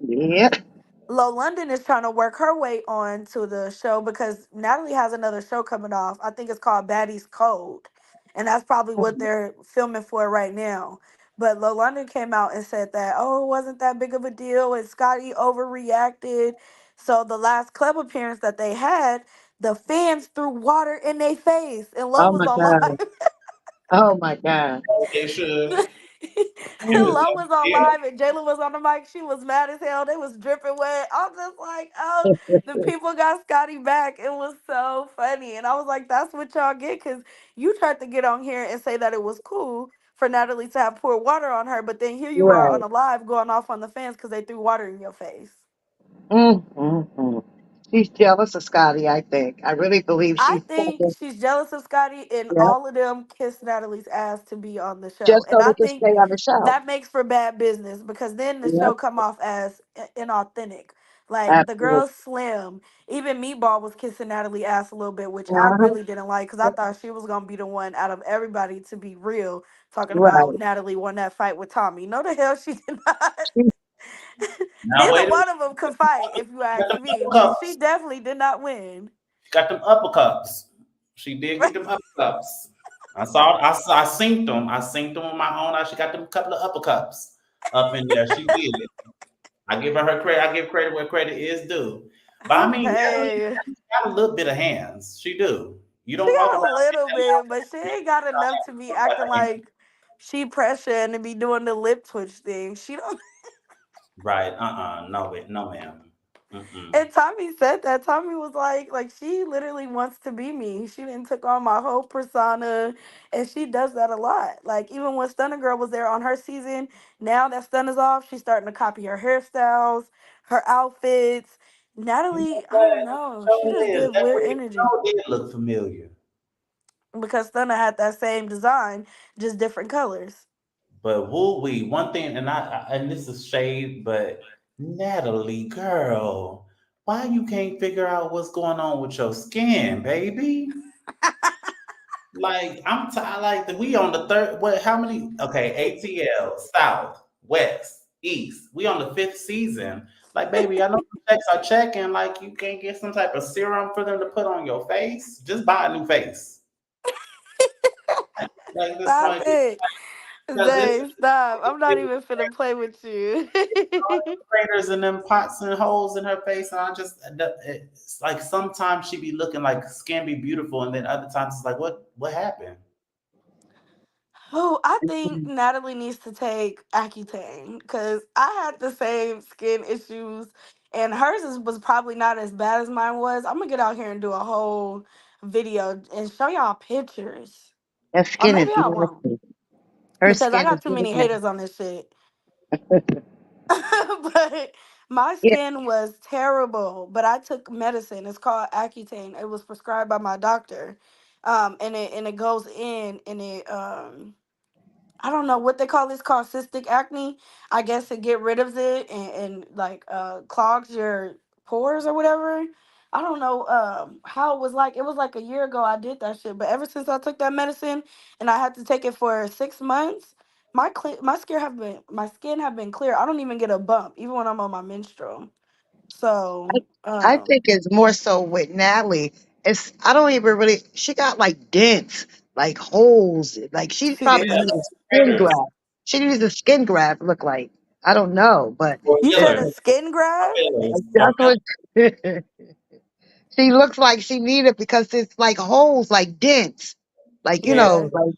Yep. Low London is trying to work her way on to the show because Natalie has another show coming off. I think it's called Baddies Code. And that's probably what they're filming for right now. But Low London came out and said that, oh, it wasn't that big of a deal and Scotty overreacted. So the last club appearance that they had, the fans threw water in their face and Low Oh was my on God. live. Oh my God. they should. It was Lo so was on yeah. live and Jayla was on the mic. She was mad as hell. They was dripping wet. I'm just like, oh, the people got Scotty back. It was so funny. And I was like, that's what y'all get because you tried to get on here and say that it was cool for Natalie to have poured water on her. But then here you are on Right. a live going off on the fans because they threw water in your face. Mm. She's jealous of Scotty, I think. I really believe I she's think she's jealous of Scotty, and yeah, all of them kissed Natalie's ass to be on the show. just And so I they can think stay on the show. that makes for bad business because then the Yep. show come off as inauthentic. Like the Absolutely. girl Slim, even Meatball was kissing Natalie ass a little bit, which I Uh-huh. really didn't like because I thought she was gonna be the one out of everybody to be real, talking about Right. Natalie won that fight with Tommy. No, the hell she did not. Now Neither wait a minute. one of them could fight, if you Got ask them me. But she uppercuts. definitely did not win. She got them uppercuts. She did get them uppercuts. I synced them. I synced them on my own. She got them couple of uppercuts up in there. She did. I give her credit. I give credit where credit is due. But I mean, Natalie Hey, got a little bit of hands. She do. You she don't walk got a around little and tell bit, but she ain't got enough to be acting me. like she pressure and to be doing the lip twitch thing. She don't. Right. No, no, ma'am. Mm-mm. And Tommy said that. Tommy was like she literally wants to be me. She didn't took on my whole persona, and she does that a lot. Like even when Stunner Girl was there on her season, now that Stunner's off, she's starting to copy her hairstyles, her outfits. You know Natalie, I what? don't know. She Show just is gives that weird we energy show did look familiar. because Stunner had that same design, just different colors. But woo wee, one thing, and this is shade, but Natalie, girl, why you can't figure out what's going on with your skin, baby? Like like we on the third. What? How many? Okay, ATL, South, West, East. We on the fifth season. Like, baby, I know some checks are checking. Like, you can't get some type of serum for them to put on your face. Just buy a new face. Like this Stop point, it. because Zay, stop. I'm not it even finna play with you. craters and them pots and holes in her face, and it's like sometimes she be looking like skin be beautiful, and then other times it's like, what happened? Oh, I think Natalie needs to take Accutane because I had the same skin issues, and was probably not as bad as mine was. I'm gonna get out here and do a whole video and show y'all pictures, Her or skin is maybe I won't nasty. Her because I skin is got too really many nasty. haters on this shit. But my Yeah, skin was terrible. But I took medicine. It's called Accutane. It was prescribed by my doctor, and it goes in and it. I don't know what they call this, called cystic acne. I guess to get rid of it and like clogs your pores or whatever. I don't know how it was like. It was like a year ago I did that shit, but ever since I took that medicine and I had to take it for 6 months, my skin have been clear. I don't even get a bump even when I'm on my menstrual. I, So I think it's more so with Natalie. It's I don't even really. She got like dents, like holes. Like she Yeah, probably needs a skin craters graft. She needs a skin graft. Look like I don't know, but or you said fillers, a skin graft? or that's what she looks like. She needed because it's like holes, like dents, like Yeah. like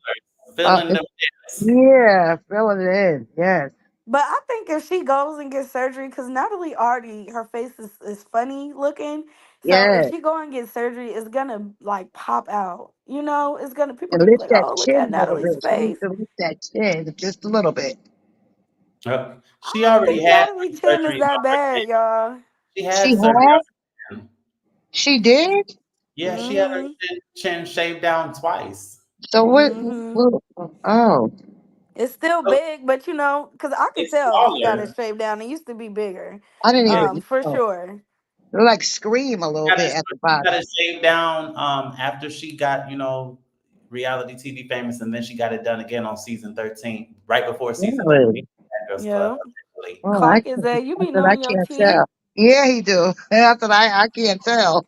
filling them it's, dents. yeah, filling it in. Yes, But I think if she goes and gets surgery, because Natalie already, her face is funny looking. So if yes. she go and get surgery, it's gonna like pop out. It's gonna, people And gonna be lift like, that oh, look chin at a little Natalie's bit. She needs face. to lift that chin just a little bit. I She don't already think had Natalie's chin is surgery that on her bad, chin. y'all. She She had surgery had. on her chin. She did. Yeah, she had her Mm-hmm. chin shaved down twice. So what? Mm-hmm. Oh, It's still So big, but because I could it's tell she got it smaller. shaved down. It used to be bigger. I didn't Yeah, even For know. sure. They like scream a little bit at the she got bottom. it shaved down after she got, reality TV famous, and then she got it done again on season 13, right before season 13 Really? Girls Club, Yeah. officially. Oh, Clock is that you I be said I knowing your can't tea. tell. Yeah, he do. I said I can't tell.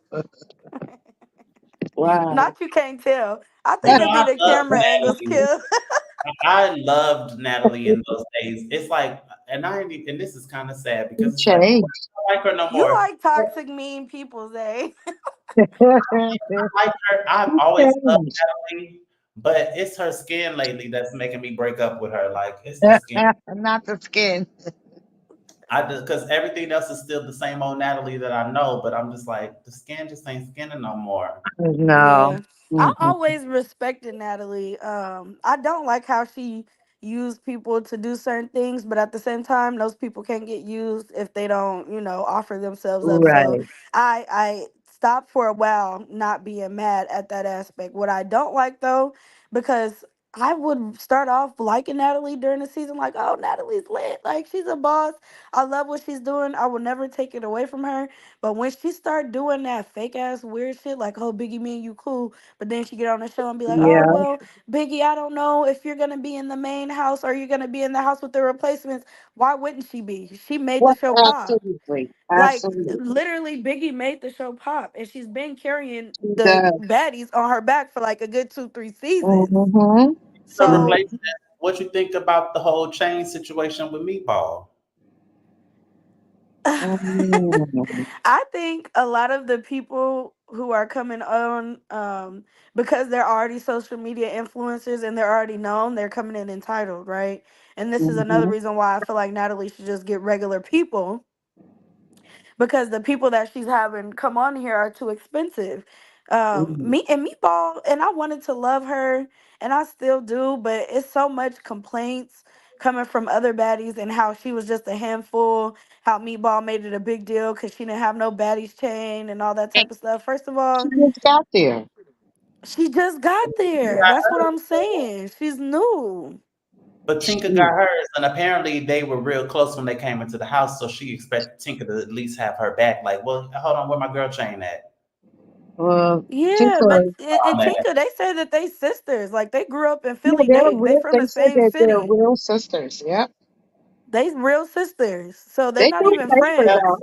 Wow. Not you can't tell. I think it'd be I the love camera angles Natalie. kill. I loved Natalie in those days. It's like, and I ain't even, and this is kind of sad He because it's like, changed. I don't like her no You more. like toxic mean people, Zay. I like her. I've He always loved changed. Natalie, but it's her skin lately that's making me break up with her. Like, it's the skin. Not the skin. I just because everything else is still the same old Natalie that I know, but I'm just like the skin just ain't skinning no more. No. Yeah. I Mm-mm. always respected Natalie. I don't like how she used people to do certain things, but at the same time, those people can't get used if they don't, offer themselves up. So Right. I stopped for a while not being mad at that aspect. What I don't like though, because I would start off liking Natalie during the season, like, oh, Natalie's lit. Like, she's a boss. I love what she's doing. I will never take it away from her. But when she start doing that fake ass weird shit, like, oh, Biggie, me and you cool. But then she get on the show and be like, oh, Yeah. well, Biggie, I don't know if you're going to be in the main house or you're going to be in the house with the replacements. Why wouldn't she be? She made the Well, show pop. absolutely. Like, Absolutely. literally, Biggie made the show pop. And she's been carrying She the does. baddies on her back for like a good 2, 3 seasons. Mm-hmm. The So replacement. What you think about the whole chain situation with Meatball? Mm-hmm. I think a lot of the people who are coming on, because they're already social media influencers and they're already known, they're coming in entitled, right? And this is another Mm-hmm. reason why I feel like Natalie should just get regular people, because the people that she's having come on here are too expensive. Me and Meatball, and I wanted to love her, and I still do, but it's so much complaints coming from other baddies and how she was just a handful, how Meatball made it a big deal because she didn't have no baddies chain and all that type of stuff. First of She all, just got there. she just got there. That's what I'm saying. She's new. But Tinka got Shoot. hers, and apparently they were real close when they came into the house. So she expected Tinka to at least have her back. Like, well, hold on, where my girl chain at? Well, Yeah, Tinker, but in On that. Tinka, they say that they sisters. Like they grew up in yeah, Philly. they're They real. from They the said same that they're city. real sisters. Yep. They real sisters. So they're They not do even favor friends. though.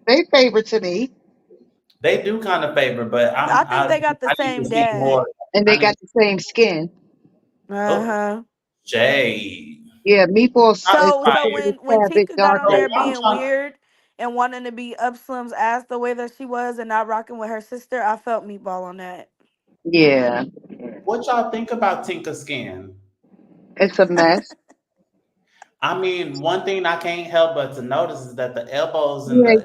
They favor to me, They do kind of favor, but I think they got the I need to same see dad. more. and they I need got the same skin. Uh oh huh. Jay. Yeah, Meatball Shots is So supposed fired. to when have a bit Tinka got on darker So there I'm skin. being trying. weird and wanting to be up Slim's ass the way that she was and not rocking with her sister, I felt Meatball on that. Yeah, What y'all think about Tinka skin? it's a mess. I mean, one thing I can't help but to notice is that the elbows and Yeah,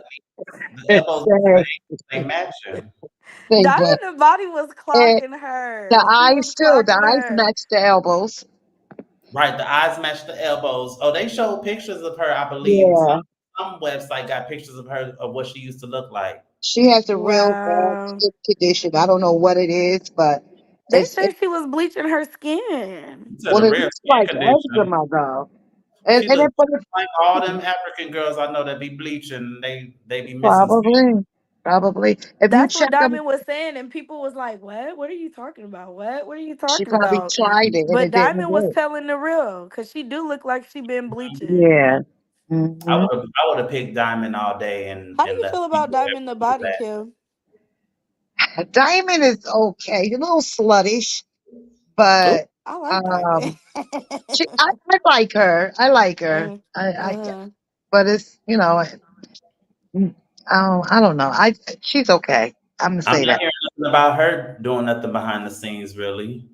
the it's elbows and the ankles they matching. they but Diamond the body was and clocking the her. She was eyes too. The clocking eyes her. match the elbows. Right, the eyes match the elbows. Oh, they showed pictures of her. I believe Yeah, some website got pictures of her of what she used to look like. she has a real bad Wow. skin condition. I don't know what it is, but They it's said she was bleaching her skin. It's a well, it rare looks skin like condition. eczema though. She And looks it, but just like all them African girls I know that be bleaching. They be missing skin. probably if you That's what check them, Diamond was saying, and people was like, "What? What are you talking about? What are you she talking probably about?" tried it and But it didn't Diamond was work. telling the real, cause she do look like she been bleaching. Yeah. Hmm. I would have picked Diamond all day How do and you left feel about people Diamond the with body, that. Kim? Diamond is okay, a little sluttish, Oh, but I like Diamond. um, I like her. I like her. uh, I uh, but it's I don't know. She's okay. I'm gonna I'm say not that. hearing nothing about her doing nothing behind the scenes, really.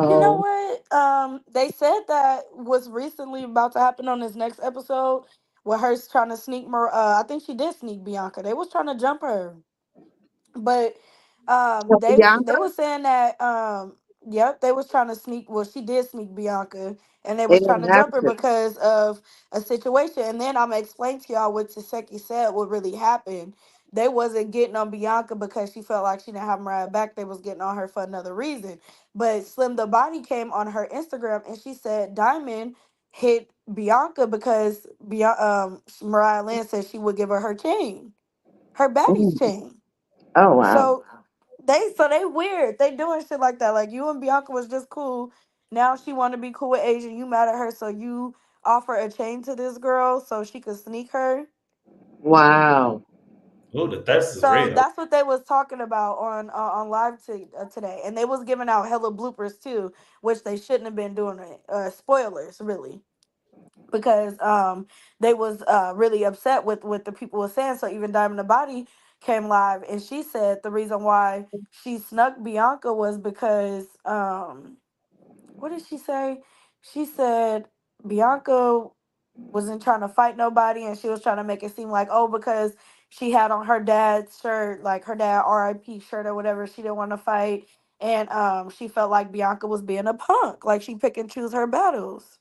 you know No. what? They said that was recently about to happen on this next episode, with her trying to sneak. I think she did sneak Bianca. They was trying to jump her. But So they Bianca, was saying that yep, they was trying to sneak, well, she did sneak Bianca, and they they was trying didn't to have jump her to. because of a situation. And then I'm gonna explain to y'all what Taseki said what really happened. They wasn't getting on Bianca because she felt like she didn't have Mariah back. They was getting on her for another reason. But Slim the Body came on her Instagram and she said Diamond hit Bianca because Mariah Lynn said she would give her her chain, her baddie's Mm. chain. Oh wow. So they weird. They doing shit like that. Like you and Bianca was just cool. Now she want to be cool with Asian. You mad at her, so you offer a chain to this girl so she could sneak her. Wow. Oh, the thirst is So real. that's what they was talking about on live today, and they was giving out hella bloopers too, which they shouldn't have been doing. It. Spoilers, really, because they was really upset with what the people were saying. So even Diamond the Body came live and she said the reason why she snuck Bianca was because what did she say? She said Bianca wasn't trying to fight nobody and she was trying to make it seem like, oh, because she had on her dad's shirt, like her dad RIP shirt or whatever, she didn't want to fight. And she felt like Bianca was being a punk, like she pick and choose her battles.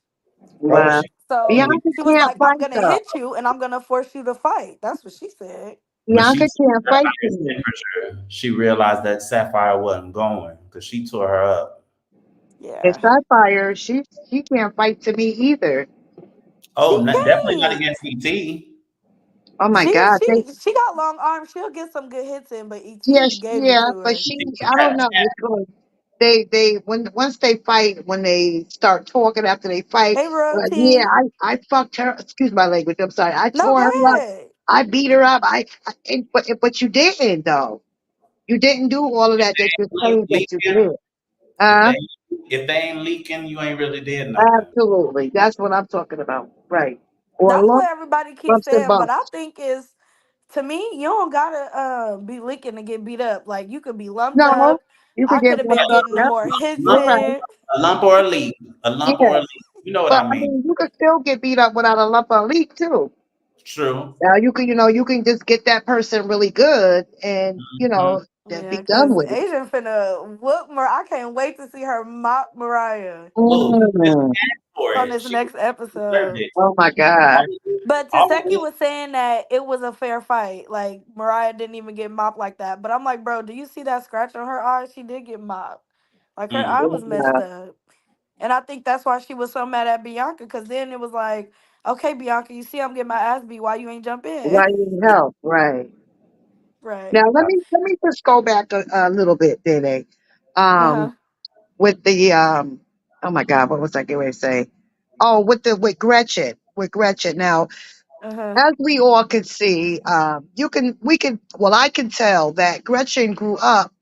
Oh, Wow. So she, Bianca she was can't like, I'm fight gonna though. hit you and I'm gonna force you to fight. That's what she said. but she Bianca took can't her fight to body's me. temperature. She realized that Sapphire wasn't going because she tore her up. And Yeah. Sapphire, she can't fight to me either. She Oh, definitely not can't. against ET. Oh my She God. she got long arms. She'll get some good hits in, but Yeah, ET gave it yeah, to but her. she, I don't know. It's going, they, when once they fight, when they start talking after they fight, Hey, yeah, royalty. I fucked her. Excuse my language. I'm sorry. I No, tore go her up. ahead. I beat her up. But you didn't though. You didn't do all of that that you're saying that you Leaking, did. if Uh, they if they ain't leaking, you ain't really did nothing. absolutely. That's what I'm talking about. Right. Or That's lump, what everybody keeps lumps and saying, but I bumps. think is to me, you don't gotta be leaking to get beat up. Like you could be lumped No, up. you could I get could have been lumped up. getting the Yep. more hits You're right. in. A lump or a leak. A lump or Yeah. a leak. You know what But I I mean. mean, you could still get beat up without a lump or a leak too. True. Now you can just get that person really good and, Hmm. be Yeah, done cause with it. Asian finna whoop I can't wait to see her mop Mariah Oh, just Mm. for on it. this She next deserved episode. it. Oh my God. But All Taseki this, was saying that it was a fair fight. Like Mariah didn't even get mopped like that. But I'm like, bro, do you see that scratch on her eye? She did get mopped. Like her eye was messed Yeah. up. And I think that's why she was so mad at Bianca. Cause then it was like, okay, Bianca, you see I'm getting my ass beat. Why you ain't jump in? Why you need help? Right. Right. Now let me just go back a little bit, Dede. Uh Um, huh. with the oh my God, what was I going to say? Oh, with Gretchen, with Gretchen. Now, Uh huh. as we all can see, well, I can tell that Gretchen grew up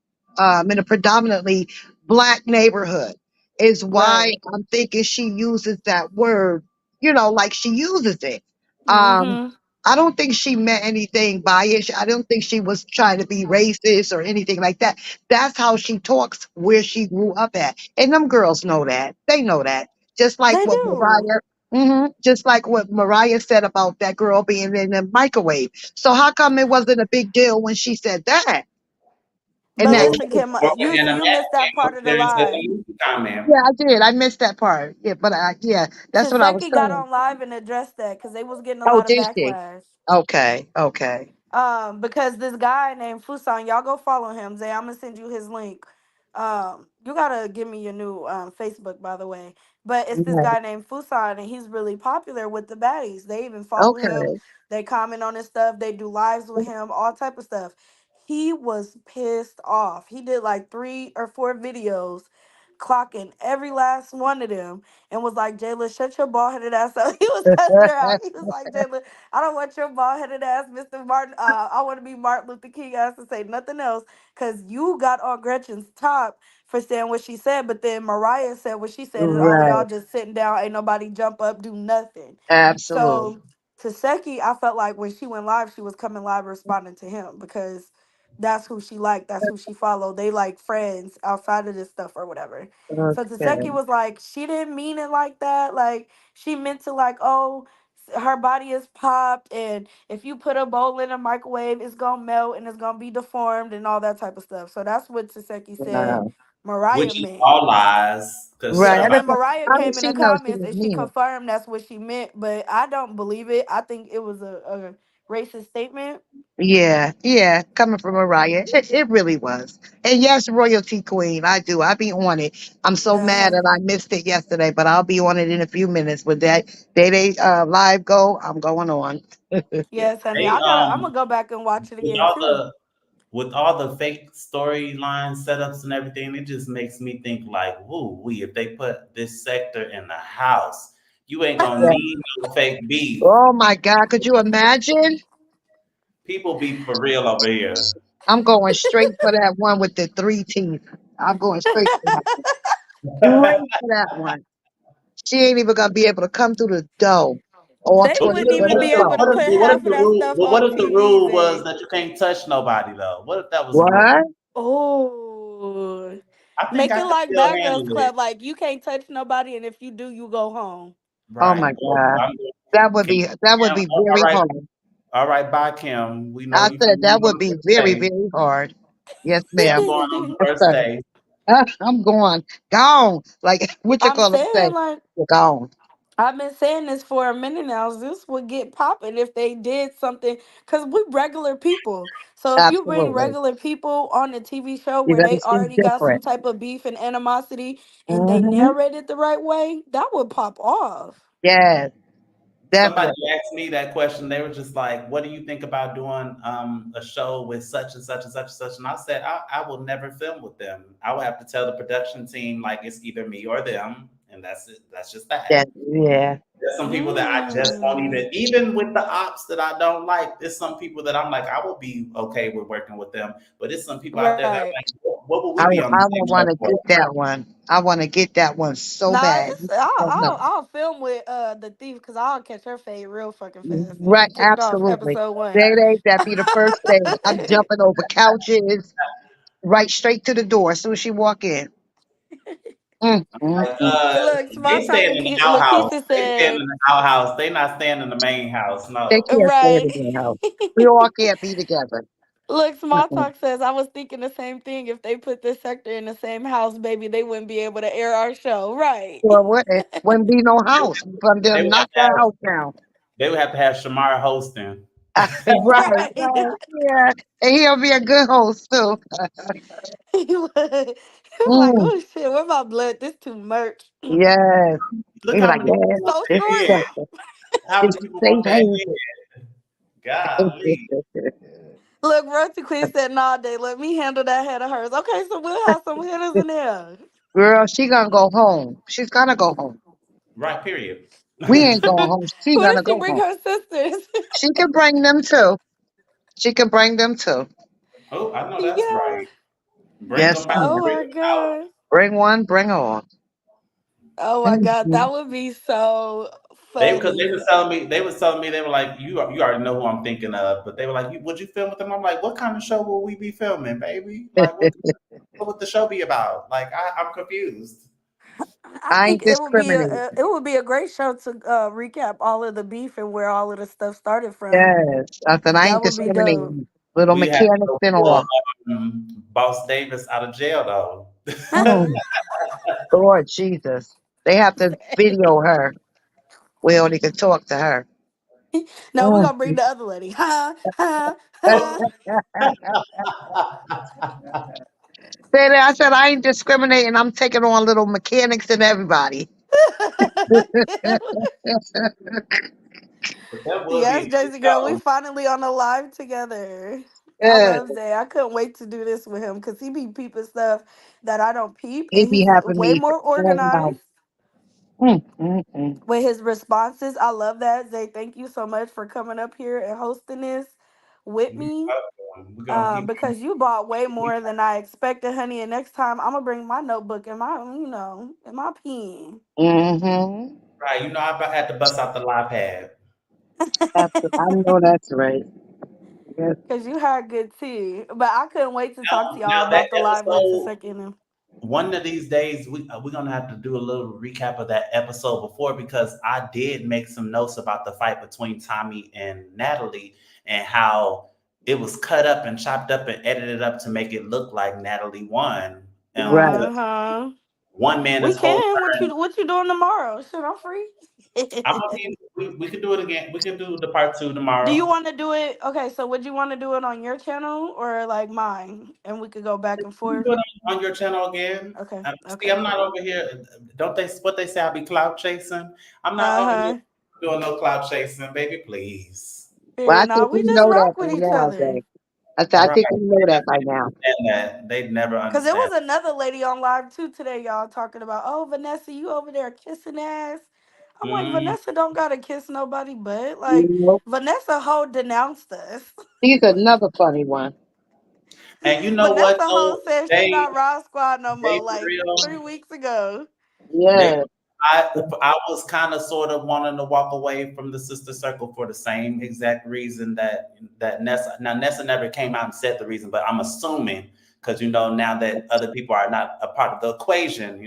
in a predominantly black neighborhood. Is why Right. I'm thinking she uses that word, like she uses it. Um, Mm-hmm. I don't think she meant anything by it. I don't think she was trying to be racist or anything like that. That's how she talks where she grew up at. And them girls know that. They know that. Just like They what do. Mariah Just like what Mariah said about that girl being in the microwave. So how come it wasn't a big deal when she said that? And But that, or, listen, Kim, or you within a you missed that napkin, part of the considered as live. a leak comment. yeah, I did. I missed that part. Yeah, but yeah, that's what I was Taseki got saying. on live and addressed that because they was getting a Oh, lot of did she? backlash. Okay, okay. Because this guy named Fusan, y'all go follow him. Zay, I'm gonna send you his link. You gotta give me your new Facebook, by the way. But it's this Yeah, guy named Fusan, and he's really popular with the baddies. They even follow him. okay. They comment on his stuff. They do lives with him, all type of stuff. He was pissed off. He did like 3 or 4 videos, clocking every last one of them, and was like, "Jayla, shut your bald headed ass up." He was cussing her out. He was like, "Jayla, I don't want your bald headed ass, Mr. Martin. I want to be Martin Luther King ass to say nothing else because you got on Gretchen's top for saying what she said, but then Mariah said what she said, and all of y'all Right. just sitting down, ain't nobody jump up, do nothing." Absolutely. So Taseki, I felt like when she went live, she was coming live responding to him because that's who she liked, that's who she followed. They like friends outside of this stuff or whatever. So Taseki Okay. was like, she didn't mean it like that. Like she meant to like, oh, her body is popped, and if you put a bowl in a microwave, it's gonna melt and it's gonna be deformed and all that type of stuff. So that's what Taseki said Wow. Mariah Which is meant. all lies, because Right. Yeah, and everybody. then Mariah How did came in she the know she comments was and she meaning? confirmed that's what she meant, but I don't believe it. I think it was a racist statement. Yeah, yeah, coming from Mariah, it really was. And yes, royalty queen, I do. I be on it. I'm so mad Uh-huh. that I missed it yesterday, but I'll be on it in a few minutes. With that they live go, I'm going on. Yes, honey. They I'm gonna go back and watch it with again all too. the with all the fake storyline setups and everything, it just makes me think like, woo, we if they put this sector in the house, you ain't gonna Yeah. need no fake beef. Oh my God, could you imagine? People be for real over here. I'm going straight for that one with the 3 teeth. I'm going straight for that one. Straight for that one. She ain't even gonna be able to come through the door or They But to wouldn't the even be able floor. to put half of that stuff what on if the TV, rule was Zay. that you can't touch nobody though? What if that was the rule? What? Oh, I think make I it could like still Bad Girls handle it. Club. Like you can't touch nobody, and if you do, you go home. Oh Right. my God. I'm, That would Kim, be all very right, hard. all right, bye, Kim. We know I you said finna that leave on would the be first very, day. very hard. Yes, Yeah, I'm ma'am. going on the Yes, first sir. day. I'm going. Gone. Like what you I'm call it say? saying like You're gone. I've been saying this for a minute now. This would get popping if they did something, because we regular people. So if you bring Absolutely. regular people on a TV show You're where gonna they see already got some different. type of beef and animosity and they Hmm. narrate it the right way, that would pop off. Yes, Somebody definitely. asked me that question. They were just like, "What do you think about doing a show with such and such and such and such?" And I said, I will never film with them. I will have to tell the production team like it's either me or them, and that's it. That's just that. That, yeah. There's some people that I just don't Mm, even with the ops that I don't like. There's some people that I'm like, I will be okay with working with them, but it's some people out there that right. I'm like, what would I we be on the I same want show to for? get that one. I want to get that one so Nah, bad. it's Oh, no. I'll film with the thief because I'll catch her fade real fucking fast and Right, be kicked off absolutely. episode one. Day days, that be the first thing. I'm jumping over couches, right straight to the door as soon as she walk in. Mm, mm, Like, mm. Look, they small talk. staying in the outhouse. Lakeisha They staying said, in the outhouse. They not staying in the main house. They No. can't stay in right. the house. We all can't be together. Look, small Mm-mm. talk says I was thinking the same thing. If they put this sector in the same house, baby, they wouldn't be able to air our show. Right. Well, what? It wouldn't be no They, house from they them. would have Knock to that have house down. they would have to have Shamar hosting. Right, Right. right, yeah. And he'll be a good host too. He was like, Mm, oh shit, where my blood? This too much. yes. Look He was how like, many yeah, people So this came is short. in. something. How This many is people safe want that haven. in? Golly. Look, Rosie Queen said, nah, they let me handle that head of hers. Okay, so we'll have some hitters in there. Girl, she gonna go home. She's gonna go home. Right, period. We ain't going home. She What gonna if she go bring home. her sisters? She can bring them too. She can bring them too. Oh, I know that's Yeah. right. Bring Yes, them back. Oh ma'am. Bring my them out. god. Bring one, bring all. Oh my god, Mhm. that would be so They because they was funny. telling me they were like you already know who I'm thinking of, but they were like, would you film with them? I'm like, what kind of show will we be filming, baby? Like, what would the show be about? Like, I'm confused. I I think ain't discriminating. it would be a great show to recap all of the beef and where all of the stuff started from. Yes. I said I That ain't would be dope. discriminating. Little We have to mechanics go and pull all. Boss Davis out of jail though. Mm. Lord Jesus. They have to video her. We only can talk to her. No, we're Mm. gonna bring the other lady. Ha ha ha. Say that. I said I ain't discriminating. I'm taking on little mechanics and everybody. But that would be a Yes, good Jaycee girl, we show. finally on the live together. I Yeah. love Zay. I couldn't wait to do this with him because he be peeping stuff that I don't peep, He and be he's having way me more falling out. organized Mm, mm, mm. with his responses. I love that. Zay, thank you so much for coming up here and hosting this with me. We're gonna keep Because you bought way more than I expected, honey. And next time I'm gonna bring my notebook and my, and my pen. Mm-hmm. right. You know, I had to bust out the live pad. I know that's right. Yes. Cause you had good tea, but I couldn't wait to talk to y'all Now that about the live with the episode, second. one of these days we're gonna have to do a little recap of that episode before because I did make some notes about the fight between Tommy and Natalie and how it was cut up and chopped up and edited up to make it look like Natalie won. Right. Because Uh huh. one man We is whole can. turn. What you doing tomorrow? Shit, I'm free. I'm gonna be. We could do it again. We can do the part two Do you tomorrow. want to do it? Okay, so would you want to do it on your channel or like mine, and we could go back and We can forth? do it on your channel again. Okay. See, Okay. I'm not over here. Don't they? What they say? I be cloud chasing. I'm not Uh over here huh. doing no cloud chasing, baby. Please. Well, Fair I enough. think we We just know that rock by with each now, other. Zay. I Right. think we know that by now. And that they'd never Cause there understand. was another lady on live too today, y'all talking about, oh Vanessa, you over there kissing ass. I'm like, Mm. Vanessa don't gotta kiss nobody, but like Nope. Vanessa Ho denounced us. He's another funny one. And you know what Vanessa Ho though? said she They not Raw Squad no they more, for like real. 3 weeks ago. They Yes. I was kind of sort of wanting to walk away from the sister circle for the same exact reason that Nessa. Now Nessa never came out and said the reason, but I'm assuming because now that other people are not a part of the equation,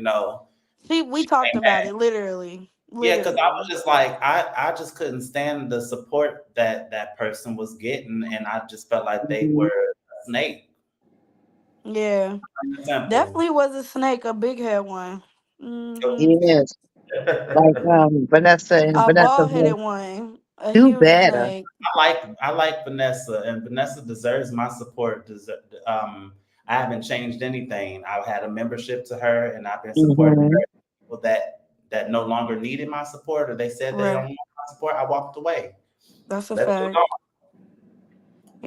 We she talked came about back. it literally. Yeah, because I was Literally. just like I just couldn't stand the support that person was getting, and I just felt like they were Mhm. a snake. Yeah. Simple. Definitely was a snake, a big head one. So Mm-hmm. He is. like Vanessa and A Vanessa bald will headed one, a do huge better. snake. I like Vanessa, and Vanessa deserves my support. I haven't changed anything. I've had a membership to her, and I've been supporting Hmm. her. People that no longer needed my support, or they said they don't Right. want my support, I walked away. That's a Let them fact. alone.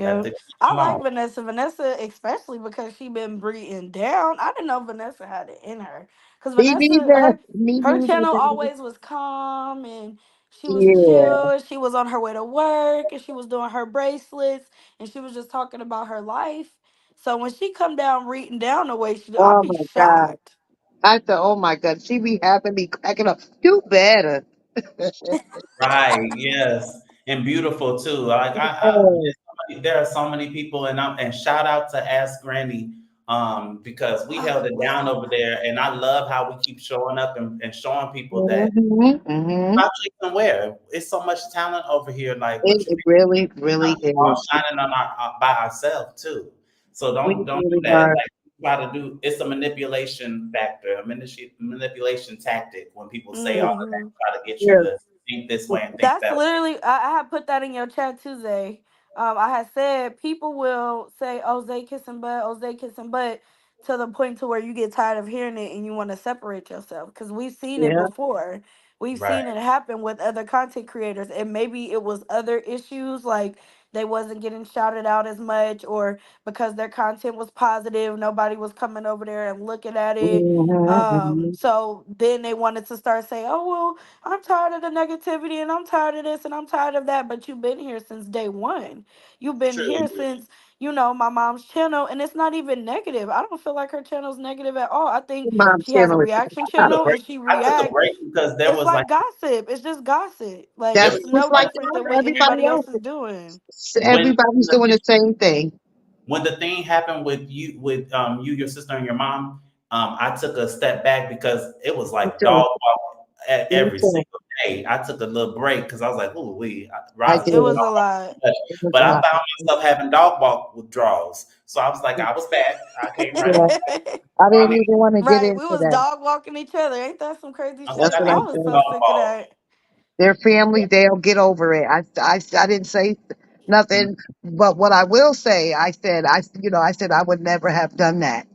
Let Yeah, them I alone. like Vanessa. Vanessa, especially because she been breathing down. I didn't know Vanessa had it in her. Cause Me Vanessa, neither. Me her neither, channel baby. always was calm and she was Yeah. chill. She was on her way to work and she was doing her bracelets and she was just talking about her life. So when she come down reading down the way she do, I'll Oh be my God. shocked. I said, oh my God, she be having me cracking up. Do better. Right. Yes. And beautiful too. Like Oh, there are so many people, and shout out to Ask Granny, because we held Oh, it what's down up? over there, and I love how we keep showing up and showing people that hmm hmm not somewhere. It's so much talent over here. Like what you it really, mean? really We're all is. shining on our by ourselves too. So We don't do really that. are. Like try to do. It's a manipulation factor, a manipulation tactic when people say all of that, Hmm. try to get you Yeah. to think this way and think That's that way. literally I had put that in your chat Tuesday. I had said people will say, "Oh, Zay kissing butt, oh Zay kissing butt," to the point to where you get tired of hearing it and you want to separate yourself. Because we've seen it Yeah. before. We've Right. seen it happen with other content creators, and maybe it was other issues like they wasn't getting shouted out as much, or because their content was positive, nobody was coming over there and looking at it. Hmm. So then they wanted to start saying, "Oh well." I'm tired of the negativity and I'm tired of this and I'm tired of that. But you've been here since day one. You've been True. here since, my mom's channel. And it's not even negative. I don't feel like her channel's negative at all. I think Mom she has a channel is reaction Took a channel break. and she I took a react. break because there It's was like like gossip. It's just gossip. Like there that's was it's just no like different than what everybody anybody else else. is doing. when Everybody's doing the same thing. when the thing happened with you, your sister, and your mom. I took a step back because it was Me like too. dog walk Me every too. single day. I took a little break because I was like, "Ooh, I Roz is It doing did. was dog a walk lot. too much." It was But a I lot. found myself having dog walk withdrawals, so I was like, I was back. I came right Yeah. on back. I So I didn't need. even want to get Right. We into was that. dog walking each other. Ain't that some crazy I was like, That's shit? I what need I I to was do said. so dog sick of walk. that. Their family, they'll get over it. I didn't say Mm, nothing, but what I will say, I said I would never have done that.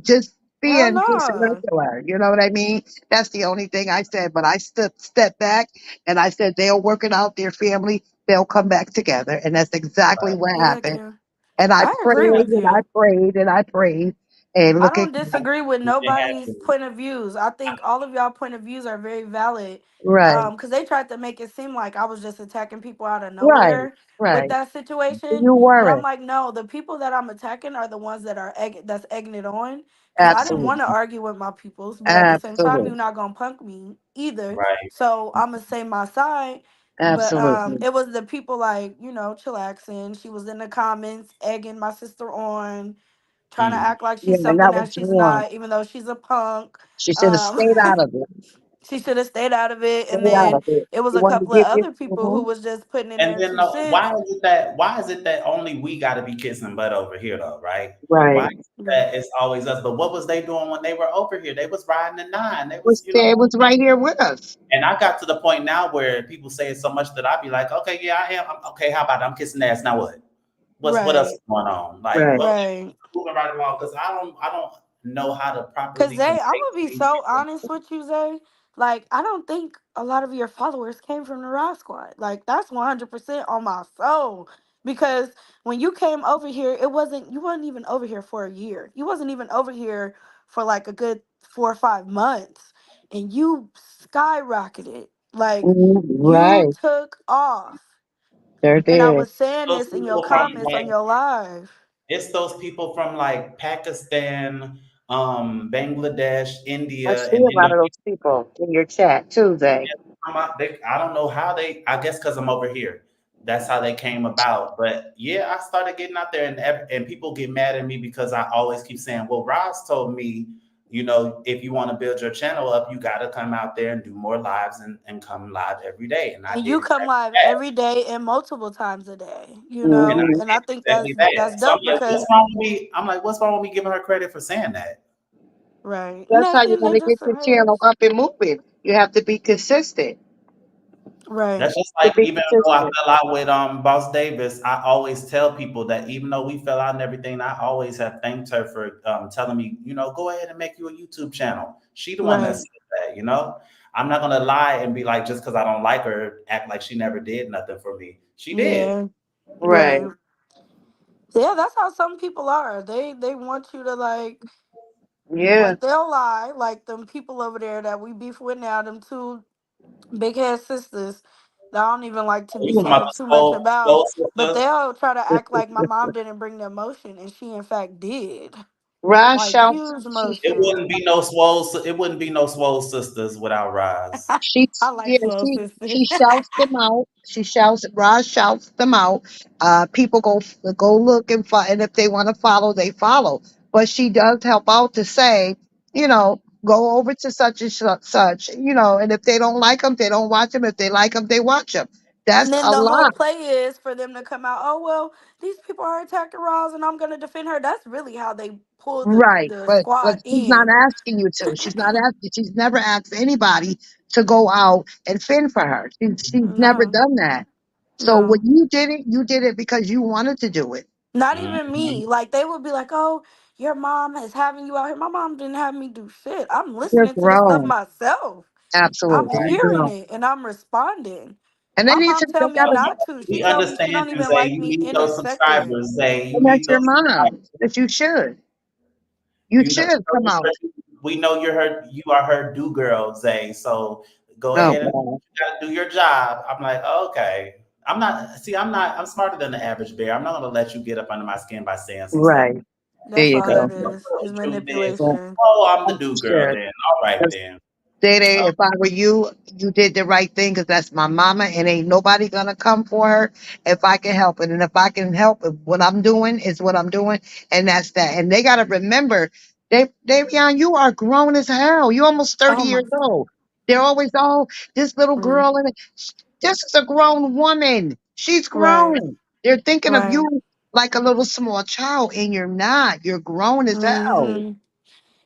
Just Hell being just no. regular. You know what I mean? That's the only thing I said. But I stepped back and I said they'll work it out. Their family, they'll come back together, and that's exactly what Heck happened. yeah. And I I agree prayed with and I you. prayed and I prayed, and I look at don't God. disagree with it had nobody's to. point of views. I think all of y'all point of views are very valid. Right, Because they tried to make it seem like I was just attacking people out of right, nowhere with right. that situation. You But I'm weren't. like, no, the people that I'm attacking are the ones that are that's egging it on. Because I didn't want to Absolutely, argue with my peoples, but at the same time, you're absolutely, not gonna punk me either. Right. So I'm gonna say my side. But absolutely. it was the people like chillaxing. She was in the comments egging my sister on, trying to Mm. act like Yeah, she's and something that was that she's one. not, even though she's a punk. She should have Um, stayed out of it. she should have stayed out of it. And Stayed out then of it. it was You a wanted to couple of get it. other people who was just putting in And their then two cents. why is it that only we got to be kissing butt over here though, right? Why Right. is it that it's always us? But what was they doing when they were over here? They was riding the nine. They Was was, you know. there? It was right here with us. And I got to the point now where people say it so much that I be like, okay, yeah, I am. Okay, how about I'm kissing ass? Now what? What else Right, is going on? Like, Right. well, right. moving right along because I don't know how to Cause properly Zay, convey I'm gonna to be these so people. honest with you, Zay. Like, I don't think a lot of your followers came from the Rock Squad. Like, that's 100% on my soul. Because when you came over here, you wasn't even over here for a year. You wasn't even over here for like a good 4 or 5 months, and you skyrocketed. Like, you Right. took off. There And I did. was saying Those this in your people from comments on like your live. it's those people from like Pakistan, Bangladesh, I India, see and a lot of those people in your chat too, Zay. I don't know how they. I guess because I'm over here. That's how they came about. But yeah, I started getting out there, and people get mad at me because I always keep saying, "Well, Roz told me, if you want to build your channel up, you got to come out there and do more lives and come live every day." And I And did you come exactly live that. every day and multiple times a day, And I Hmm. And I did think exactly that's that. So I'm dope like, what's because wrong with me? I'm like, what's wrong with me giving her credit for saying that? right. That's how you're Nothing, they gonna get just your some channel haters. up and moving. You have to be consistent. Right. That's just To like be even though I consistent. fell out with Boss Davis, I always tell people that even though we fell out and everything, I always have thanked her for telling me, go ahead and make you a YouTube channel. She the one that Right. said that. I'm not gonna lie and be like just because I don't like her, act like she never did nothing for me. She did. Yeah. Right. Right. Yeah, that's how some people are. They want you to like, Yeah. like they'll lie, like them people over there that we beef with now, them two big head sisters that I don't even like to You be talking about said the too much soul, about. soul But sister? they'll try to act like my mom didn't bring the emotion, and she in fact did. Rise Like shouts. huge It emotion. wouldn't be no swole. It wouldn't be no swole sisters without Rise. I Yeah, like soul she sisters. shouts them out. She shouts. Roz shouts them out. People go look and if they want to follow, they follow. But she does help out to say, go over to such and such. And if they don't like them, they don't watch them. If they like them, they watch them. And That's then a the whole lot. play is for them to come out. Oh well, these people are attacking Roz, and I'm gonna defend her. That's really how they pull the Right, the but squad she's not in. asking you to. She's not asking. She's never asked anybody to go out and fend for her. She's never No, done that. So when no. you did it because you wanted to do it. Not even Mhm. me. Like they would be like, "Oh, your mom is having you out here." My mom didn't have me do shit. I'm You're listening to the stuff grown. myself. I'm Absolutely, you're hearing grown. it and I'm responding. And they My need mom to. tell They me gotta. not to. She We told me she understand don't you, even Zay. like You me need in a those sector. subscribers, Zay. You And that's need your those mom. subscribers. That you should. You You know, should come out. we know you're her. You are her do girl, Zay. So go Oh ahead and God. you gotta do your job. I'm like, okay. I'm not. See, I'm not. I'm smarter than the average bear. I'm not gonna let you get up under my skin by saying some stuff. Right. There That's you all Because that go. is the truth is, Yeah. manipulation. oh, I'm the do girl. Sure. Then all right, then. Day, Oh, if I were you, you did the right thing because that's my mama and ain't nobody gonna come for her if I can help it. And if I can help it, what I'm doing is what I'm doing, and that's that. And they gotta remember, Davion, you are grown as hell. You almost 30 Oh my. years old. They're always, oh, this little Mm, girl, and this is a grown woman. She's right. grown. They're thinking of Right. you like a little small child, and you're not. You're grown as hell. Hmm.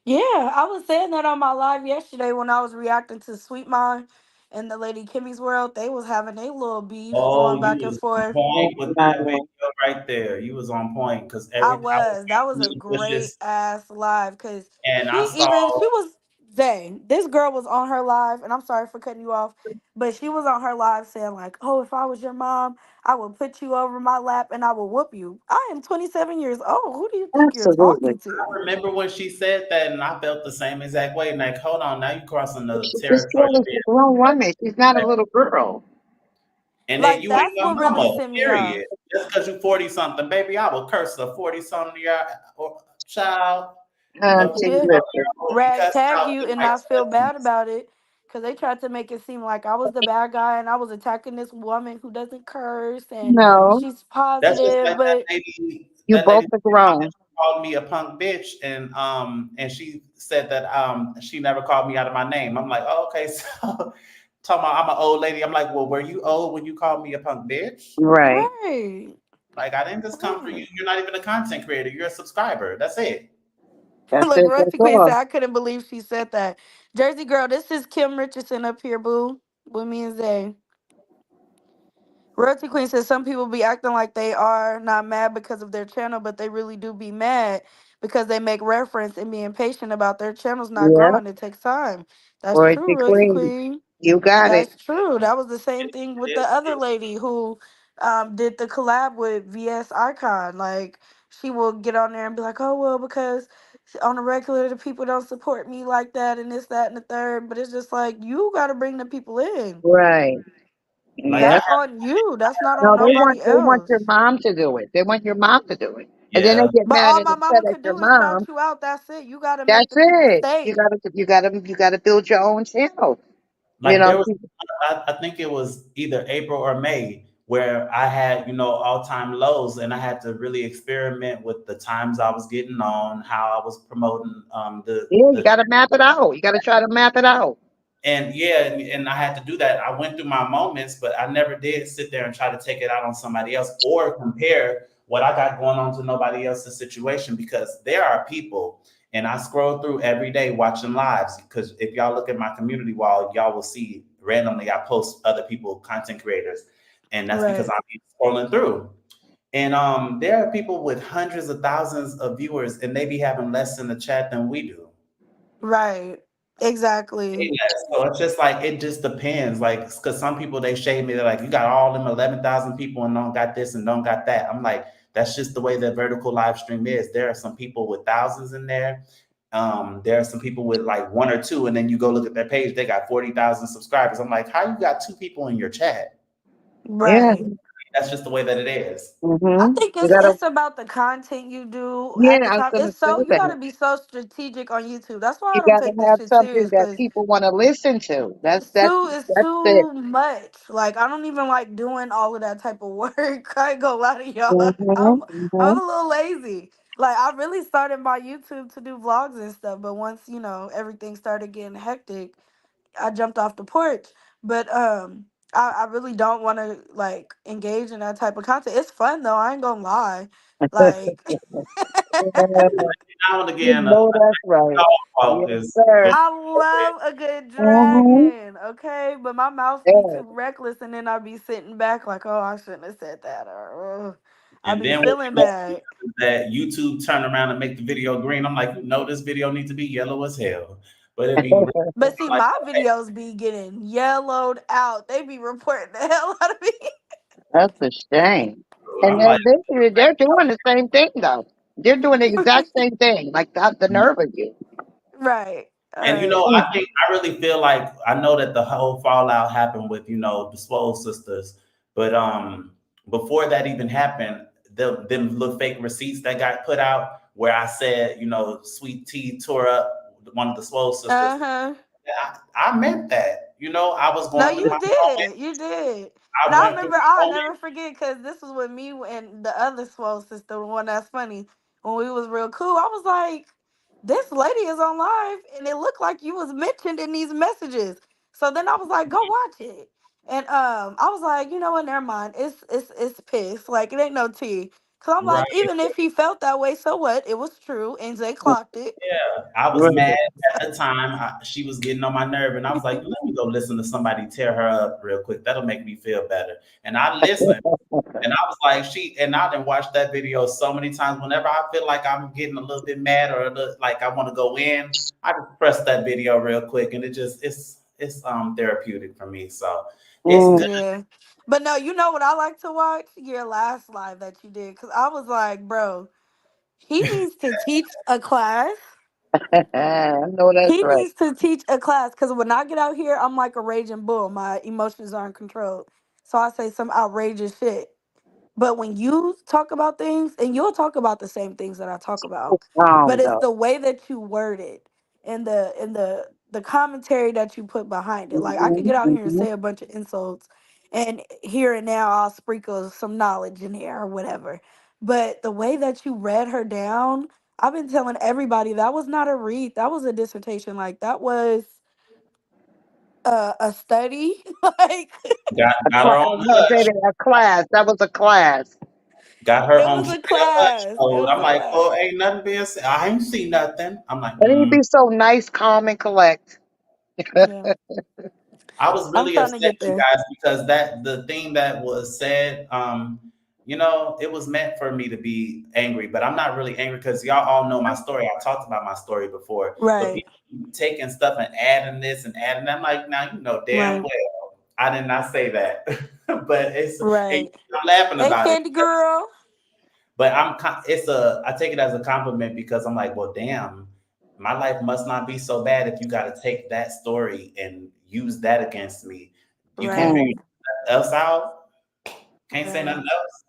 Yeah, I was saying that on my live yesterday when I was reacting to Sweet Mom and the lady Kimmy's World. They was having a little beef going oh, you back and was on forth. point with that Wow. video right there. You was on point because I every I was was. That was in a the great bushes ass live because and I saw. she was Zay. This girl was on her live, and I'm sorry for cutting you off, but she was on her live saying like, "Oh, if I was your mom, I would put you over my lap and I would whoop you." I am 27 years old. Who do you think you're Absolutely. talking to? Remember when she said that, and I felt the same exact way. Like, hold on, now you crossing the This territory girl of is being a grown a woman. She's not a disrespect. little girl. And then Like you ain't that's my what really mama. sent me off. Period. Just because you 40 something, baby, I will curse a 40 something year or child, a 40 See, Yeah. something year listen. old be Rag cussing tag out you the and right not feel bad sentence. about it because they tried to make it seem like I was the bad guy and I was attacking this woman who doesn't curse and No, she's That's just positive. like But you that both lady are grown. called me a punk bitch and she said that she never called me out of my name. I'm like, oh, okay, so talking about I'm an old lady. I'm like, well, were you old when you called me a punk bitch? Right. right, Like I didn't just come for you. right. You're not even a content creator. You're a subscriber. That's it. That's Look, it. That's Rusty Queen all. said I couldn't believe she said that. Jersey girl, this is Kim Richardson up here, boo, with me and Zay. Royalty Queen says some people be acting like they are not mad because of their channel, but they really do be mad because they make reference and be impatient about their channels not Yeah. growing. It takes time. That's true, Royalty Royalty Queen. Queen. You got it. That's true. That was the same It, thing it with the is other true. lady who did the collab with VS Icon. Like she will get on there and be like, "Oh well, because on the regular the people don't support me like that and this, that, and the third." But it's just like you got to bring the people in. Right. Like I Yep. That's have on you. That's not on No, nobody they want else. your mom to do it. They want your mom to do it. And then they yeah. get But mad all and my upset mama at could your do is shout mom. you out. That's it. You gotta make That's the people it. stay. You gotta build your own channel. You Like know, there was I think it was either April or May where I had, all time lows and I had to really experiment with the times I was getting on, how I was promoting yeah, you the gotta map it out. You gotta try to map it out. and yeah, and I had to do that. I went through my moments, but I never did sit there and try to take it out on somebody else or compare what I got going on to nobody else's situation because there are people and I scroll through every day watching lives because if y'all look at my community wall, y'all will see randomly I post other people, content creators, and that's because Right. I'm scrolling through. And there are people with hundreds of thousands of viewers, and they be having less in the chat than we do. Right. Exactly. Yeah, so it's just like it just depends. Like, because some people they shade me, they're like, you got all them 11,000 people and don't got this and don't got that. I'm like, that's just the way the vertical live stream is. There are some people with thousands in there. There are some people with like one or two, and then you go look at their page, they got 40,000 subscribers. I'm like, how you got two people in your chat? Yeah. Right. That's just the way that it is. I Mm-hmm. think You it's gotta. it's about the content you do Yeah, at the I was time. gonna It's say so you got that. to be so strategic on YouTube. That's why You I don't gotta take this have shit something serious that because people want to listen to. it's it's That's it. too much. Like I don't even like doing all of that type of work. I ain't gonna lie to y'all. Mm-hmm. I'm Mm-hmm. a little lazy. Like I really started my YouTube to do vlogs and stuff, but once everything started getting hectic, I jumped off the porch. But I really don't want to like engage in that type of content. It's fun though. I ain't gonna lie. Like Now and You again, know that's right. dog walk Yes, is sir. I love a good Mm-hmm. dragon, okay? But my mouth be Yeah. too reckless, and then I be sitting back like, oh, I shouldn't have said that, or I and be then what feeling you know bad. that YouTube turn around and make the video green. I'm like, this video needs to be yellow as hell. But it be red. But see, I'm like, my videos be getting yellowed out. They be reporting the hell out of me. That's a shame. And I'm like, they're doing the same thing though. They're doing the exact same thing. Like the nerve of you. Right. All and right. Mm. I really feel like I know that the whole fallout happened with the Swole sisters, but before that even happened, them little fake receipts that got put out where I said Sweet Tea tore up one of the Swole sisters. Uh huh. I meant that. I was No, going through my you did. You did. And I I went through remember, my I'll moment. never forget because this was with me and the other swole sister, the one that's funny. When we was real cool, I was like, this lady is on live and it looked like you was mentioned in these messages. So then I was like, go watch it. And I was like, you know what, never mind. It's piss. Like it ain't no tea. Cause I'm like, Right. even if he felt that way, so what? It was true. And Zay clocked it. I was Right. mad at the time. She was getting on my nerve, and I was like, "Let me go listen to somebody tear her up real quick. That'll make me feel better." And I listened, and I was like, And I didn't watch that video so many times. Whenever I feel like I'm getting a little bit mad or like I want to go in, I just press that video real quick, and it's therapeutic for me. So it's Mm. good. Yeah. But no, you know what I like to watch? Your last live that you did. Cause I was like, bro, he needs to teach a class. I know that's He right. needs to teach a class. Cause when I get out here, I'm like a raging bull. My emotions aren't controlled. So I say some outrageous shit. But when you talk about things, and you'll talk about the same things that I talk about, but Calm it's though. the way that you word it and the commentary that you put behind it. Like I could Mm-hmm. get out here and Mm-hmm. say a bunch of insults, and here and now I'll sprinkle some knowledge in there or whatever. But the way that you read her down, I've been telling everybody that was not a read, that was a dissertation. Like that was a study. Like Got her I on was gonna say hush. that a class. That was a class. Got her it on was a real hush class. It mode. was I'm a like, class. "Oh, ain't nothing being said. I ain't see nothing." I'm like, And he'd mm. be so nice, calm, and collect. Yeah. I was I'm really trying to upset, get you there. guys, because the thing that was said, it was meant for me to be angry, but I'm not really angry because y'all all know my story. I talked about my story before, but Right. people keep taking stuff and adding this and adding that. I'm like, now you know damn Right. well I did not say that, but Right. I'm laughing Hey, about it. Candy Girl. But I take it as a compliment because I'm like, well, damn, my life must not be so bad if you got to take that story and use that against me. You can't Right. figure Mm. nothing else out. Can't say nothing Right. else.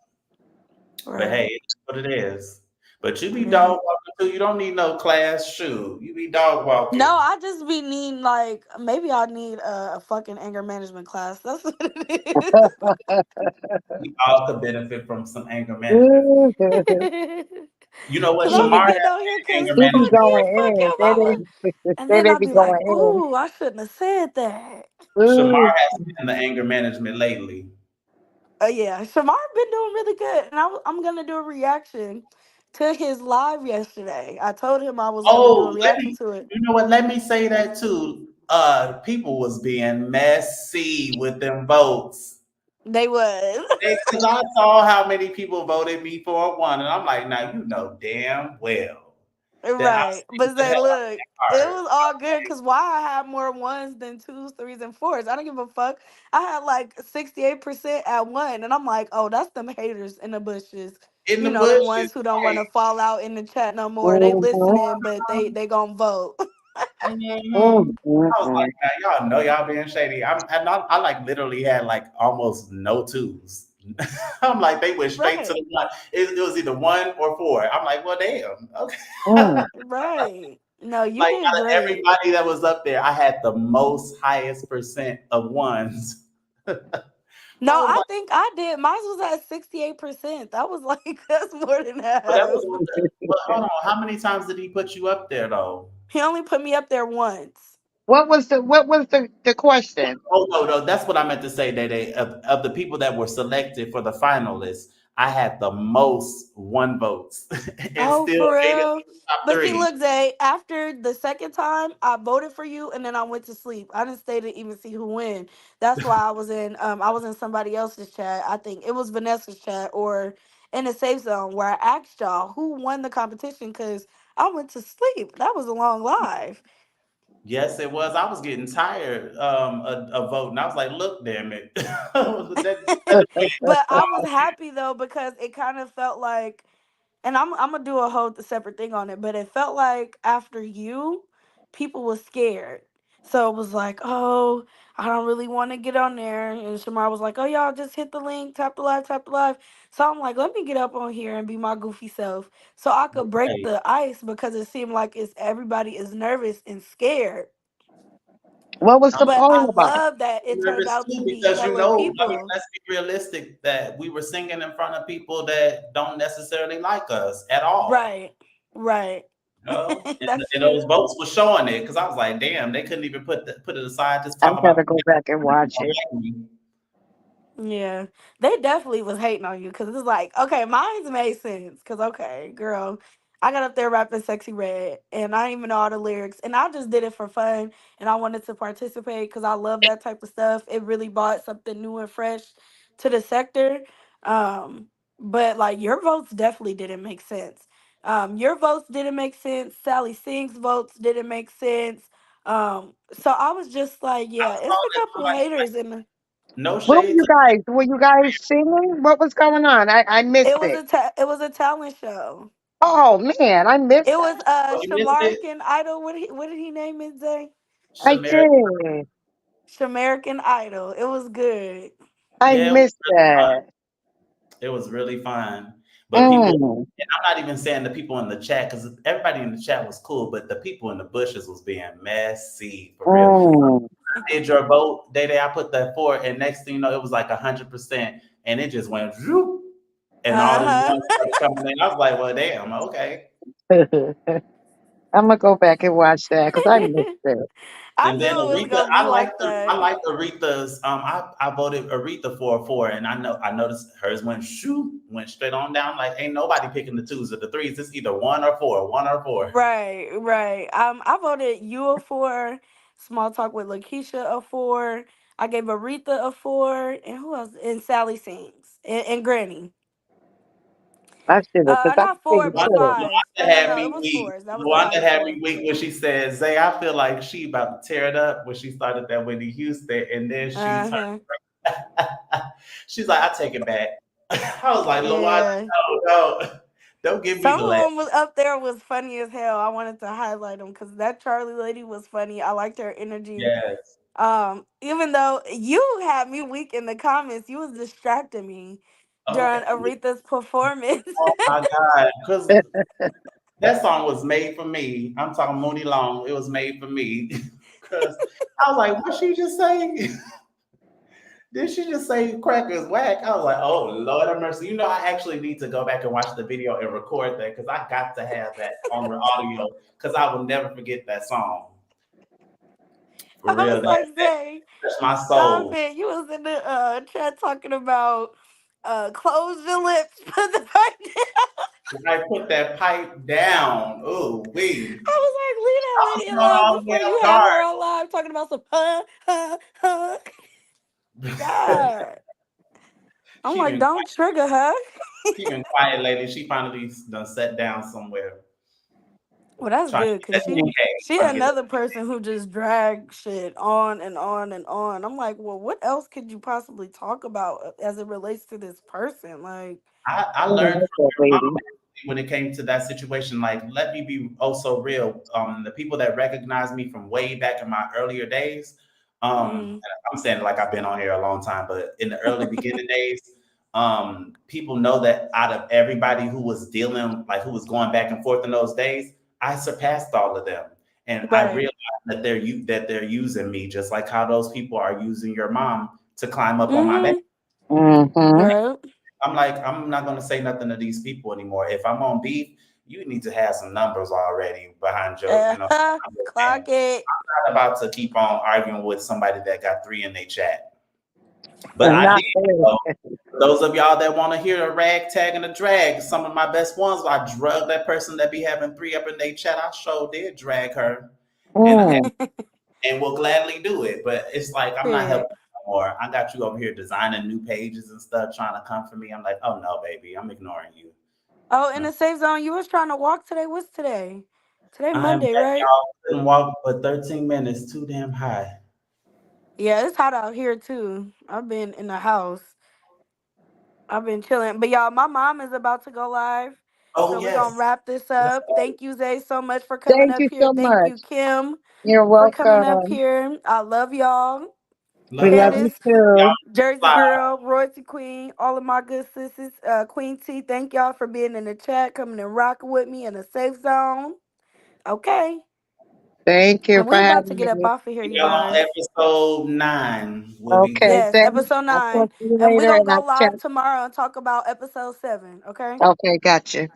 But hey, Right. it's what it is. But you be Yeah. dog walking too. You don't need no class shoe. You be dog walking. No, I just be needing like maybe I need a fucking anger management class. That's what it We all could benefit from some anger management. Ooh. is. You know what? Cause I be Shamar He getting has on here cause anger he be fuck management. you, going fuck in. your mama. And They then I'll be be like, going in. ooh, I shouldn't have said that. Shamar Ooh. has been the anger management lately. Yeah, Shamar been doing really good, and I'm gonna do a reaction to his live yesterday. I told him I was gonna do a Oh, let reaction me. to it. You know what? Let me say that too. People was being messy with them votes. They was. Because I saw how many people voted me for one, and I'm like, now you know damn well that I'm Right. sticking But to say, hell look, it hard. was all good because why I had more ones than twos, threes, and fours. I don't give a fuck. I had like 68% at one. And I'm like, oh, that's them haters in the bushes. In You the know, them bushes, ones who don't want right? to fall out in the chat no more. They Mhm, listening, but they gonna vote. Mm-hmm. mhm, I was mhm. like, now y'all know y'all being shady. I like literally had like almost no twos. I'm like, they went straight to Right. the one. It was either one or four. I'm like, well, damn. Okay. Mm. Right. No, you Like did out of great. everybody that was up there, I had the most highest percent of ones. I No, was I like, think I did. Mine was at 68%. That was like that's more than well, that half. was on the. Well, hold on. How many times did he put you up there though? He only put me up there once. What was the question? Oh no, that's what I meant to say. That of the people that were selected for the finalists, I had the most one votes, and Oh, still for made it real? to the top But see, three. look, Zay, after the second time, I voted for you and then I went to sleep. I didn't stay to even see who win. That's why I was in somebody else's chat. I think it was Vanessa's chat or in the safe zone where I asked y'all who won the competition because I went to sleep. That was a long live. Yes, it was. I was getting tired of voting. I was like, look, damn it, But I was happy though because it kind of felt like, and I'm gonna do a whole separate thing on it, but it felt like after you, people was scared. So it was like, oh, I don't really want to get on there. And Shamar was like, oh, y'all just hit the link, tap the live. So I'm like, let me get up on here and be my goofy self so I could break Right. the ice because it seemed like it's everybody is nervous and scared. What was the I'm But I poll about? love that it turned nervous out to too be because hella I mean, people. let's be realistic that we were singing in front of people that don't necessarily like us at all. Right, right. No, That's and those true. votes were showing it because I was like, damn, they couldn't even put it aside. Just I talk about gotta go back and watch it. me. Yeah, they definitely was hating on you because it's like, okay, mine's made sense. Because, okay, girl, I got up there rapping Sexy Red and I didn't even know all the lyrics. And I just did it for fun and I wanted to participate because I love that type of stuff. It really brought something new and fresh to the sector. Um, but like your votes definitely didn't make sense. Your votes didn't make sense. Sally Singh's votes didn't make sense. So I was just like, I yeah, saw it's a that. I'm couple like, haters in the. no Where were shade you to guys? Were you guys singing? What was going on? I missed it. It was a talent show. Oh man, I missed It was that. you missed it, Shamarican Idol. What did he name it, Zay? I Shamir. did. Shamarican Idol. It was good. I Yeah, it was missed really fun. that. It was really fun. But people, Mm, and I'm not even saying the people in the chat because everybody in the chat was cool, but the people in the bushes was being messy for real. mm. Did your vote, Day Day? I put that for, and next thing you know, it was like 100%, and it just went, zoop, and all these Uh ones started coming in. I was like, well, damn, okay. I'm gonna go back and watch that because I missed huh. it. I And knew then it was Aretha, gonna be like that. I like Aretha's. I voted Aretha for a four, and I noticed hers went shoo, went straight on down. Like ain't nobody picking the twos or the threes. It's either one or four, one or four. Right, right. I voted you a four. Small talk with Lakeisha a four. I gave Aretha a four, and who else? And Sally sings and Granny. I should have because I Not four, think but Luanda, too. fives. Luanda No, had no, it me was weak. fours. That was the Luanda highest had me one. weak when she said, "Zay, I feel like she about to tear it up when she started that Whitney Houston, and then she Uh huh. turned. She's like, I take it back. I was like, Luanda, Yeah. no, don't give me Some the of laugh. them was up there was funny as hell. I wanted to highlight them because that Charlie lady was funny. I liked her energy. Yes. Even though you had me weak in the comments, you was distracting me during Okay. Aretha's performance. Oh my God, because that song was made for me. I'm talking Mooney Long. It was made for me. Because I was like, what she just say? Did she just say crackers whack? I was like, oh Lord have mercy. You know, I actually need to go back and watch the video and record that because I got to have that on the audio because I will never forget that song. For I real, was like, that "Say, touched my stop soul. it!" You was in the chat talking about close your lips, put the right down. I put that pipe down. Oh, we. I was like, leave I that was lady thrown alone all the way before you off have her guard. on live talking about some God. I'm she like, been don't trigger her. she been quiet lately. She finally done sat down somewhere, Well, that's trying to good get because that 10K. she Trying to get another person who just drags shit on and on and on. I'm like, well, what else could you possibly talk about as it relates to this person? Like, I Oh, learned that's from that your mom lady. when it came to that situation. Like, let me be oh so real. The people that recognize me from way back in my earlier days, mm, I'm saying like I've been on here a long time, but in the early beginning days, people know that out of everybody who was dealing, like who was going back and forth in those days, I surpassed all of them, and I right. realized that they're using me just like how those people are using your mom to climb up on my back. Mm-hmm. Mm-hmm. Right. I'm like, I'm not gonna say nothing to these people anymore. If I'm on beef, you need to have some numbers already behind your, Clock and it. I'm not about to keep on arguing with somebody that got three in their chat. But And I not did, there. though. For those of y'all that want to hear a rag tag and a drag, some of my best ones, I drug that person that be having three up in their chat. I sure did drag her, and Mm. and will gladly do it. But it's like I'm not Period. helping no more. I got you over here designing new pages and stuff, trying to come for me. I'm like, oh no, baby, I'm ignoring you. Oh, in the safe zone, you was trying to walk today. What's today? Today I'm Monday, letting right? y'all couldn't walk for 13 minutes, too damn high. Yeah, it's hot out here too. I've been in the house. I've been chilling. But y'all, my mom is about to go live. Oh So we're gonna yes, wrap this let's up. go. Thank you, Zay, so much for coming Thank up you here. so Thank much. you, Kim, You're for coming up welcome. here. I love y'all. We Love love y'all too. you Candace, too. Y'all Jersey fly. Girl, Royalty Queen, all of my good sisters, Queen T, thank y'all for being in the chat, coming and rocking with me in the safe zone. Okay. Thank you And for we about to having get up me. off of here, See you y'all on guys. episode 9. We'll be Okay, Yes, thanks. episode I'll talk 9. to you And we're later gonna and go I'll chat. live tomorrow and talk about episode 7. Okay? Okay, gotcha.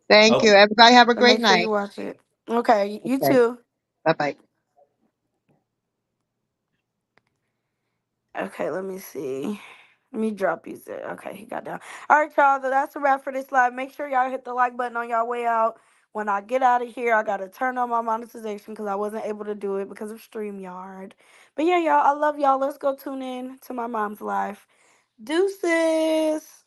Thank okay. you. Everybody have a So great make sure you night. watch it. Okay, you Okay. too. Bye bye. Okay, let me see. Let me drop you there. Okay, he got down. All right, y'all. So that's a wrap for this live. Make sure y'all hit the like button on y'all way out. When I get out of here, I gotta turn on my monetization because I wasn't able to do it because of StreamYard. But yeah, y'all, I love y'all. Let's go tune in to my mom's live. Deuces.